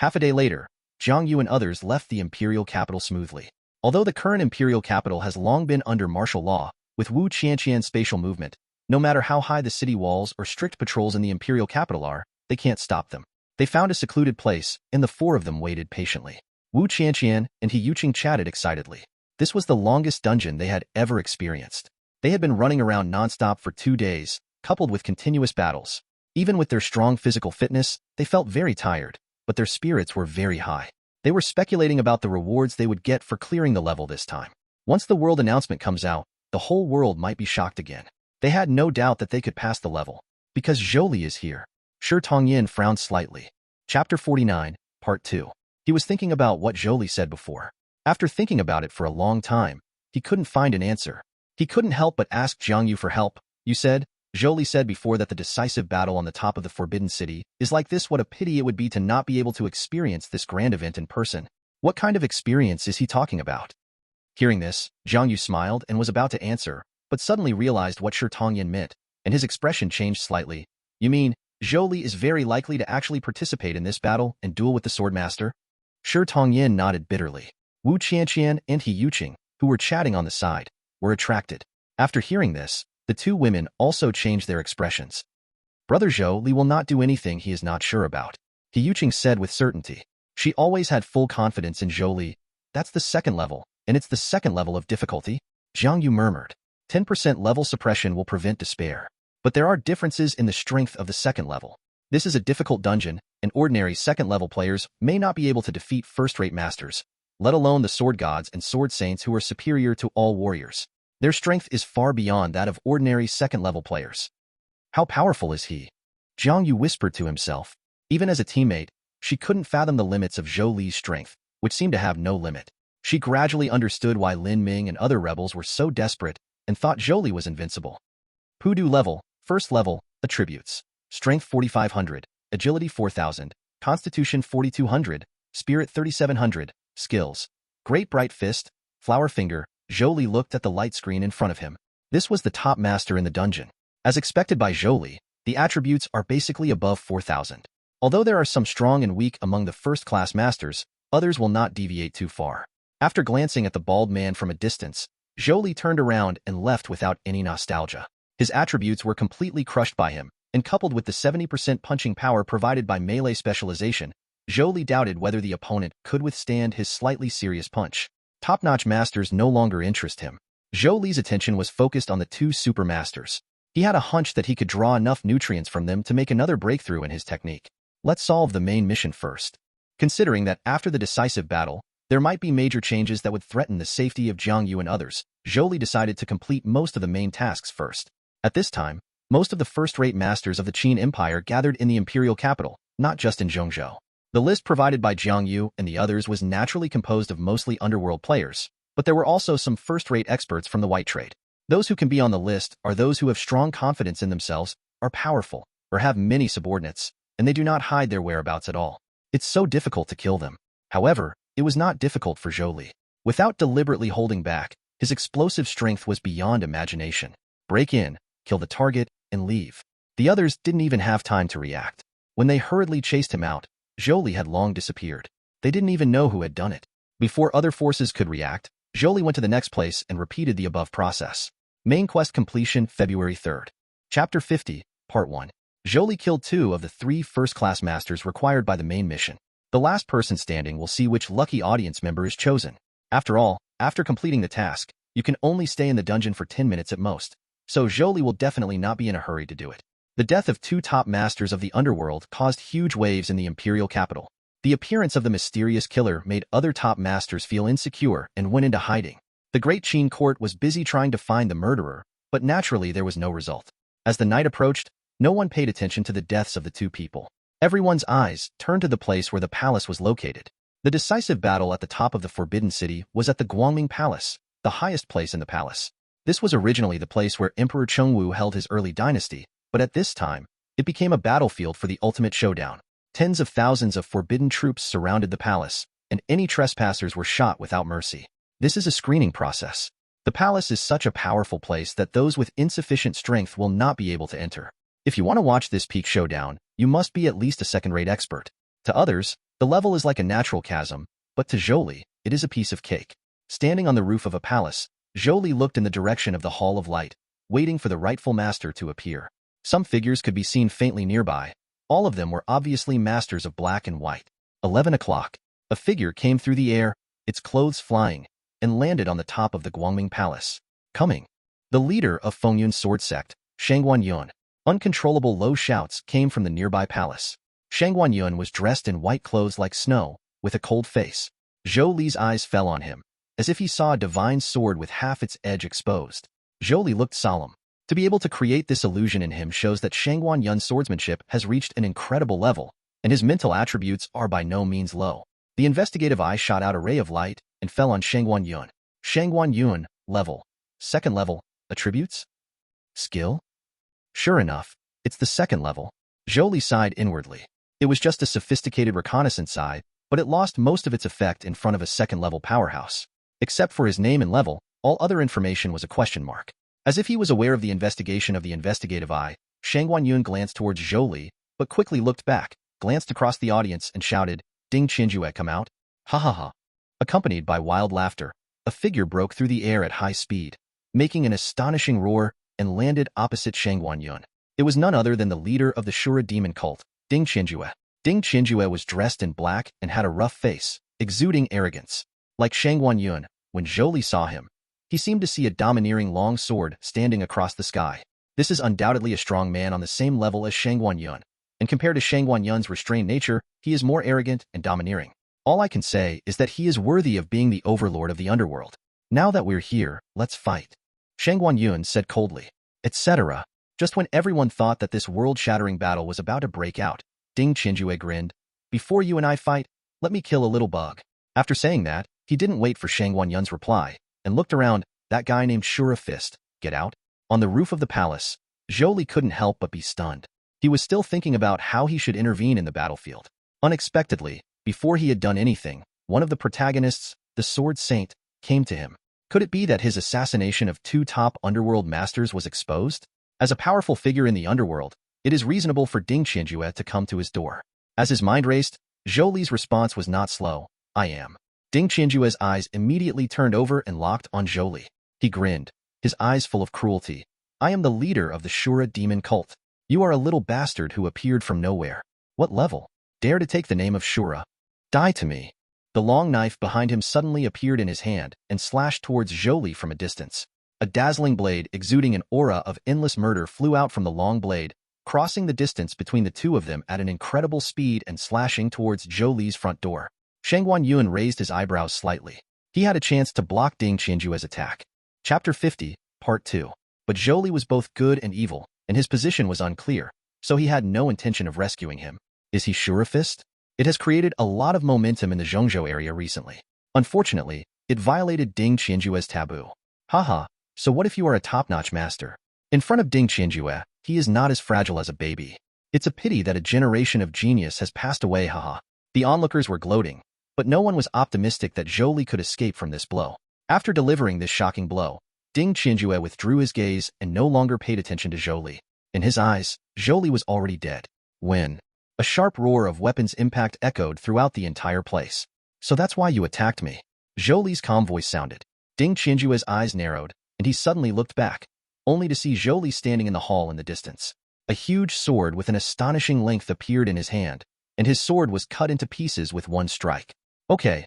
Half a day later, Jiang Yu and others left the imperial capital smoothly. Although the current imperial capital has long been under martial law, with Wu Qianqian's spatial movement, no matter how high the city walls or strict patrols in the imperial capital are, they can't stop them. They found a secluded place, and the four of them waited patiently. Wu Qianqian and He Yuqing chatted excitedly. This was the longest dungeon they had ever experienced. They had been running around nonstop for 2 days, coupled with continuous battles. Even with their strong physical fitness, they felt very tired, but their spirits were very high. They were speculating about the rewards they would get for clearing the level this time. Once the world announcement comes out, the whole world might be shocked again. They had no doubt that they could pass the level, because Zhou Li is here. Shi Tongyin frowned slightly. Chapter 49, Part 2. He was thinking about what Zhou Li said before. After thinking about it for a long time, he couldn't find an answer. He couldn't help but ask Jiang Yu for help. You said, Zhou Li said before, that the decisive battle on the top of the Forbidden City is like this. What a pity it would be to not be able to experience this grand event in person. What kind of experience is he talking about? Hearing this, Jiang Yu smiled and was about to answer, but suddenly realized what Shi Tongyin meant, and his expression changed slightly. You mean, Zhou Li is very likely to actually participate in this battle and duel with the Swordmaster? Shi Tongyin nodded bitterly. Wu Qianqian and He Yuqing, who were chatting on the side, were attracted. After hearing this, the two women also changed their expressions. Brother Zhou Li will not do anything he is not sure about, He Yuqing said with certainty. She always had full confidence in Zhou Li. That's the second level, and it's the second level of difficulty. Jiang Yu murmured. 10% level suppression will prevent despair. But there are differences in the strength of the second level. This is a difficult dungeon, and ordinary second-level players may not be able to defeat first-rate masters, let alone the sword gods and sword saints who are superior to all warriors. Their strength is far beyond that of ordinary second-level players. How powerful is he? Jiang Yu whispered to himself. Even as a teammate, she couldn't fathom the limits of Zhou Li's strength, which seemed to have no limit. She gradually understood why Lin Ming and other rebels were so desperate and thought Zhou Li was invincible. Pudu level, first level, attributes. Strength 4500, Agility 4000, Constitution 4200, Spirit 3700, Skills. Great Bright Fist, Flower Finger. Zhou Li looked at the light screen in front of him. This was the top master in the dungeon. As expected by Zhou Li, the attributes are basically above 4000. Although there are some strong and weak among the first-class masters, others will not deviate too far. After glancing at the bald man from a distance, Zhou Li turned around and left without any nostalgia. His attributes were completely crushed by him, and coupled with the 70% punching power provided by melee specialization, Zhou Li doubted whether the opponent could withstand his slightly serious punch. Top-notch masters no longer interest him. Zhou Li's attention was focused on the two super masters. He had a hunch that he could draw enough nutrients from them to make another breakthrough in his technique. Let's solve the main mission first. Considering that after the decisive battle, there might be major changes that would threaten the safety of Jiang Yu and others, Zhou Li decided to complete most of the main tasks first. At this time, most of the first-rate masters of the Qin Empire gathered in the imperial capital, not just in Zhongzhou. The list provided by Jiang Yu and the others was naturally composed of mostly underworld players, but there were also some first-rate experts from the white trade. Those who can be on the list are those who have strong confidence in themselves, are powerful, or have many subordinates, and they do not hide their whereabouts at all. It's so difficult to kill them. However, it was not difficult for Zhou Li. Without deliberately holding back, his explosive strength was beyond imagination. Break in, kill the target, and leave. The others didn't even have time to react. When they hurriedly chased him out, Zhou Li had long disappeared. They didn't even know who had done it. Before other forces could react, Zhou Li went to the next place and repeated the above process. Main quest completion February 3rd. Chapter 50, Part 1. Zhou Li killed 2 of the 3 first-class masters required by the main mission. The last person standing will see which lucky audience member is chosen. After all, after completing the task, you can only stay in the dungeon for 10 minutes at most, so Zhou Li will definitely not be in a hurry to do it. The death of 2 top masters of the underworld caused huge waves in the imperial capital. The appearance of the mysterious killer made other top masters feel insecure and went into hiding. The Great Qin court was busy trying to find the murderer, but naturally there was no result. As the night approached, no one paid attention to the deaths of the 2 people. Everyone's eyes turned to the place where the palace was located. The decisive battle at the top of the Forbidden City was at the Guangming Palace, the highest place in the palace. This was originally the place where Emperor Chengwu held his early dynasty, but at this time, it became a battlefield for the ultimate showdown. Tens of thousands of forbidden troops surrounded the palace, and any trespassers were shot without mercy. This is a screening process. The palace is such a powerful place that those with insufficient strength will not be able to enter. If you want to watch this peak showdown, you must be at least a second-rate expert. To others, the level is like a natural chasm, but to Zhou Li, it is a piece of cake. Standing on the roof of a palace, Zhou Li looked in the direction of the Hall of Light, waiting for the rightful master to appear. Some figures could be seen faintly nearby. All of them were obviously masters of black and white. 11 o'clock. A figure came through the air, its clothes flying, and landed on the top of the Guangming Palace. Coming. The leader of Fengyun's sword sect, Shangguan Yun. Uncontrollable low shouts came from the nearby palace. Shangguan Yun was dressed in white clothes like snow, with a cold face. Zhou Li's eyes fell on him, as if he saw a divine sword with half its edge exposed. Zhou Li looked solemn. To be able to create this illusion in him shows that Shangguan Yun's swordsmanship has reached an incredible level, and his mental attributes are by no means low. The investigative eye shot out a ray of light and fell on Shangguan Yun. Shangguan Yun, level. Second level, attributes? Skill? Sure enough, it's the second level. Zhou Li sighed inwardly. It was just a sophisticated reconnaissance eye, but it lost most of its effect in front of a second-level powerhouse. Except for his name and level, all other information was a question mark. As if he was aware of the investigation of the investigative eye, Shangguan Yun glanced towards Zhou Li, but quickly looked back, glanced across the audience and shouted, "Ding Qianjue, come out!" Ha ha ha. Accompanied by wild laughter, a figure broke through the air at high speed, making an astonishing roar, and landed opposite Shangguan Yun. It was none other than the leader of the Shura demon cult, Ding Qianjue. Ding Qianjue was dressed in black and had a rough face, exuding arrogance. Like Shangguan Yun, when Zhou Li saw him, he seemed to see a domineering long sword standing across the sky. This is undoubtedly a strong man on the same level as Shangguan Yun, and compared to Shangguan Yun's restrained nature, he is more arrogant and domineering. All I can say is that he is worthy of being the overlord of the underworld. Now that we're here, let's fight. Shangguan Yun said coldly, etc. Just when everyone thought that this world-shattering battle was about to break out, Ding Qianjue grinned. Before you and I fight, let me kill a little bug. After saying that, he didn't wait for Shangguan Yun's reply, and looked around. That guy named Shura Fist, get out? On the roof of the palace, Zhou Li couldn't help but be stunned. He was still thinking about how he should intervene in the battlefield. Unexpectedly, before he had done anything, one of the protagonists, the Sword Saint, came to him. Could it be that his assassination of two top underworld masters was exposed? As a powerful figure in the underworld, it is reasonable for Ding Qianjue to come to his door. As his mind raced, Zhou Li's response was not slow. I am. Ding Qianjue's eyes immediately turned over and locked on Zhou Li. He grinned, his eyes full of cruelty. I am the leader of the Shura demon cult. You are a little bastard who appeared from nowhere. What level? Dare to take the name of Shura? Die to me. The long knife behind him suddenly appeared in his hand and slashed towards Zhou Li from a distance. A dazzling blade exuding an aura of endless murder flew out from the long blade, crossing the distance between the two of them at an incredible speed and slashing towards Zhou Li's front door. Shangguan Yun raised his eyebrows slightly. He had a chance to block Ding Qianjue's attack. Chapter 50, Part 2. But Zhou Li was both good and evil, and his position was unclear, so he had no intention of rescuing him. Is he Shura Fist? It has created a lot of momentum in the Zhongzhou area recently. Unfortunately, it violated Ding Qianjue's taboo. Haha, so what if you are a top-notch master? In front of Ding Qianjue, he is not as fragile as a baby. It's a pity that a generation of genius has passed away, haha. The onlookers were gloating, but no one was optimistic that Zhou Li could escape from this blow. After delivering this shocking blow, Ding Qianjue withdrew his gaze and no longer paid attention to Zhou Li. In his eyes, Zhou Li was already dead. When a sharp roar of weapons impact echoed throughout the entire place. So that's why you attacked me. Zhou Li's calm voice sounded. Ding Qianjue's eyes narrowed, and he suddenly looked back, only to see Zhou Li standing in the hall in the distance. A huge sword with an astonishing length appeared in his hand, and his sword was cut into pieces with one strike. Okay,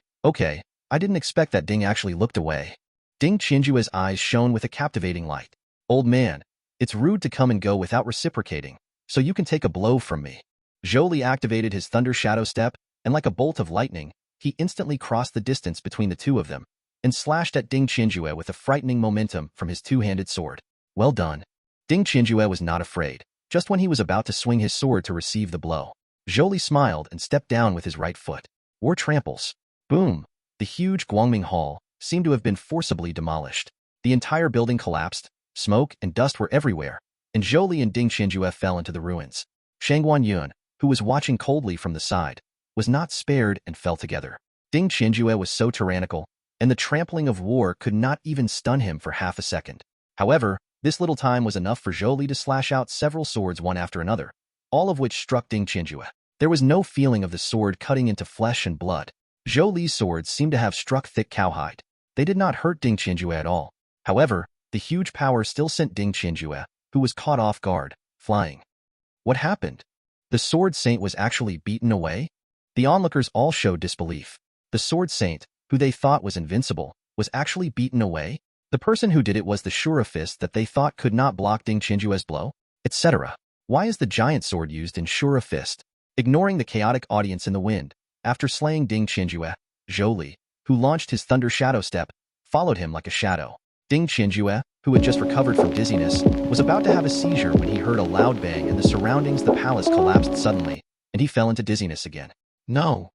I didn't expect that Ding actually looked away. Ding Qianjue's eyes shone with a captivating light. Old man, it's rude to come and go without reciprocating, so you can take a blow from me. Zhou Li activated his Thunder Shadow Step, and like a bolt of lightning, he instantly crossed the distance between the two of them, and slashed at Ding Qianjue with a frightening momentum from his two-handed sword. Well done. Ding Qianjue was not afraid. Just when he was about to swing his sword to receive the blow, Zhou Li smiled and stepped down with his right foot. War tramples. Boom. The huge Guangming Hall seemed to have been forcibly demolished. The entire building collapsed, smoke and dust were everywhere, and Zhou Li and Ding Qianjue fell into the ruins. Shangguan Yun, who was watching coldly from the side, was not spared and fell together. Ding Qianjue was so tyrannical, and the trampling of war could not even stun him for half a second. However, this little time was enough for Zhou Li to slash out several swords one after another, all of which struck Ding Qianjue. There was no feeling of the sword cutting into flesh and blood. Zhou Li's swords seemed to have struck thick cowhide. They did not hurt Ding Qianjue at all. However, the huge power still sent Ding Qianjue, who was caught off guard, flying. What happened? The Sword Saint was actually beaten away? The onlookers all showed disbelief. The Sword Saint, who they thought was invincible, was actually beaten away? The person who did it was the Shura Fist that they thought could not block Ding Qianjue's blow, etc. Why is the giant sword used in Shura Fist? Ignoring the chaotic audience in the wind, after slaying Ding Qianjue, Zhou Li, who launched his Thunder Shadow Step, followed him like a shadow. Ding Qianjue, who had just recovered from dizziness, was about to have a seizure when he heard a loud bang and the surroundings of the palace collapsed suddenly, and he fell into dizziness again. No!